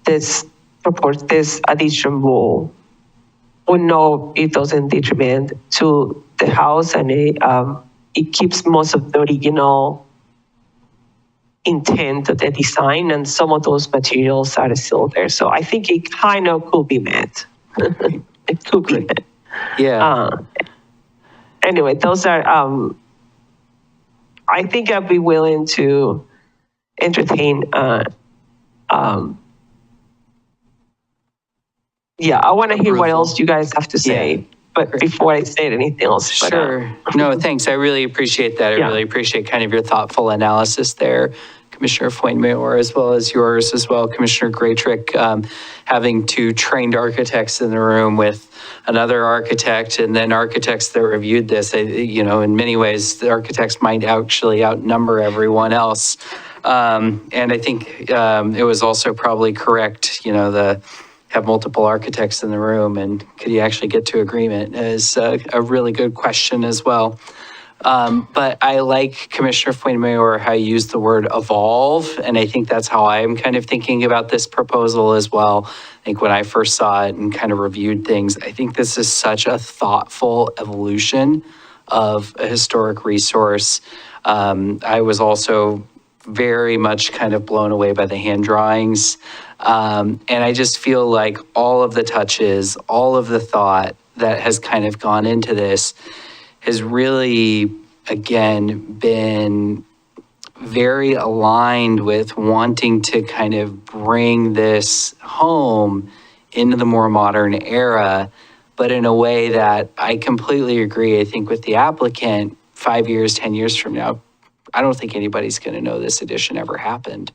this addition will know it doesn't detriment to the house, and it keeps most of the original intent of the design, and some of those materials are still there. So I think it kind of could be met. It could be met. Yeah. Anyway, those are, I think I'd be willing to entertain, I want to hear what else you guys have to say, but before I say anything else. Sure. No, thanks. I really appreciate that. I really appreciate kind of your thoughtful analysis there, Commissioner Fuenmayor, as well as yours as well, Commissioner Graytrick, having two trained architects in the room with another architect and then architects that reviewed this. In many ways, the architects might actually outnumber everyone else. And I think it was also probably correct, have multiple architects in the room, and could you actually get to agreement is a really good question as well. But I like Commissioner Fuenmayor how you used the word evolve, and I think that's how I'm kind of thinking about this proposal as well. I think when I first saw it and kind of reviewed things, I think this is such a thoughtful evolution of a historic resource. I was also very much kind of blown away by the hand drawings. And I just feel like all of the touches, all of the thought that has kind of gone into this has really, again, been very aligned with wanting to kind of bring this home into the more modern era, but in a way that I completely agree, I think, with the applicant. 5 years, 10 years from now, I don't think anybody's going to know this addition ever happened.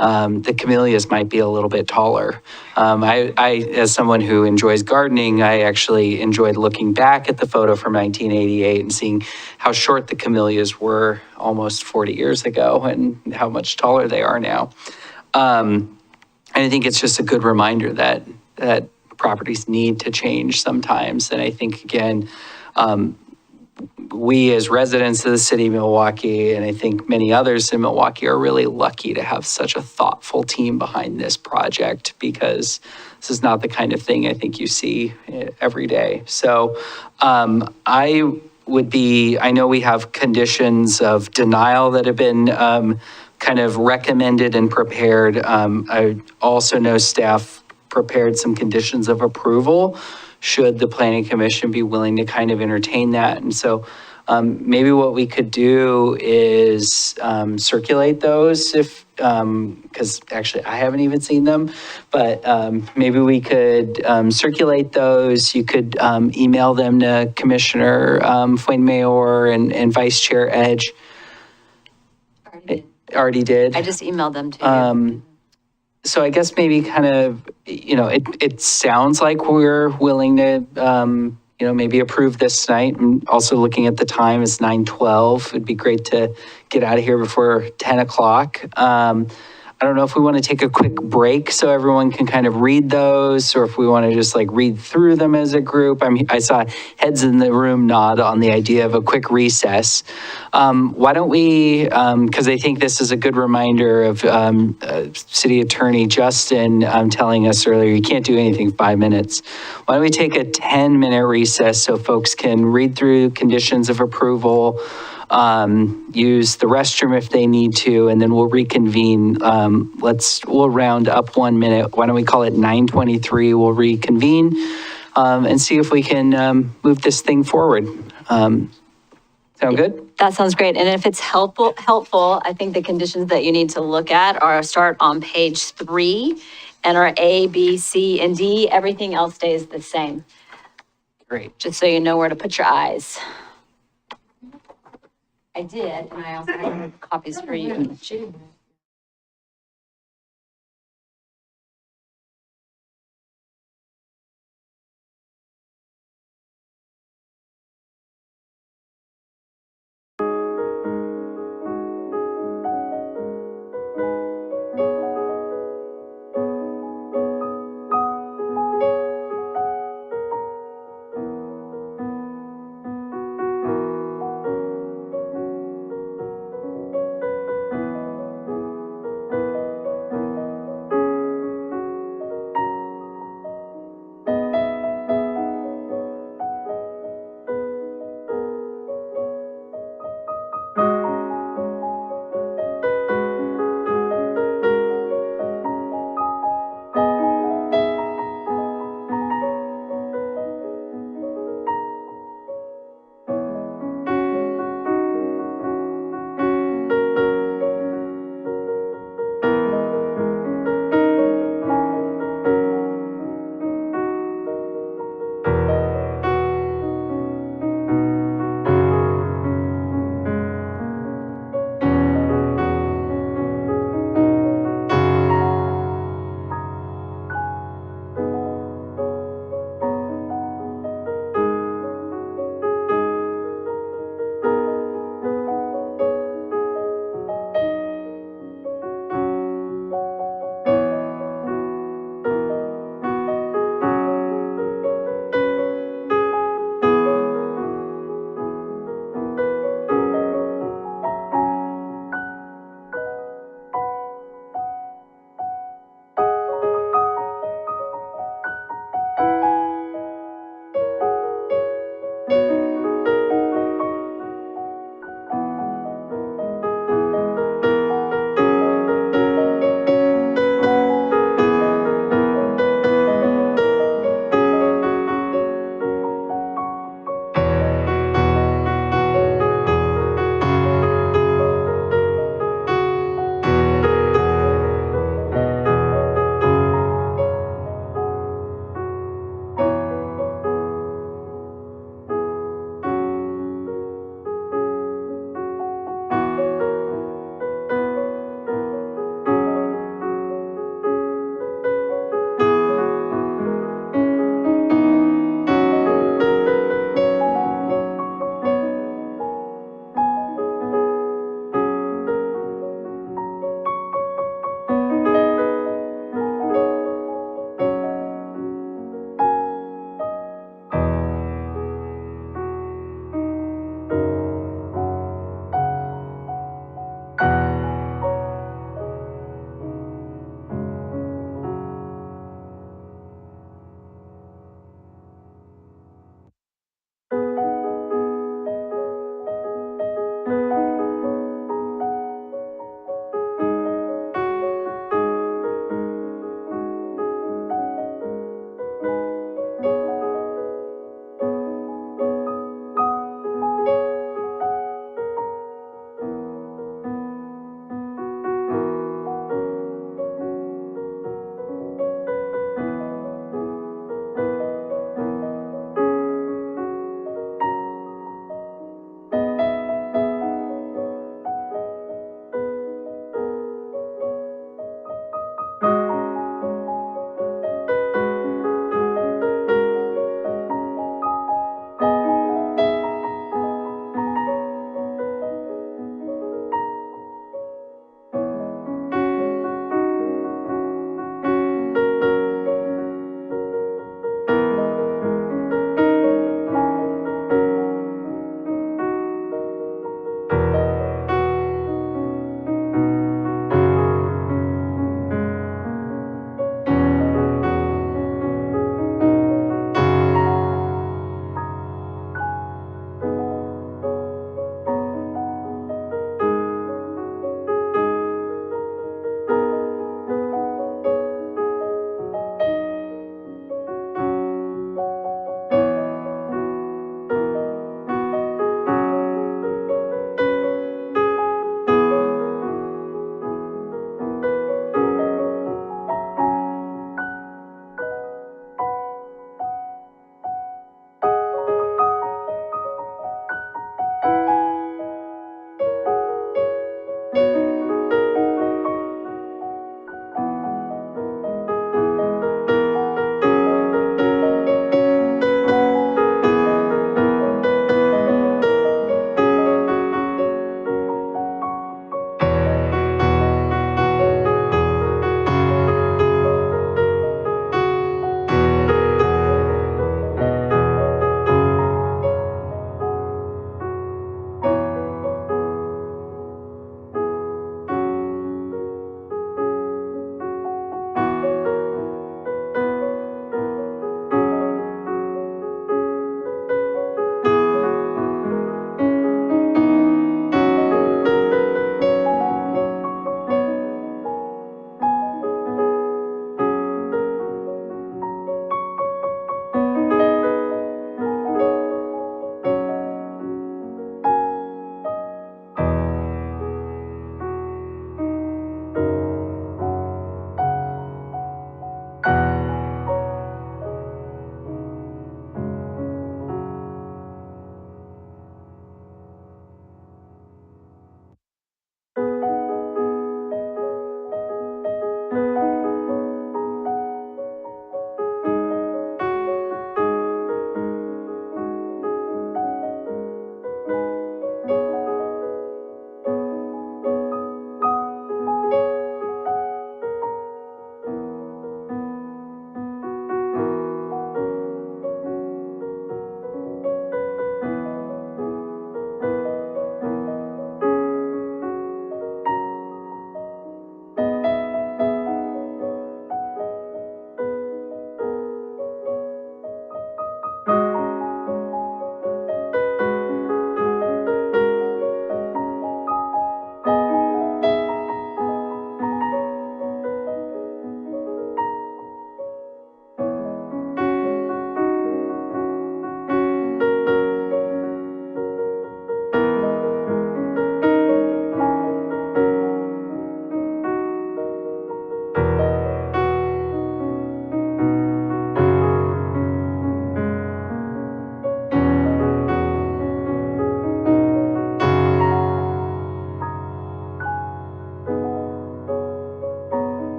the camellias might be a little bit taller. As someone who enjoys gardening, I actually enjoyed looking back at the photo from 1988 and seeing how short the camellias were almost 40 years ago and how much taller they are now. And I think it's just a good reminder that properties need to change sometimes. And I think, again, we as residents of the city of Milwaukie, and I think many others in Milwaukie, are really lucky to have such a thoughtful team behind this project, because this is not the kind of thing I think you see every day. So I know we have conditions of denial that have been kind of recommended and prepared. I also know staff prepared some conditions of approval should the Planning Commission be willing to kind of entertain that. And so maybe what we could do is circulate those because actually I haven't even seen them, but maybe we could circulate those. You could email them to Commissioner Fuenmayor and Vice Chair Edge. Already did. I just emailed them to you. So I guess maybe kind of, it sounds like we're willing to, maybe approve this tonight. And also looking at the time, it's 9:12. It'd be great to get out of here before 10 o'clock. I don't know if we want to take a quick break so everyone can kind of read those, or if we want to just like read through them as a group. I saw heads in the room nod on the idea of a quick recess. Why don't we, because I think this is a good reminder of City Attorney Justin telling us earlier, you can't do anything 5 minutes. Why don't we take a 10-minute recess so folks can read through conditions of approval, use the restroom if they need to, and then we'll reconvene. We'll round up 1 minute. Why don't we call it 9:23? We'll reconvene and see if we can move this thing forward. Sound good? That sounds great. And if it's helpful, I think the conditions that you need to look at start on page 3 and are A, B, C, and D. Everything else stays the same. Great. Just so you know where to put your eyes. I did, and I also have copies for you.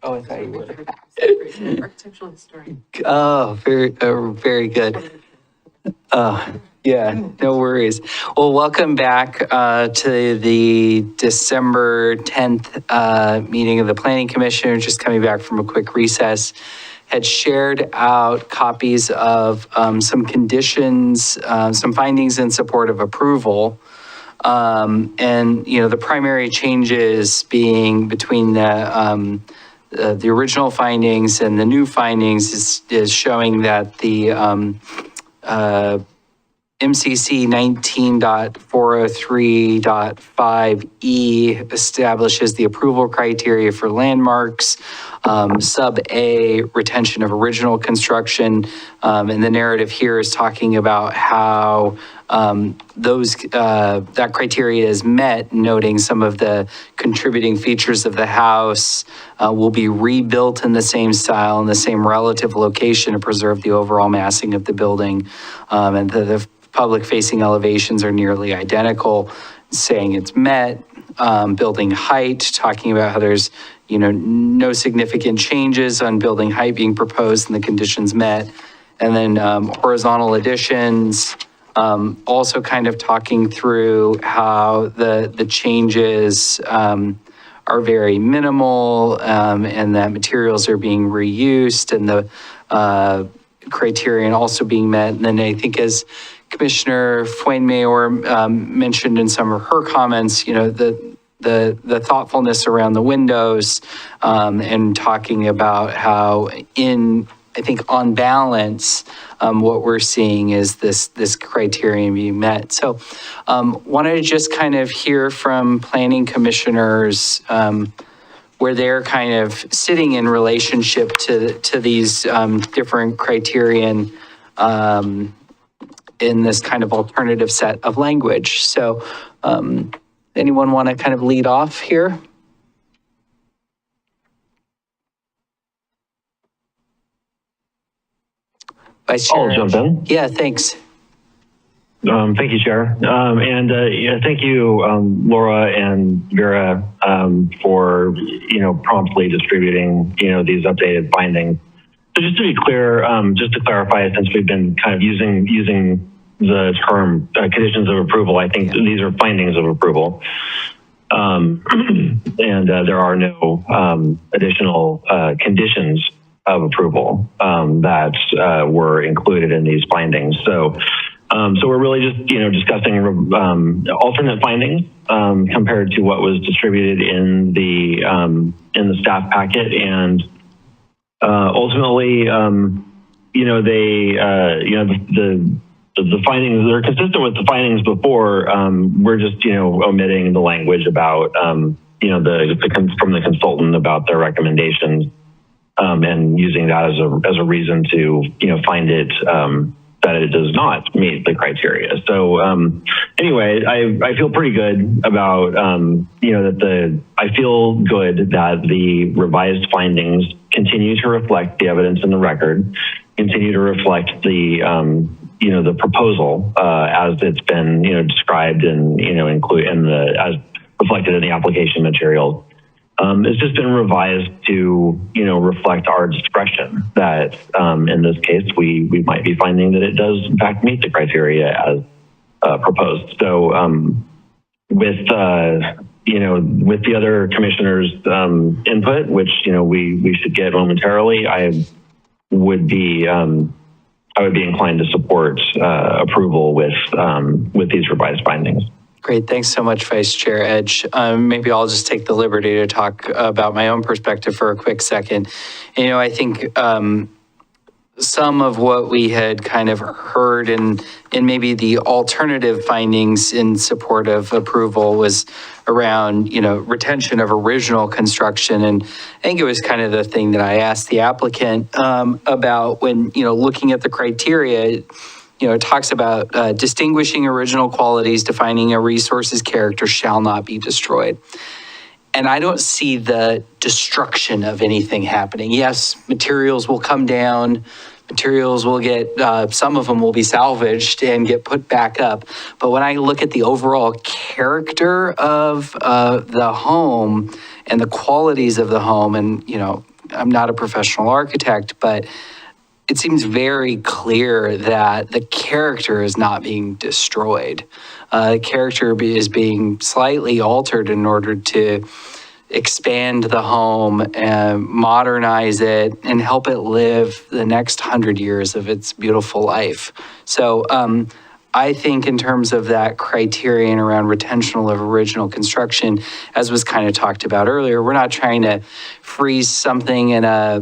Oh, I thought you would. Architectural historian. Oh, very good. Yeah, no worries. Well, welcome back to the December 10th meeting of the Planning Commission. Just coming back from a quick recess. Had shared out copies of some conditions, some findings in support of approval. And, you know, the primary changes being between the original findings and the new findings is showing that the MCC 19.403.5E establishes the approval criteria for landmarks. Sub A, retention of original construction. And the narrative here is talking about how that criteria is met, noting some of the contributing features of the house will be rebuilt in the same style in the same relative location to preserve the overall massing of the building. And the public-facing elevations are nearly identical, saying it's met. Building height, talking about how there's, you know, no significant changes on building height being proposed and the conditions met. And then horizontal additions, also kind of talking through how the changes are very minimal and that materials are being reused and the criterion also being met. And then I think as Commissioner Fuenmayor mentioned in some of her comments, you know, the thoughtfulness around the windows and talking about how I think on balance, what we're seeing is this criterion being met. So wanted to just kind of hear from planning commissioners where they're kind of sitting in relationship to these different criterion in this kind of alternative set of language. So anyone want to kind of lead off here? Vice Chair. I'll jump in. Yeah, thanks. Thank you, Chair. Yeah, thank you, Laura and Vera, for, you know, promptly distributing, you know, these updated findings. So just to be clear, just to clarify, since we've been kind of using the term conditions of approval, I think these are findings of approval. And there are no additional conditions of approval that were included in these findings. So we're really just, you know, discussing alternate findings compared to what was distributed in the staff packet, and ultimately, you know, the findings, they're consistent with the findings before. We're just, you know, omitting the language about, you know, from the consultant about their recommendations, and using that as a reason to, you know, find it that it does not meet the criteria. So anyway, I feel pretty good about, you know, I feel good that the revised findings continue to reflect the evidence in the record, continue to reflect the, you know, the proposal as it's been, you know, described and, you know, as reflected in the application material. It's just been revised to, you know, reflect our discretion that in this case, we might be finding that it does in fact meet the criteria as proposed. So with with the other commissioners' input, which we should get momentarily, I would be inclined to support approval with these revised findings. Great, thanks so much, Vice Chair Edge. Maybe I'll just take the liberty to talk about my own perspective for a quick second. I think some of what we had kind of heard in maybe the alternative findings in support of approval was around, retention of original construction. And I think it was kind of the thing that I asked the applicant about when, looking at the criteria. It talks about distinguishing original qualities, defining a resource's character shall not be destroyed. And I don't see the destruction of anything happening. Yes, materials will come down, materials will get, some of them will be salvaged and get put back up. But when I look at the overall character of the home and the qualities of the home, and, I'm not a professional architect, but it seems very clear that the character is not being destroyed. The character is being slightly altered in order to expand the home and modernize it and help it live the next 100 years of its beautiful life. So I think in terms of that criterion around retention of original construction, as was kind of talked about earlier, we're not trying to freeze something in a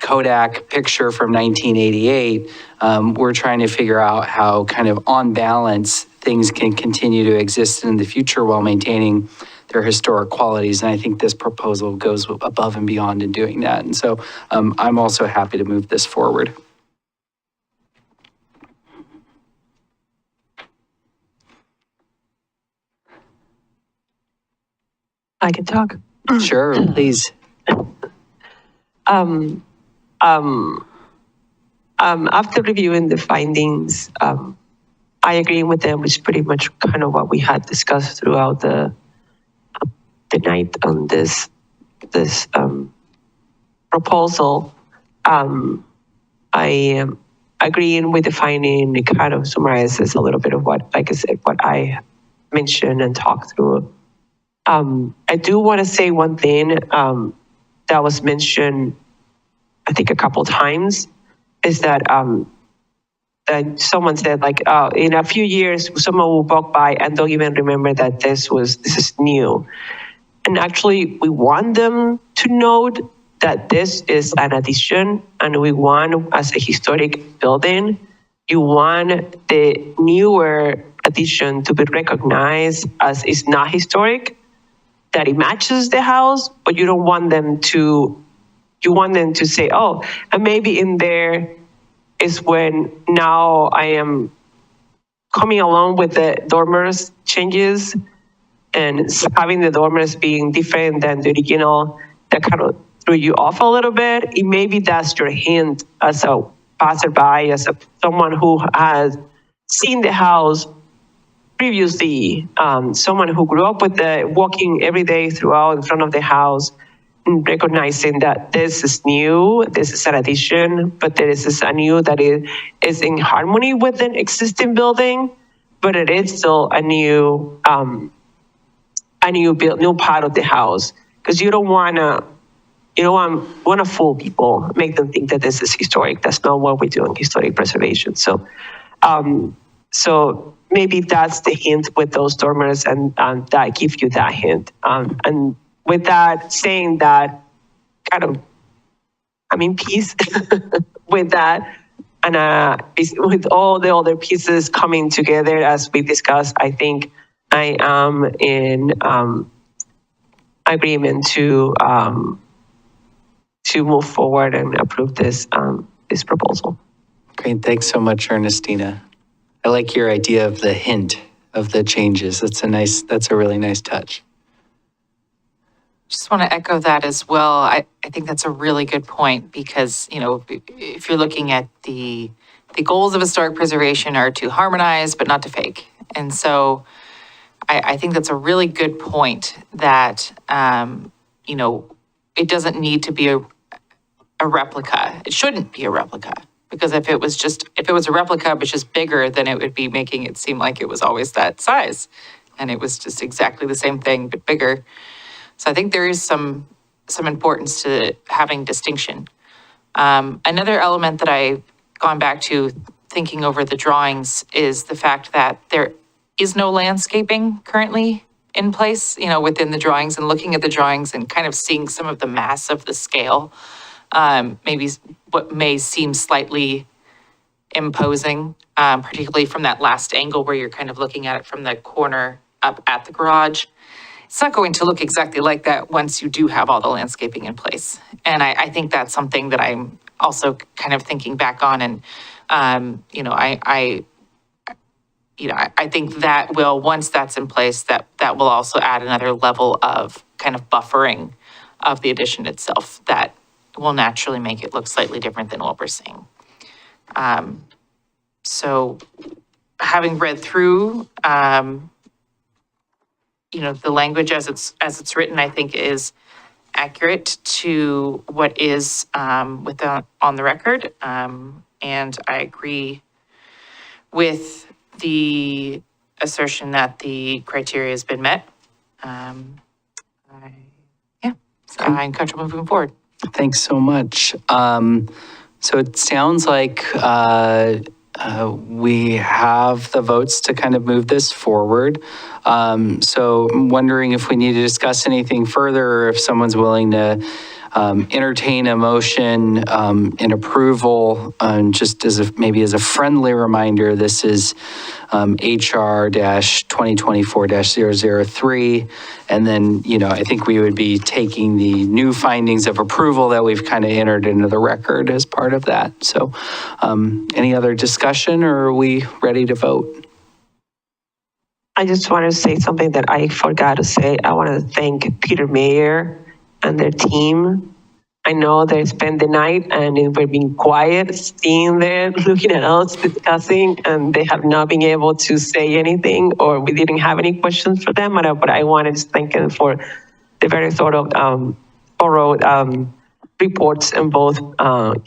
Kodak picture from 1988. We're trying to figure out how kind of on balance things can continue to exist in the future while maintaining their historic qualities. And I think this proposal goes above and beyond in doing that. And so I'm also happy to move this forward. I can talk. Sure, please. After reviewing the findings, I agree with them, which is pretty much kind of what we had discussed throughout the night on this proposal. I am agreeing with the finding. It kind of summarizes a little bit of what, like I said, what I mentioned and talked through. I do want to say one thing that was mentioned, I think a couple times, is that that someone said, like, in a few years, someone will walk by and don't even remember that this is new. And actually, we want them to note that this is an addition, and we want, as a historic building, you want the newer addition to be recognized as it's not historic, that it matches the house, but you don't want them to, you want them to say, oh, and maybe in there is when now I am coming along with the dormers changes and having the dormers being different than the original, that kind of threw you off a little bit. Maybe that's your hint as a passerby, as someone who has seen the house previously, someone who grew up with the walking every day throughout in front of the house, and recognizing that this is new, this is an addition, but this is a new that is in harmony with an existing building, but it is still a new new part of the house, because you don't want to fool people, make them think that this is historic. That's not what we do in historic preservation. So, so maybe that's the hint with those dormers, and that gives you that hint. And with that, saying that, kind of, I'm in peace with that. And with all the other pieces coming together as we discussed, I think I am in agreement to move forward and approve this proposal. Great, thanks so much, Ernestina. I like your idea of the hint of the changes. That's a really nice touch. Just want to echo that as well. I think that's a really good point, because, if you're looking at the goals of historic preservation are to harmonize, but not to fake. And so I think that's a really good point that, it doesn't need to be a replica. It shouldn't be a replica. Because if it was a replica, but just bigger, then it would be making it seem like it was always that size. And it was just exactly the same thing, but bigger. So I think there is some importance to having distinction. Another element that I've gone back to thinking over the drawings is the fact that there is no landscaping currently in place, within the drawings, and looking at the drawings and kind of seeing some of the mass of the scale. Maybe what may seem slightly imposing, particularly from that last angle where you're kind of looking at it from the corner up at the garage. It's not going to look exactly like that once you do have all the landscaping in place. And I think that's something that I'm also kind of thinking back on. And, I think that will, once that's in place, that will also add another level of kind of buffering of the addition itself that will naturally make it look slightly different than what we're seeing. So having read through, the language as it's written, I think is accurate to what is on the record. And I agree with the assertion that the criteria has been met. So I'm comfortable moving forward. Thanks so much. So it sounds like we have the votes to kind of move this forward. So I'm wondering if we need to discuss anything further, or if someone's willing to entertain a motion in approval. Just maybe as a friendly reminder, this is HR-2024-003. And then, I think we would be taking the new findings of approval that we've kind of entered into the record as part of that. So any other discussion, or are we ready to vote? I just want to say something that I forgot to say. I want to thank Peter Mayer and their team. I know they spent the night and we've been quiet, staying there, looking at us, discussing, and they have not been able to say anything, or we didn't have any questions for them. But I wanted to thank them for the very thorough reports in both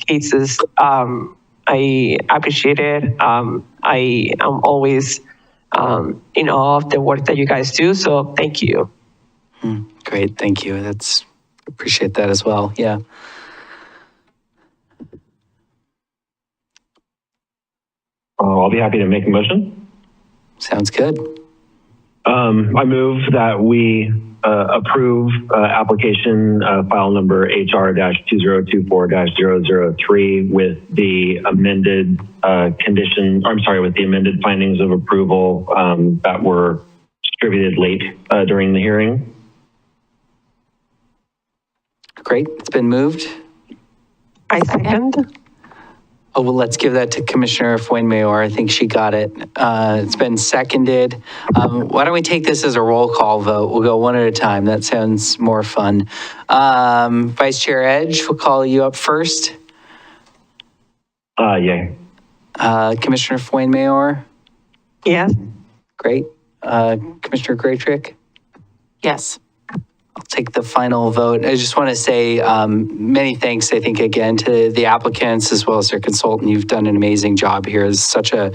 cases. I appreciate it. I am always in awe of the work that you guys do. So thank you. Great, thank you. Appreciate that as well. Yeah. I'll be happy to make a motion. Sounds good. I move that we approve application file number HR-2024-003 with the amended with the amended findings of approval that were distributed late during the hearing. Great, it's been moved. I second. Oh, well, let's give that to Commissioner Fuenmayor. I think she got it. It's been seconded. Why don't we take this as a roll call vote? We'll go one at a time. That sounds more fun. Vice Chair Edge, we'll call you up first. Yay. Commissioner Fuenmayor? Yes. Great. Commissioner Graytrick? Yes. I'll take the final vote. I just want to say many thanks, I think, again, to the applicants as well as their consultant. You've done an amazing job here. It's such a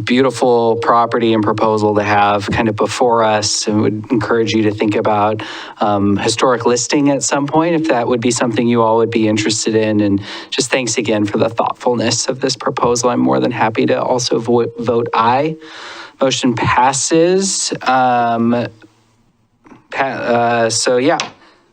beautiful property and proposal to have kind of before us, and would encourage you to think about historic listing at some point, if that would be something you all would be interested in. And just thanks again for the thoughtfulness of this proposal. I'm more than happy to also vote aye. Motion passes.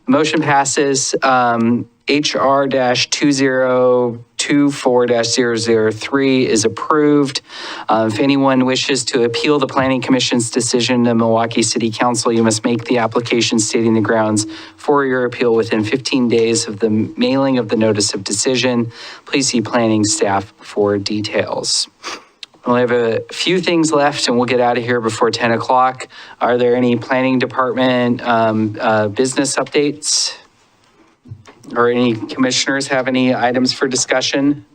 Motion passes. HR-2024-003 is approved. If anyone wishes to appeal the Planning Commission's decision to Milwaukee City Council, you must make the application stating the grounds for your appeal within 15 days of the mailing of the notice of decision. Please see planning staff for details. We'll have a few things left and we'll get out of here before 10 o'clock. Are there any planning department business updates? Or any commissioners have any items for discussion?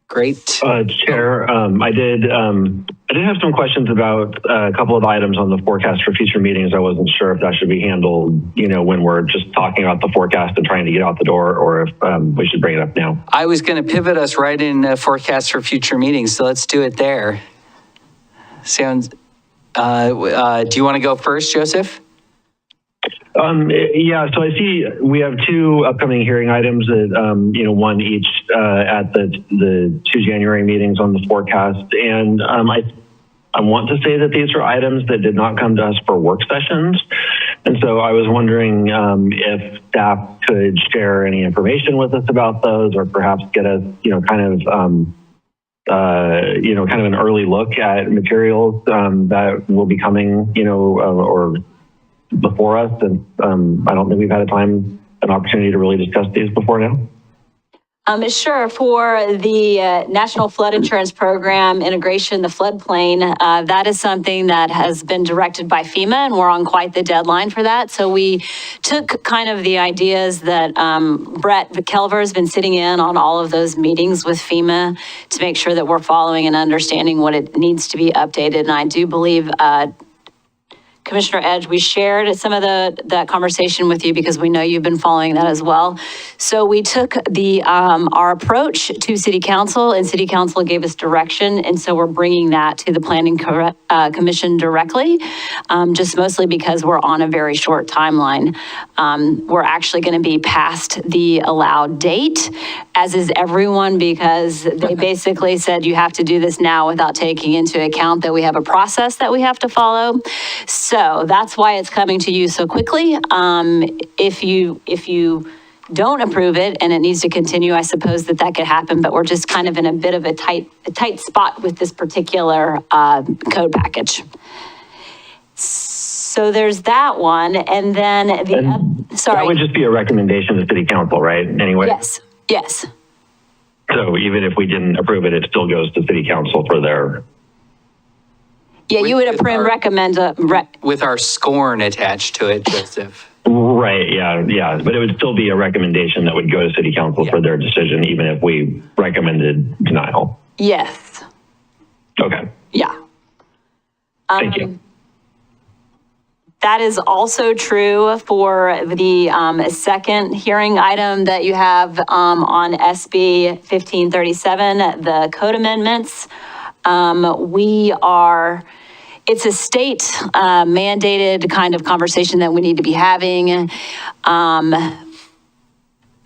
Great. Chair, I did have some questions about a couple of items on the forecast for future meetings. I wasn't sure if that should be handled, when we're just talking about the forecast and trying to get out the door, or if we should bring it up now. I was going to pivot us right in forecast for future meetings, so let's do it there. Sounds, do you want to go first, Joseph? Yeah, so I see we have two upcoming hearing items that, one each at the two January meetings on the forecast. And I want to say that these are items that did not come to us for work sessions. And so I was wondering if staff could share any information with us about those, or perhaps get us, kind of an early look at materials that will be coming, or before us. And I don't think we've had an opportunity to really discuss these before now. Sure. For the National Flood Insurance Program integration, the floodplain, that is something that has been directed by FEMA, and we're on quite the deadline for that. So we took kind of the ideas that Brett Kelver has been sitting in on all of those meetings with FEMA to make sure that we're following and understanding what it needs to be updated. And I do believe Commissioner Edge, we shared some of that conversation with you because we know you've been following that as well. So we took our approach to City Council, and City Council gave us direction, and so we're bringing that to the Planning Commission directly, just mostly because we're on a very short timeline. We're actually going to be past the allowed date, as is everyone, because they basically said you have to do this now without taking into account that we have a process that we have to follow. So that's why it's coming to you so quickly. If you don't approve it and it needs to continue, I suppose that could happen, but we're just kind of in a bit of a tight spot with this particular code package. So there's that one, and then That would just be a recommendation to City Council, right? Anyway. Yes. So even if we didn't approve it, it still goes to City Council for their. Yeah, you would recommend with our scorn attached to it, Joseph. Right, yeah. But it would still be a recommendation that would go to City Council for their decision, even if we recommended denial. Yes. Okay. Yeah. Thank you. That is also true for the second hearing item that you have on SB 1537, the code amendments. It's a state mandated kind of conversation that we need to be having.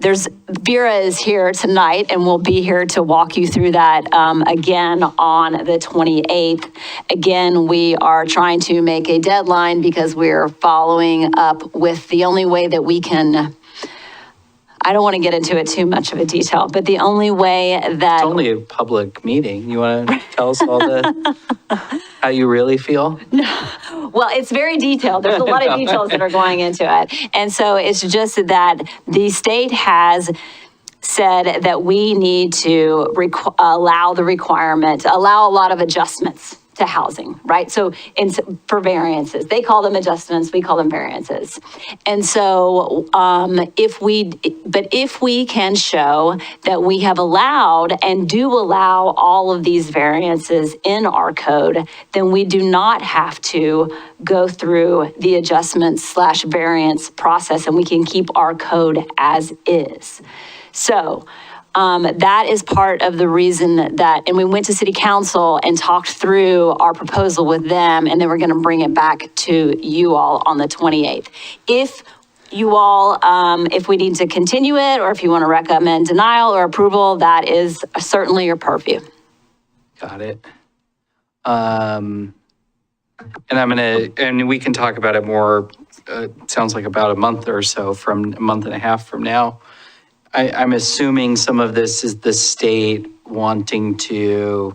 Vera is here tonight and will be here to walk you through that again on the 28th. Again, we are trying to make a deadline because we're following up with the only way that we can. I don't want to get into it too much of a detail, but the only way that... It's only a public meeting. You want to tell us all how you really feel? No. Well, it's very detailed. There's a lot of details that are going into it. And so it's just that the state has said that we need to allow a lot of adjustments to housing, right? So for variances, they call them adjustments, we call them variances. And so if we can show that we have allowed and do allow all of these variances in our code, then we do not have to go through the adjustment/variance process, and we can keep our code as is. So that is part of the reason and we went to City Council and talked through our proposal with them, and then we're going to bring it back to you all on the 28th. If you all, if we need to continue it, or if you want to recommend denial or approval, that is certainly your purview. Got it. And and we can talk about it more, sounds like about a month and a half from now. I'm assuming some of this is the state wanting to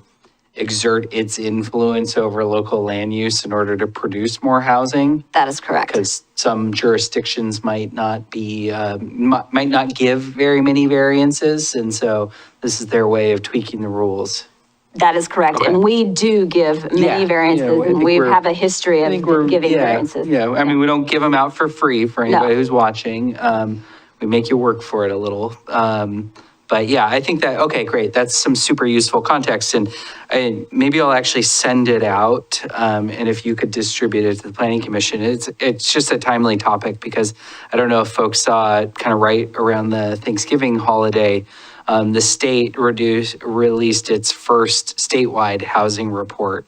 exert its influence over local land use in order to produce more housing. That is correct. Because some jurisdictions might not give very many variances, and so this is their way of tweaking the rules. That is correct. Okay. And we do give many variances, and we have a history of giving variances. Yeah, I mean, we don't give them out for free for anybody who's watching. We make you work for it a little. But yeah, I think that, okay, great. That's some super useful context. And maybe I'll actually send it out. And if you could distribute it to the Planning Commission, it's just a timely topic because I don't know if folks saw it kind of right around the Thanksgiving holiday. The state released its first statewide housing report,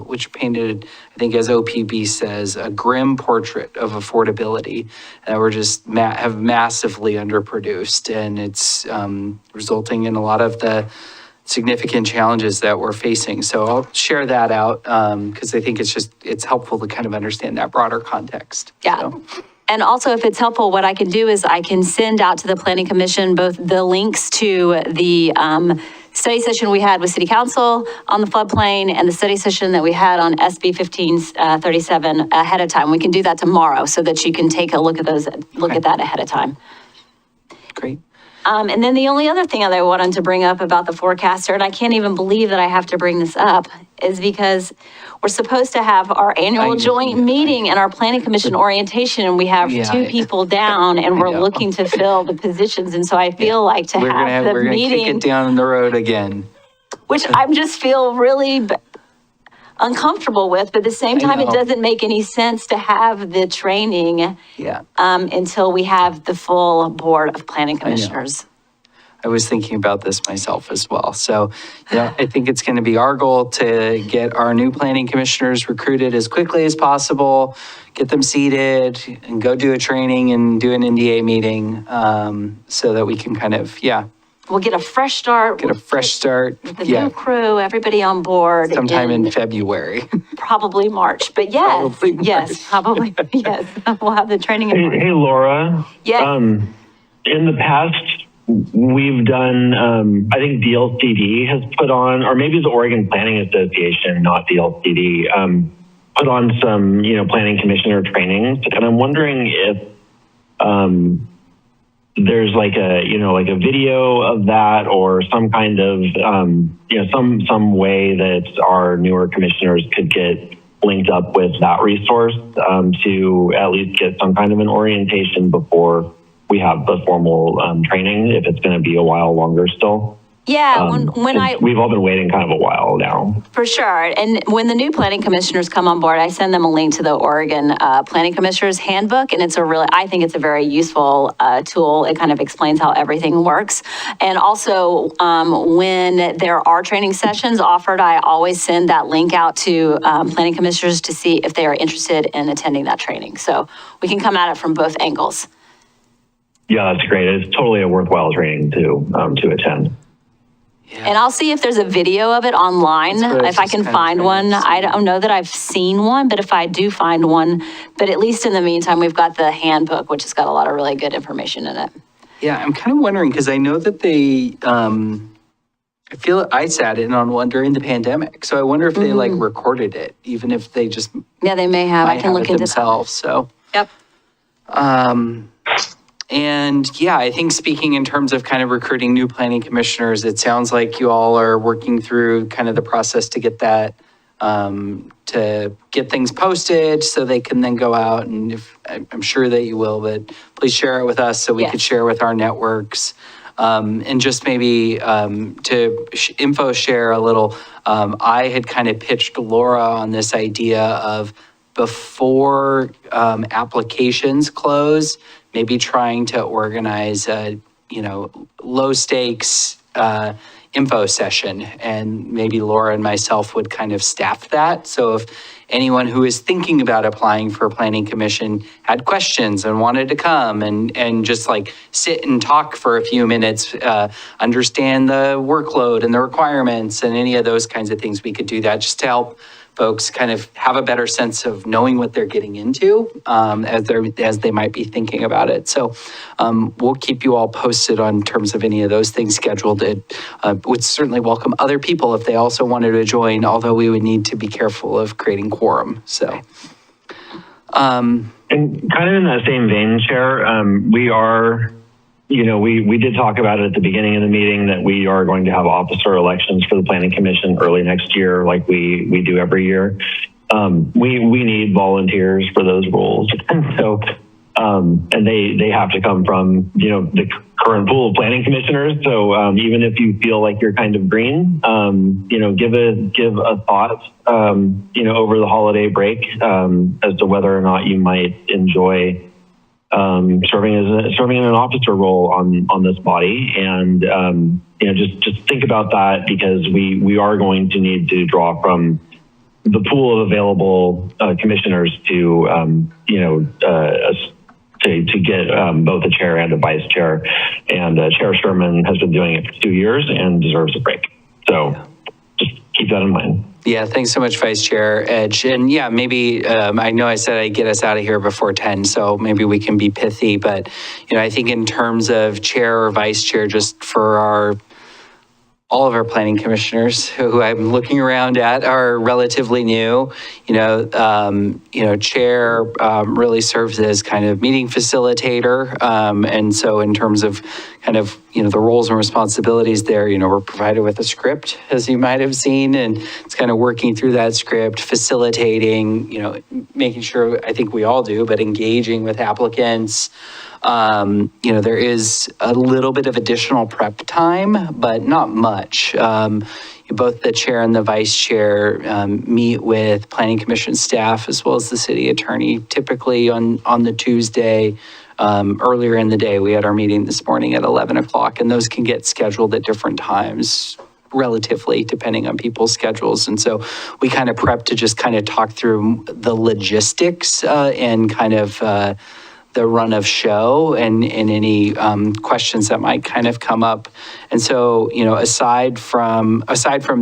which painted, I think as OPB says, a grim portrait of affordability. We're just have massively underproduced, and it's resulting in a lot of the significant challenges that we're facing. So I'll share that out because I think it's helpful to kind of understand that broader context. Yeah. So. And also, if it's helpful, what I can do is I can send out to the Planning Commission both the links to the study session we had with City Council on the floodplain and the study session that we had on SB 1537 ahead of time. We can do that tomorrow so that you can take a look at that ahead of time. Great. And then the only other thing that I wanted to bring up about the forecaster, and I can't even believe that I have to bring this up, is because we're supposed to have our annual joint meeting and our Planning Commission orientation, and we have two people down, and we're looking to fill the positions. And so I feel like to have the we're gonna meeting, kick it down the road again. which I just feel really uncomfortable with, but at the same time, it doesn't make any sense to have the training until we have the full board of planning commissioners. I was thinking about this myself as well. So, I think it's going to be our goal to get our new planning commissioners recruited as quickly as possible, get them seated, and go do a training and do an NDA meeting so that we can kind of, We'll get a fresh start. Get a fresh start. With the new crew, everybody on board. Sometime in February. Probably March, but yes, probably, yes. We'll have the training in March. Hey, Laura. Yes. In the past, we've done, I think DLCD has put on, or maybe it's the Oregon Planning Association, not DLCD, put on some, planning commissioner trainings. And I'm wondering if, there's like a video of that or some kind of, some way that our newer commissioners could get linked up with that resource to at least get some kind of an orientation before we have the formal training, if it's going to be a while longer still. Yeah, we've all been waiting kind of a while now. For sure. And when the new planning commissioners come on board, I send them a link to the Oregon Planning Commissioners Handbook. And I think it's a very useful tool. It kind of explains how everything works. And also, when there are training sessions offered, I always send that link out to planning commissioners to see if they are interested in attending that training. So we can come at it from both angles. Yeah, that's great. It's totally a worthwhile training to attend. Yeah. And I'll see if there's a video of it online, if I can find one. I don't know that I've seen one, but if I do find one, but at least in the meantime, we've got the handbook, which has got a lot of really good information in it. Yeah, I'm kind of wondering, because I know that they, I feel I sat in on one during the pandemic. So I wonder if they recorded it, even if they just. Yeah, they may have. I can look into themselves. So. Yep. And I think speaking in terms of kind of recruiting new planning commissioners, it sounds like you all are working through kind of the process to get that, to get things posted so they can then go out. And I'm sure that you will, but please share it with us so we could share with our networks. And just maybe to info share a little, I had kind of pitched Laura on this idea of before applications close, maybe trying to organize a, low stakes info session, and maybe Laura and myself would kind of staff that. So if anyone who is thinking about applying for a planning commission had questions and wanted to come and just like sit and talk for a few minutes, understand the workload and the requirements and any of those kinds of things, we could do that just to help folks kind of have a better sense of knowing what they're getting into as they might be thinking about it. So we'll keep you all posted on terms of any of those things scheduled. It would certainly welcome other people if they also wanted to join, although we would need to be careful of creating quorum. So. And kind of in that same vein, Chair, we are, we did talk about it at the beginning of the meeting that we are going to have officer elections for the Planning Commission early next year, like we do every year. We need volunteers for those roles. And so And they have to come from, the current pool of planning commissioners. So even if you feel like you're kind of green, give a thought, over the holiday break as to whether or not you might enjoy serving in an officer role on this body. And just think about that, because we are going to need to draw from the pool of available commissioners to get both a chair and a vice chair. And Chair Sherman has been doing it for 2 years and deserves a break. So just keep that in mind. Yeah, thanks so much, Vice Chair Edge. And yeah, maybe, I know I said I'd get us out of here before 10, so maybe we can be pithy, but, I think in terms of chair or vice chair, just for all of our planning commissioners who I'm looking around at are relatively new. Chair really serves as kind of meeting facilitator. And so in terms of kind of, the roles and responsibilities there, we're provided with a script, as you might have seen, and it's kind of working through that script, facilitating, making sure, I think we all do, but engaging with applicants. There is a little bit of additional prep time, but not much. Both the chair and the vice chair meet with planning commission staff as well as the city attorney, typically on the Tuesday. Earlier in the day, we had our meeting this morning at 11 o'clock, and those can get scheduled at different times, relatively, depending on people's schedules. And so we kind of prep to just kind of talk through the logistics and kind of the run of show and any questions that might kind of come up. And so, aside from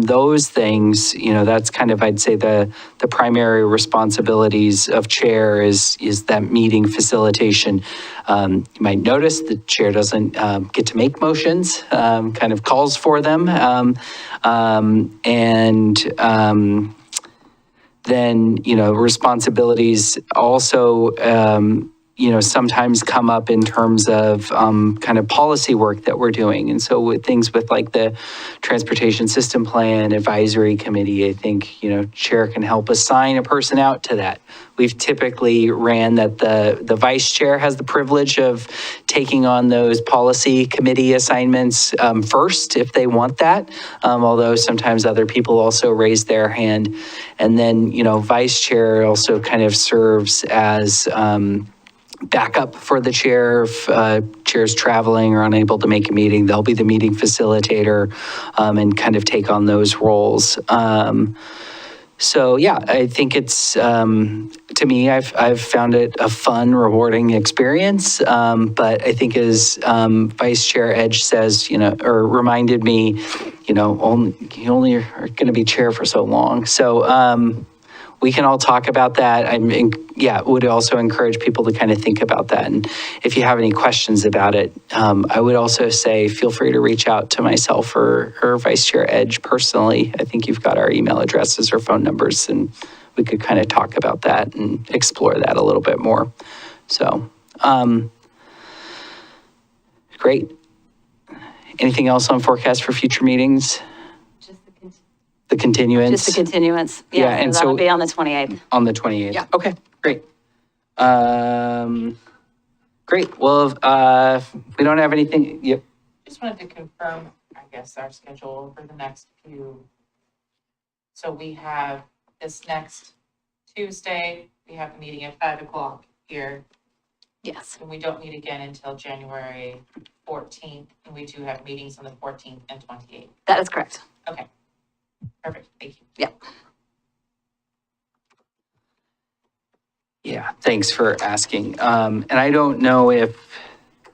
those things, that's kind of, I'd say the primary responsibilities of chair is that meeting facilitation. You might notice the chair doesn't get to make motions, kind of calls for them. Then, responsibilities also, sometimes come up in terms of kind of policy work that we're doing. And so with things with like the Transportation System Plan Advisory Committee, I think, chair can help assign a person out to that. We've typically ran that the vice chair has the privilege of taking on those policy committee assignments first, if they want that, although sometimes other people also raise their hand. And then, vice chair also kind of serves as backup for the chair. If chair's traveling or unable to make a meeting, they'll be the meeting facilitator and kind of take on those roles. So yeah, I think it's, to me, I've found it a fun, rewarding experience. But I think as Vice Chair Edge says, or reminded me, you only are going to be chair for so long. So we can all talk about that. Would also encourage people to kind of think about that. And if you have any questions about it, I would also say feel free to reach out to myself or Vice Chair Edge personally. I think you've got our email addresses or phone numbers, and we could kind of talk about that and explore that a little bit more. So, great. Anything else on forecast for future meetings? The continuance? Just the continuance. Yeah, And and that'll so- be on the 28th. On the 28th? Yeah. Okay, great. Great, well, we don't have anything, yep. Just wanted to confirm, I guess, our schedule for the next few. So we have this next Tuesday, we have a meeting at 5 o'clock here. Yes. And we don't meet again until January 14th, and we do have meetings on the 14th and 28th. That is correct. Okay. Perfect, thank you. Yep. Yeah, thanks for asking. And I don't know if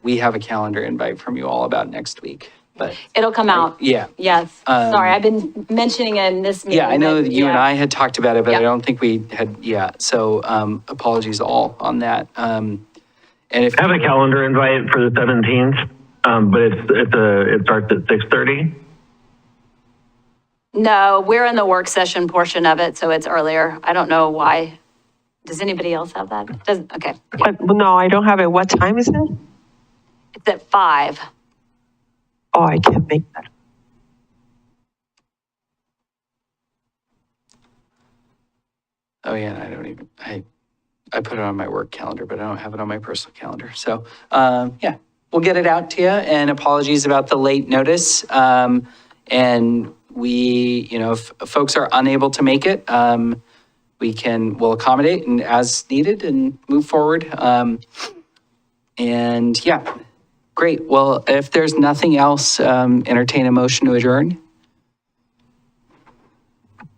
we have a calendar invite from you all about next week, but It'll come out. yeah. Yes. Sorry, I've been mentioning it in this meeting. Yeah, I know but that you and yeah. I had talked about it, but I Yep. don't think we had, so apologies all on that. And if I have a calendar invite for the 17th, but it starts at 6:30. No, we're in the work session portion of it, so it's earlier. I don't know why. Does anybody else have that? Doesn't, okay. But no, I don't have it. What time is it? It's at 5. Oh, I can't make that. Oh yeah, I I put it on my work calendar, but I don't have it on my personal calendar. So, yeah, we'll get it out to you, and apologies about the late notice. And we, you know, if folks are unable to make it, we'll accommodate and as needed and move forward. And yeah, great. Well, if there's nothing else, entertain a motion to adjourn.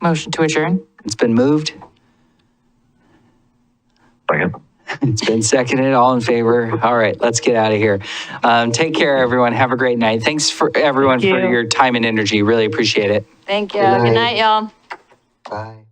Motion to adjourn? It's been moved. Second. It's been seconded. All in favor? All right, let's get out of here. Take care, everyone. Have a great night. Thanks for everyone for your time and energy. Really appreciate it. Thank you. Good night, y'all. Bye.